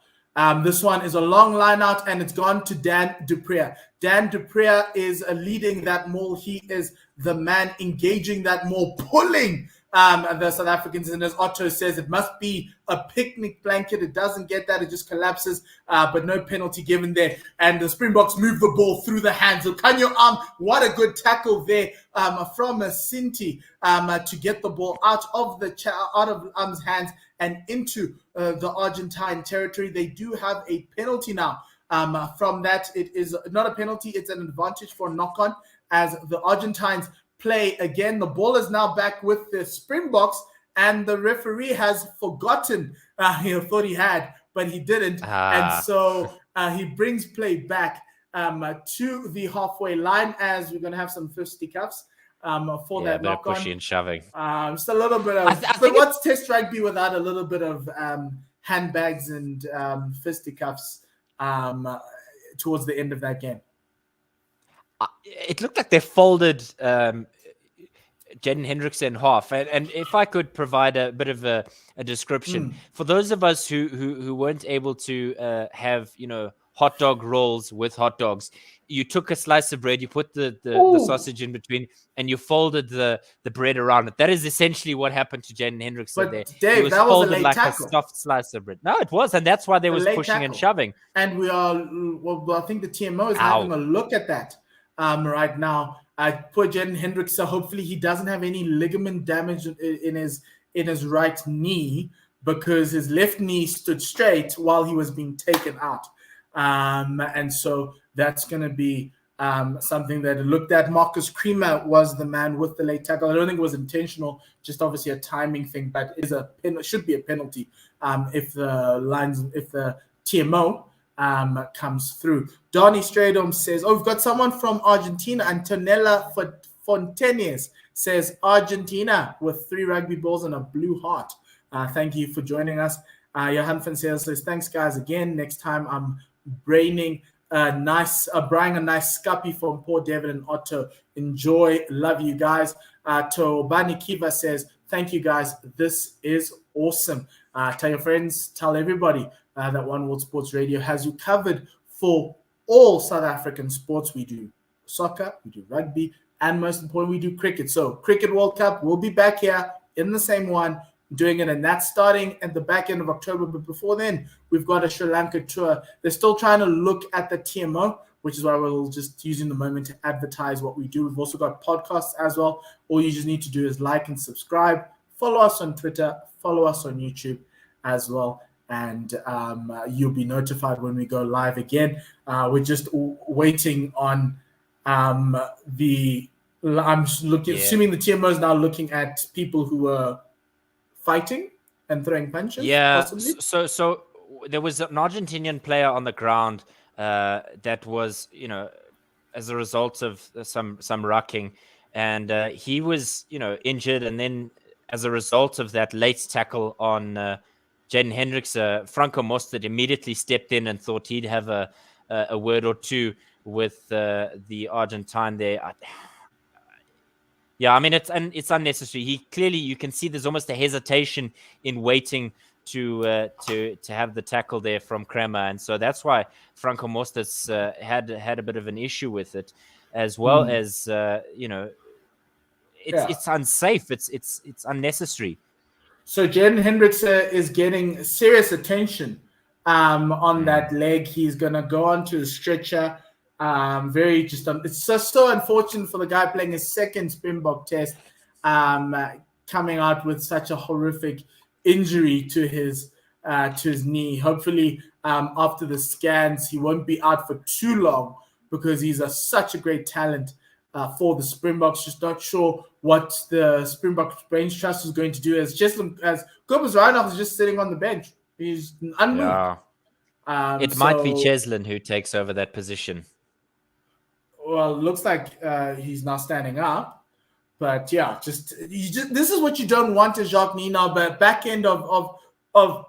This one is a long line out, and it's gone to Dan du Preez. Dan du Preez is leading that maul. He is the man engaging that maul, pulling the South Africans. And as Otto says, it must be a picnic blanket. It doesn't get that. It just collapses, but no penalty given there. And the Springboks move the ball through the hands of Kanyo What a good tackle there from Sinti to get the ball out of Am's hands and into the Argentine territory. They do have a penalty now. From that, it is not a penalty. It's an advantage for knock-on as the Argentines play again. The ball is now back with the Springboks, and the referee has forgotten. He thought he had, but he didn't. And so he brings play back to the halfway line, as we're going to have some fisticuffs for that knock-on. Pushy and shoving. Just a little bit of... but what's Test rugby without a little bit of handbags and fisticuffs towards the end of that game? It looked like they folded Jaden Hendrikse in half. And if I could provide a bit of a description, for those of us who weren't able to have, hot dog rolls with hot dogs, you took a slice of bread, you put the sausage in between, and you folded the bread around it. That is essentially what happened to Jaden Hendrikse there. Dave, he was that folded was a late like tackle. A soft slice of bread. No, it was, and that's why they was pushing tackle. And shoving. And we are, I think the TMO is having a look at that right now. Poor Jaden Hendrikse, hopefully he doesn't have any ligament damage in his right knee, because his left knee stood straight while he was being taken out. And so that's going to be something that looked at. Marcus Creamer was the man with the late tackle. I don't think it was intentional, just obviously a timing thing, but should be a penalty if the TMO comes through. Donnie Stradom says, we've got someone from Argentina. Antonella Fontanes says, Argentina with 3 rugby balls and a blue heart. Thank you for joining us. Johan Fonseca says, thanks guys again. Next time I'm buying a nice scuppy from poor David and Otto. Enjoy. Love you guys. Tobani Kiva says, thank you guys. This is awesome. Tell your friends, tell everybody that One World Sports Radio has you covered for all South African sports. We do soccer, we do rugby, and most importantly, we do cricket. So Cricket World Cup, we'll be back here in the same one, doing it, and that's starting at the back end of October. But before then, we've got a Sri Lanka tour. They're still trying to look at the TMO, which is why we're just using the moment to advertise what we do. We've also got podcasts as well. All you just need to do is like and subscribe. Follow us on Twitter. Follow us on YouTube as well. And you'll be notified when we go live again. We're just waiting on assuming the TMO is now looking at people who are fighting and throwing punches. Yeah. Possibly. So there was an Argentinian player on the ground that was, as a result of some rucking, and he was, injured, and then as a result of that late tackle on Jaden Hendricks, Franco Mostert immediately stepped in and thought he'd have a word or two with the Argentine there. Yeah, I mean, it's unnecessary. You can see there's almost a hesitation in waiting to have the tackle there from Kramer, and so that's why Franco Mostert's had a bit of an issue with it, as well as it's unsafe. It's unnecessary. So Jaden Hendricks is getting serious attention on that leg. He's gonna go onto the stretcher. It's just so unfortunate for the guy playing his second Springbok test, coming out with such a horrific injury to his knee. Hopefully, after the scans, he won't be out for too long because he's such a great talent for the Springboks. Just not sure what the Springboks Brains Trust is going to do as Gqeberha is just sitting on the bench. He's unmoved. Yeah. It might be Cheslin who takes over that position. Well, it looks like he's now standing up. But yeah, this is what you don't want as Jacques Nina. But back end of the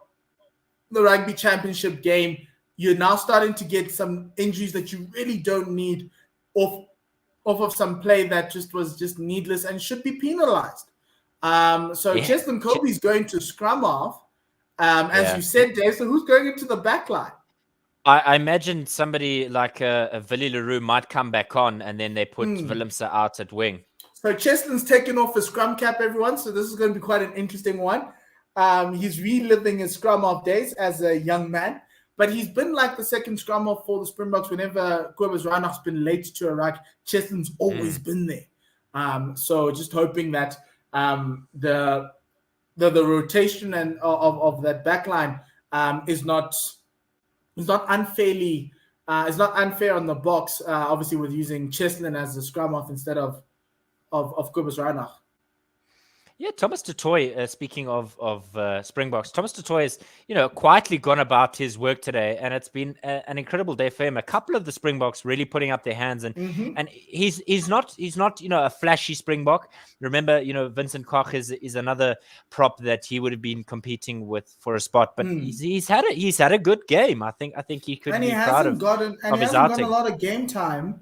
Rugby Championship game, you're now starting to get some injuries that you really don't need off of some play that was just needless and should be penalized. Cheslin Kobe's going to scrum off, as you said, Dave. So who's going into the back line? I imagine somebody like a Willie Leroux might come back on, and then they put Willemse out at wing. So Cheslin's taken off his scrum cap, everyone. So this is going to be quite an interesting one. He's reliving his scrum off days as a young man, but he's been like the second scrum off for the Springboks. Whenever Gqeberha's been late to a ruck, Cheslin's always been there. So just hoping that the rotation and of that back line is not unfairly it's not unfair on the box, obviously, with using Cheslin as the scrum off instead of Gqeberha. Yeah, Thomas du Toit, speaking of Springboks, Thomas du Toit has, quietly gone about his work today, and it's been an incredible day for him. A couple of the Springboks really putting up their hands, and he's not a flashy Springbok. Remember, Vincent Koch is another prop that he would have been competing with for a spot, but he's had a good game. I think he could be proud of his outing. And he hasn't gotten a lot of game time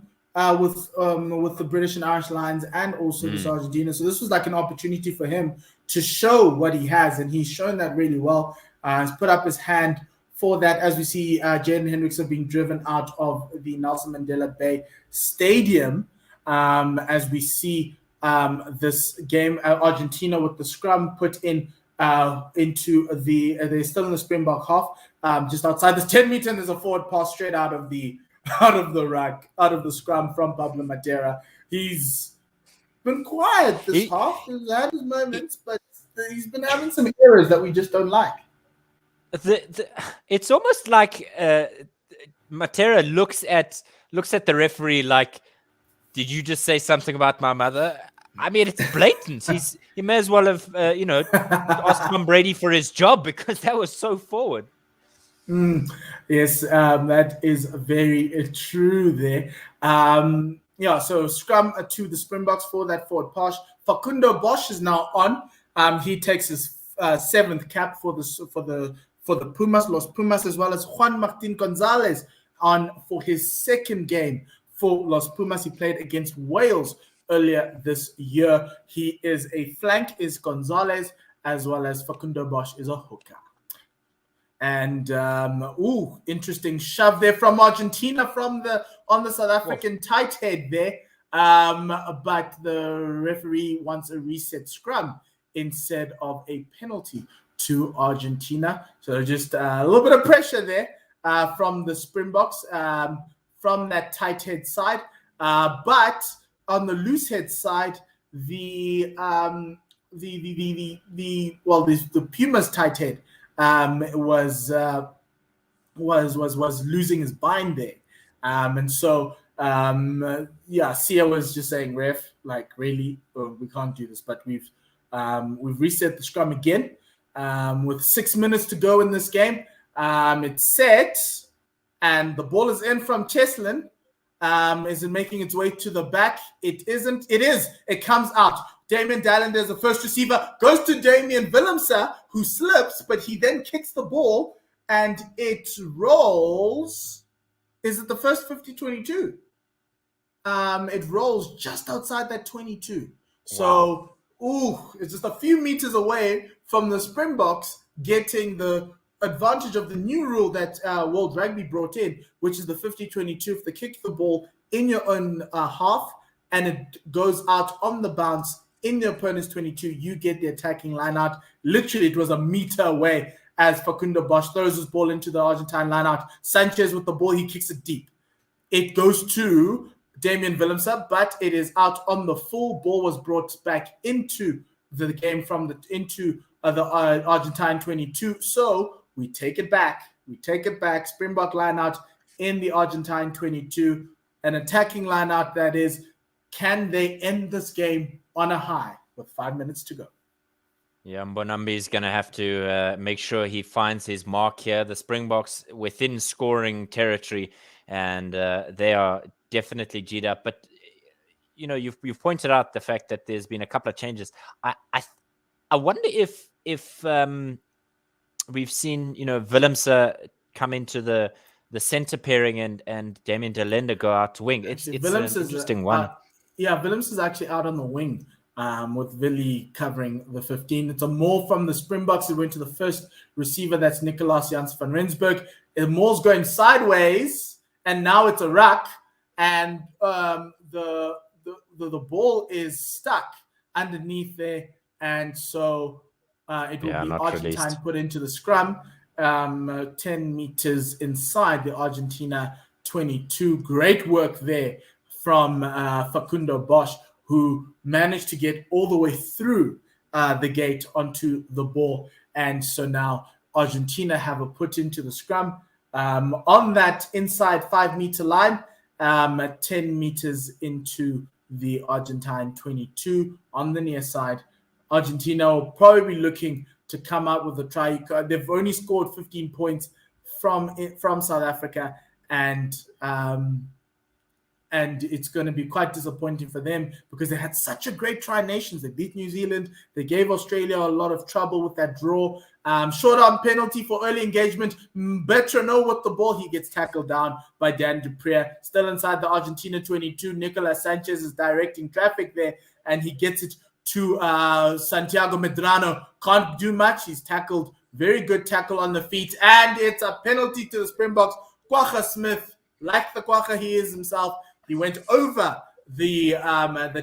with the British and Irish Lions and also this Argentina. So this was like an opportunity for him to show what he has, and he's shown that really well. He's put up his hand for that, as we see Jaden Hendricks being driven out of the Nelson Mandela Bay Stadium, as we see this game, Argentina with the scrum put in into they're still in the Springbok half, just outside this 10 meter, and there's a forward pass straight out of the scrum from Pablo Matera. He's been quiet this half. He's had his moments, but he's been having some errors that we just don't like. It's almost like Matera looks at the referee like, "Did you just say something about my mother?" I mean, it's blatant. He may as well have asked Tom Brady for his job, because that was so forward. Yes, that is very true there. So scrum to the Springboks for that forward pass. Facundo Bosch is now on. He takes his seventh cap for the Pumas, Los Pumas, as well as Juan Martin Gonzalez on for his second game for Los Pumas. He played against Wales earlier this year. He is a flank, is Gonzalez, as well as Facundo Bosch is a hooker. And interesting shove there from Argentina on the South African tight head there. But the referee wants a reset scrum instead of a penalty to Argentina. So just a little bit of pressure there from the Springboks from that tight head side. But on the loose head side, the Puma's tight head was losing his bind there, and so Sia was just saying, ref, like, really, we can't do this. But we've reset the scrum again with 6 minutes to go in this game. It's set, and the ball is in from Cheslin. Is it making its way to the back? It isn't. It is. It comes out. Damien Dallander is the first receiver. Goes to Damian Willemse, who slips, but he then kicks the ball, and it rolls. Is it the first 50-22? It rolls just outside that 22. So, it's just a few meters away from the Springboks getting the advantage of the new rule that World Rugby brought in, which is the 50-22. If they kick the ball in your own half and it goes out on the bounce in the opponent's 22, you get the attacking line out. Literally, it was a meter away as Facundo Bosch throws his ball into the Argentine line out. Sanchez with the ball, he kicks it deep. It goes to Damian Willemse, but it is out on the full. Ball was brought back into the game into the Argentine 22. So we take it back. Springbok line out in the Argentine 22. An attacking line out that is, can they end this game on a high with 5 minutes to go? Yeah, Mbonambi is going to have to make sure he finds his mark here. The Springboks within scoring territory, and they are definitely G'd up. But you've pointed out the fact that there's been a couple of changes. I wonder if we've seen Willemse come into the center pairing and Damien Dallander go out to wing. It's an interesting one. Willemse is actually out on the wing. With Willie covering the 15. It's a maul from the Springboks. It went to the first receiver. That's Nicolas Jans van Rensburg. The maul's going sideways, and now it's a ruck, and the ball is stuck underneath there, and so it will be Argentine put into the scrum, 10 meters inside the Argentina 22. Great work there from Facundo Bosch, who managed to get all the way through the gate onto the ball. And so now Argentina have a put into the scrum on that inside 5 meter line, 10 meters into the Argentine 22 on the near side. Argentina will probably be looking to come out with a try. They've only scored 15 points from South Africa, and it's going to be quite disappointing for them because they had such a great tri-nations. They beat New Zealand. They gave Australia a lot of trouble with that draw. Short arm penalty for early engagement. Bertrano with the ball. He gets tackled down by Dan Dupree. Still inside the Argentina 22. Nicolas Sanchez is directing traffic there, and he gets it to Santiago Medrano. Can't do much. He's tackled. Very good tackle on the feet. And it's a penalty to the Springboks. Kwagga Smith, like the Kwagga he is himself, he went over the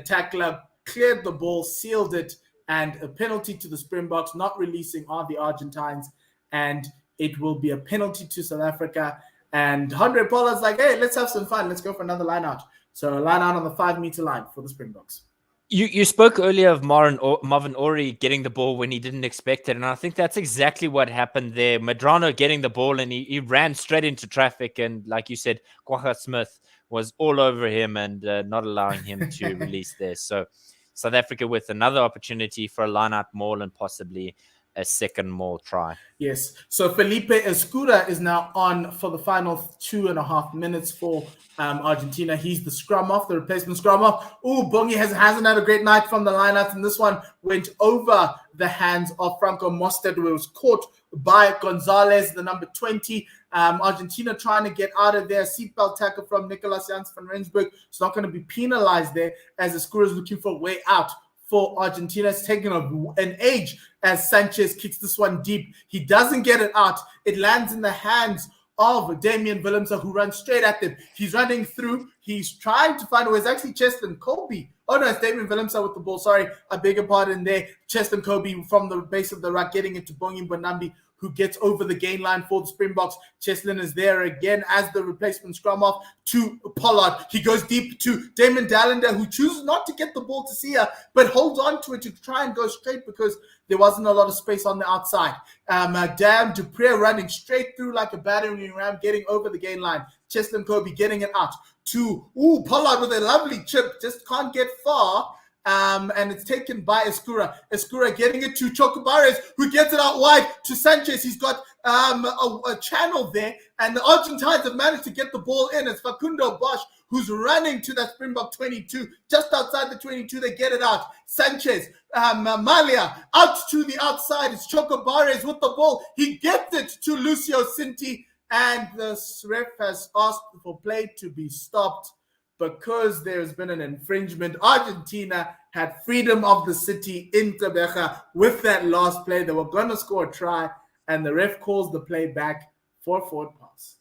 tackler, cleared the ball, sealed it, and a penalty to the Springboks, not releasing on the Argentines. And it will be a penalty to South Africa. And Andre Pollard's like, hey, let's have some fun. Let's go for another line out. So a line out on the 5 meter line for the Springboks. You spoke earlier of Marvin Orie getting the ball when he didn't expect it, and I think that's exactly what happened there. Medrano getting the ball, and he ran straight into traffic, and like you said, Kwagga Smith was all over him and not allowing him to release there. So South Africa with another opportunity for a line-out maul and possibly a second maul try. Yes. So Felipe Escura is now on for the final 2.5 minutes for Argentina. He's the scrum off, the replacement scrum off. Bongi hasn't had a great night from the lineouts, and this one went over the hands of Franco Mostert, who was caught by Gonzalez, the number 20. Argentina trying to get out of there. Seatbelt tackle from Nicolas Jans van Rensburg. It's not going to be penalized there as Escura is looking for a way out for Argentina. It's taken an age as Sanchez kicks this one deep. He doesn't get it out. It lands in the hands of Damian Willemse, who runs straight at them. He's running through. He's trying to find a way. It's actually Cheslin Colby. Oh, no, it's Damian Willemse with the ball. Sorry, I beg your pardon there. Cheslin Colby from the base of the ruck, getting it to Bongi Mbonambi, who gets over the gain line for the Springboks. Cheslin is there again as the replacement scrum off to Pollard. He goes deep to Damon Dallander, who chooses not to get the ball to Sia, but holds on to it to try and go straight because there wasn't a lot of space on the outside. Dan Dupree running straight through like a battering ram, getting over the gain line. Cheslin Kobe getting it out to Pollard with a lovely chip, just can't get far. And it's taken by Escura. Escura getting it to Chocobares, who gets it out wide to Sanchez. He's got a channel there, and the Argentines have managed to get the ball in. It's Facundo Bosch who's running to that Springbok 22. Just outside the 22, they get it out. Sanchez, Malia, out to the outside. It's Chocobares with the ball. He gets it to Lucio Cinti, and the ref has asked for play to be stopped because there's been an infringement. Argentina had freedom of the city in Gqeberha with that last play. They were going to score a try, and the ref calls the play back for forward pass.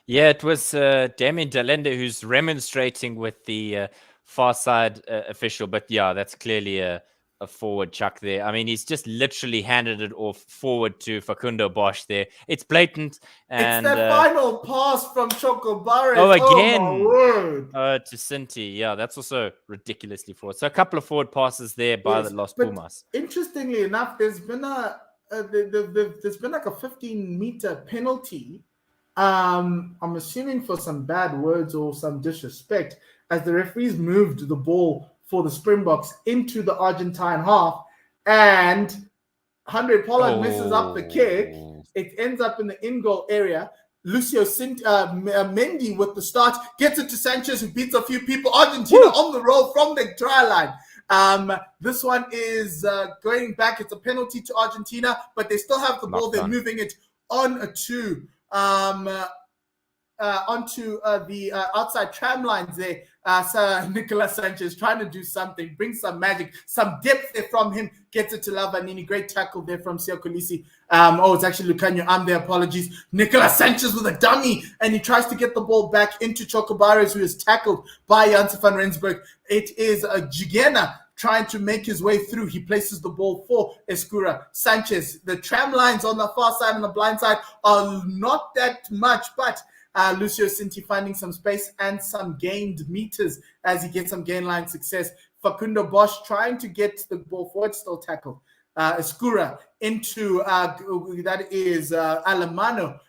Yeah, it was Damien Dallander who's remonstrating with the far side official. But yeah, that's clearly a forward chuck there. I mean, he's just literally handed it off forward to Facundo Bosch there. It's blatant. And, it's that final pass from Chocobares. Oh, again. Oh, my word. To Cinti. Yeah, that's also ridiculously forward. So a couple of forward passes there by the Los Pumas. Interestingly enough, there's been there's been like a 15-meter penalty. I'm assuming for some bad words or some disrespect, as the referees moved the ball for the Springboks into the Argentine half, and Andre Pollard messes up the kick. It ends up in the in-goal area. Lucio Mendy with the start gets it to Sanchez, who beats a few people. Argentina on the roll from the try line. This one is going back. It's a penalty to Argentina, but they still have the ball. They're moving it on to onto the outside tram lines there. So Nicolas Sanchez trying to do something, bring some magic, some depth there from him, gets it to Lavanini. Great tackle there from Siakolisi. It's actually Lucanio. I'm there, apologies. Nicolas Sanchez with a dummy, and he tries to get the ball back into Chocobares, who is tackled by Janse van Rensburg. It is Gqeberha trying to make his way through. He places the ball for Escura. Sanchez, the tram lines on the far side and the blind side are not that much, but Lucio Cinti finding some space and some gained meters as he gets some gain line success. Facundo Bosch trying to get the ball forward, still tackled. Escura into, that is Alemano,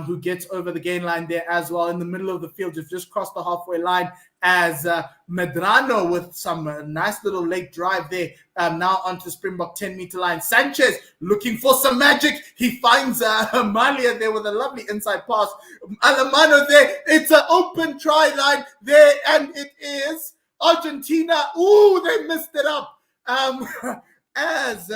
who gets over the gain line there as well. In the middle of the field, just crossed the halfway line as Medrano with some nice little late drive there. Now onto Springbok 10-meter line. Sanchez looking for some magic. He finds Malia there with a lovely inside pass. Alemano there. It's an open try line there, and it is Argentina. Ooh, they messed it up. As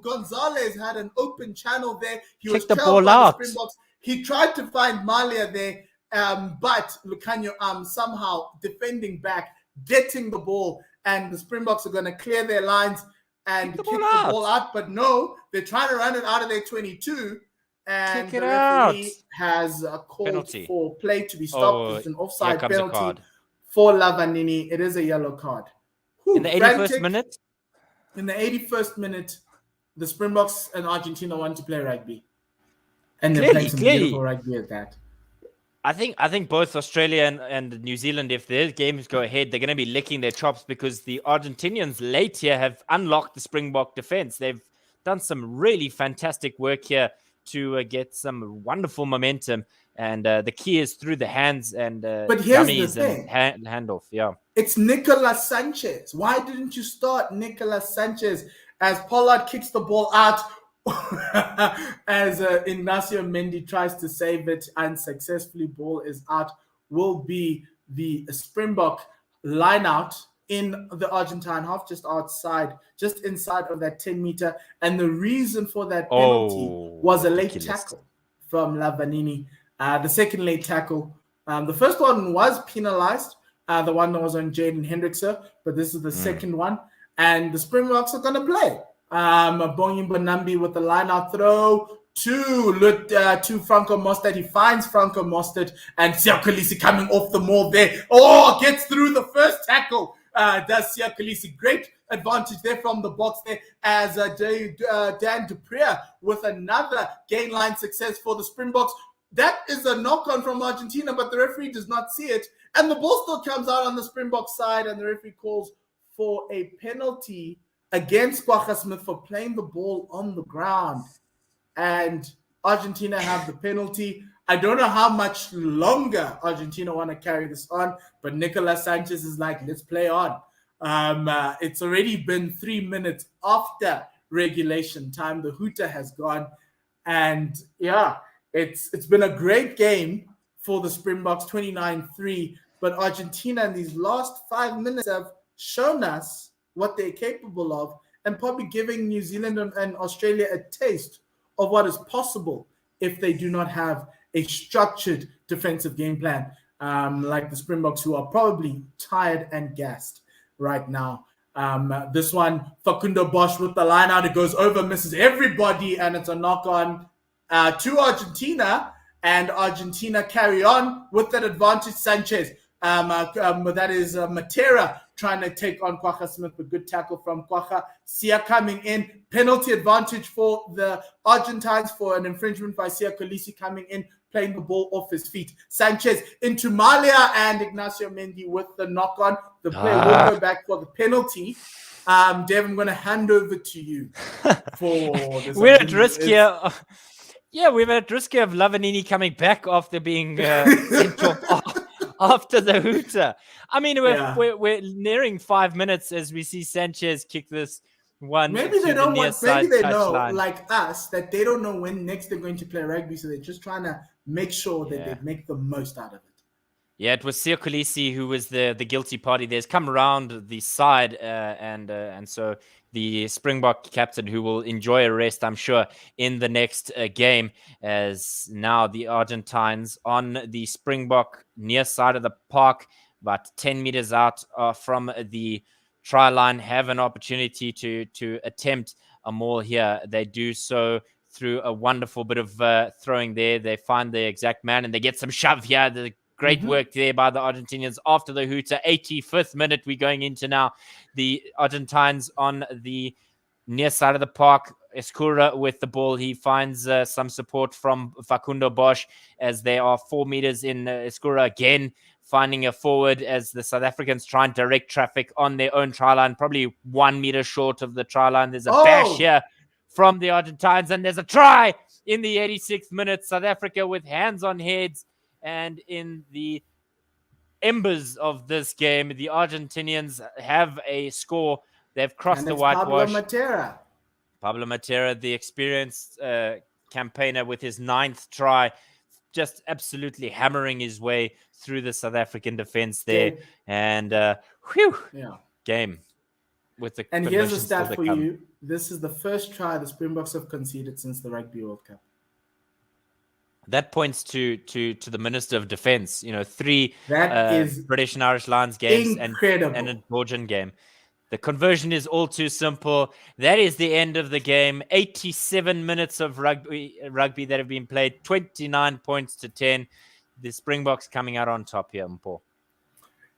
Gonzalez had an open channel there. He was the ball out. The Springboks. He tried to find Malia there, but Lucanio somehow defending back, getting the ball, and the Springboks are going to clear their lines and kick the ball out. But no, they're trying to run it out of their 22, and the referee has called penalty for play to be stopped. It's an offside penalty card for Lavanini. It is a yellow card. In the 81st minute? In the 81st minute, the Springboks and Argentina want to play rugby. And they're playing some beautiful rugby at that. I think both Australia and New Zealand, if their games go ahead, they're going to be licking their chops because the Argentinians late here have unlocked the Springbok defense. They've done some really fantastic work here to get some wonderful momentum. And the key is through the hands and dummies and handoff. Yeah, it's Nicolas Sanchez. Why didn't you start Nicolas Sanchez as Pollard kicks the ball out? As Ignacio Mendy tries to save it unsuccessfully, ball is out. Will be the Springbok line out in the Argentine half, just outside, just inside of that 10-meter. And the reason for that penalty was a late tackle from Lavanini. The second late tackle. The first one was penalized, the one that was on Jaden Hendrickson, but this is the second one. And the Springboks are going to play. Bonyimba Nambi with the line-out throw to Franco Mostert. He finds Franco Mostert, and Siakolisi coming off the maul there. Gets through the first tackle. does Siya Kolisi. Great advantage there from the box there as Dan du Preez with another gain line success for the Springboks. That is a knock-on from Argentina, but the referee does not see it. And the ball still comes out on the Springbok side, and the referee calls for a penalty against Gqeberha Smith for playing the ball on the ground. And Argentina have the penalty. I don't know how much longer Argentina want to carry this on, but Nicolas Sanchez is like, let's play on. It's already been 3 minutes after regulation time. The hooter has gone. And yeah, it's been a great game for the Springboks, 29-3. But Argentina in these last 5 minutes have shown us what they're capable of, and probably giving New Zealand and Australia a taste of what is possible if they do not have a structured defensive game plan, like the Springboks, who are probably tired and gassed right now. This one, Facundo Bosch with the line out, it goes over, misses everybody, and it's a knock-on to Argentina, and Argentina carry on with that advantage. Sanchez, that is Matera trying to take on Gqeberha Smith, a good tackle from Gqeberha. Siya coming in, penalty advantage for the Argentines for an infringement by Siya Kolisi coming in, playing the ball off his feet. Sanchez into Malia and Ignacio Mendy with the knock-on. The player will go back for the penalty. Dave, I'm going to hand over to you for this. We're at risk here. Yeah, we're at risk here of Lavanini coming back after being sent off after the hooter. I mean, we're nearing 5 minutes as we see Sanchez kick this one. Maybe they don't want. Maybe they know, like us, that they don't know when next they're going to play rugby, so they're just trying to make sure that they make the most out of it. Yeah, it was Siya Kolisi who was the guilty party. There's come around the side, and so the Springbok captain, who will enjoy a rest, I'm sure, in the next game, as now the Argentines on the Springbok near side of the park, about 10 meters out from the try line, have an opportunity to attempt a maul here. They do so through a wonderful bit of throwing there. They find the exact man and they get some shove here. The great work there by the Argentinians after the hooter. 85th minute we're going into now. The Argentines on the near side of the park. Escura with the ball. He finds some support from Facundo Bosch as they are 4 meters in. Escura again finding a forward as the South Africans try and direct traffic on their own try line, probably 1 meter short of the try line. There's a bash here from the Argentines, and there's a try in the 86th minute. South Africa with hands on heads, and in the embers of this game, the Argentinians have a score. They've crossed the whitewash. Pablo Matera, the experienced campaigner, with his 9th try, just absolutely hammering his way through the South African defense there. And game with the. And here's a stat for you. This is the first try the Springboks have conceded since the Rugby World Cup. That points to the Minister of Defense. 3 British and Irish Lions games and a Georgian game. The conversion is all too simple. That is the end of the game. 87 minutes of rugby that have been played. 29 points to 10. The Springboks coming out on top here, Mpo.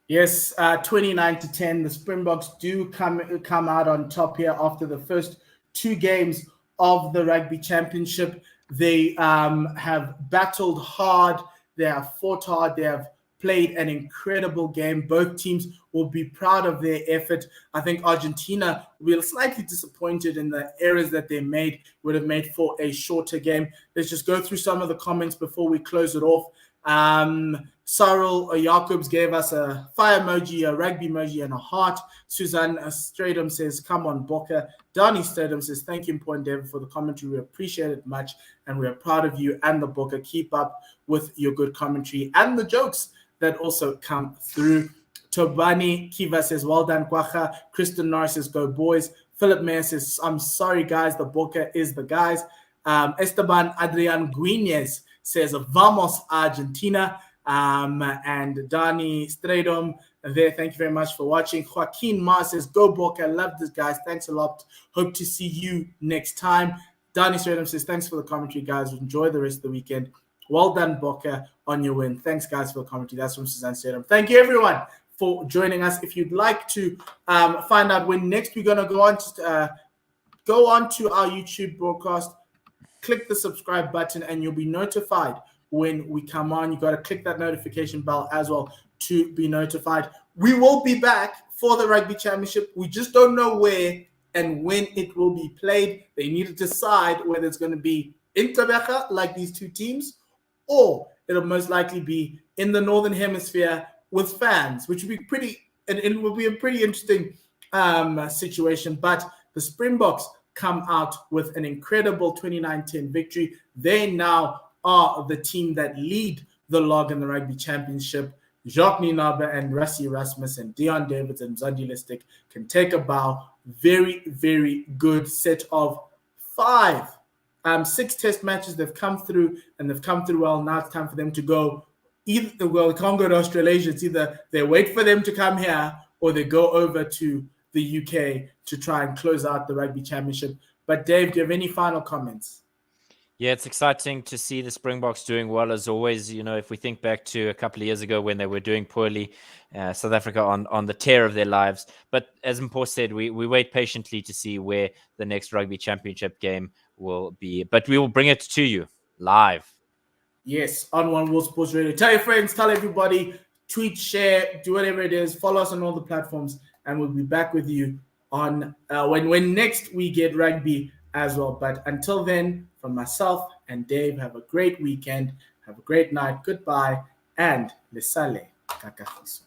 Yes, 29 to 10. The Springboks do come out on top here after the first 2 games of the Rugby Championship. They have battled hard. They have fought hard. They have played an incredible game. Both teams will be proud of their effort. I think Argentina will be slightly disappointed in the errors that they would have made for a shorter game. Let's just go through some of the comments before we close it off. Cyril Jacobs gave us a fire emoji, a rugby emoji, and a heart. Suzanne Stradom says, come on, Bokke. Donnie Stradom says, thank you, Point David, for the commentary. We appreciate it much, and we are proud of you and the Bokke. Keep up with your good commentary and the jokes that also come through. Tobani Kiva says, well done, Gqeberha. Kristen Norris says, go boys. Philip Mayer says, I'm sorry, guys. The Bokke is the guys. Esteban Adrian Guinez says, vamos Argentina. And Dani Stradom there, thank you very much for watching. Joaquin Mars says, go Bokke. I love this, guys. Thanks a lot. Hope to see you next time. Dani Stradom says, thanks for the commentary, guys. Enjoy the rest of the weekend. Well done, Bokke, on your win. Thanks, guys, for the commentary. That's from Suzanne Stradom. Thank you, everyone, for joining us. If you'd like to find out when next we're going to go on to our YouTube broadcast, click the subscribe button and you'll be notified when we come on. You got to click that notification bell as well to be notified. We will be back for the Rugby Championship. We just don't know where and when it will be played. They need to decide whether it's going to be in Gqeberha, like these two teams, or it'll most likely be in the Northern Hemisphere with fans, which would be it will be a pretty interesting situation. But the Springboks come out with an incredible 29-10 victory. They now are the team that lead the log in the Rugby Championship. Jacques Nienaber and Rassie Erasmus and Dion Davids and Mzandile Stick can take a bow. Very, very good set of 6 test matches. They've come through and they've come through well. Now it's time for them to go. They can't go to Australasia. It's either they wait for them to come here or they go over to the UK to try and close out the Rugby Championship. But Dave, do you have any final comments? Yeah, it's exciting to see the Springboks doing well as always. You know, if we think back to a couple of years ago when they were doing poorly, South Africa on the tear of their lives. But as Mpo said, we wait patiently to see where the next Rugby Championship game will be. But we will bring it to you live. Yes, on One World Sports Radio. Tell your friends, tell everybody, tweet, share, do whatever it is. Follow us on all the platforms, and we'll be back with you on when next we get rugby as well. But until then, from myself and Dave, have a great weekend. Have a great night. Goodbye. And Lesale Kakafiso.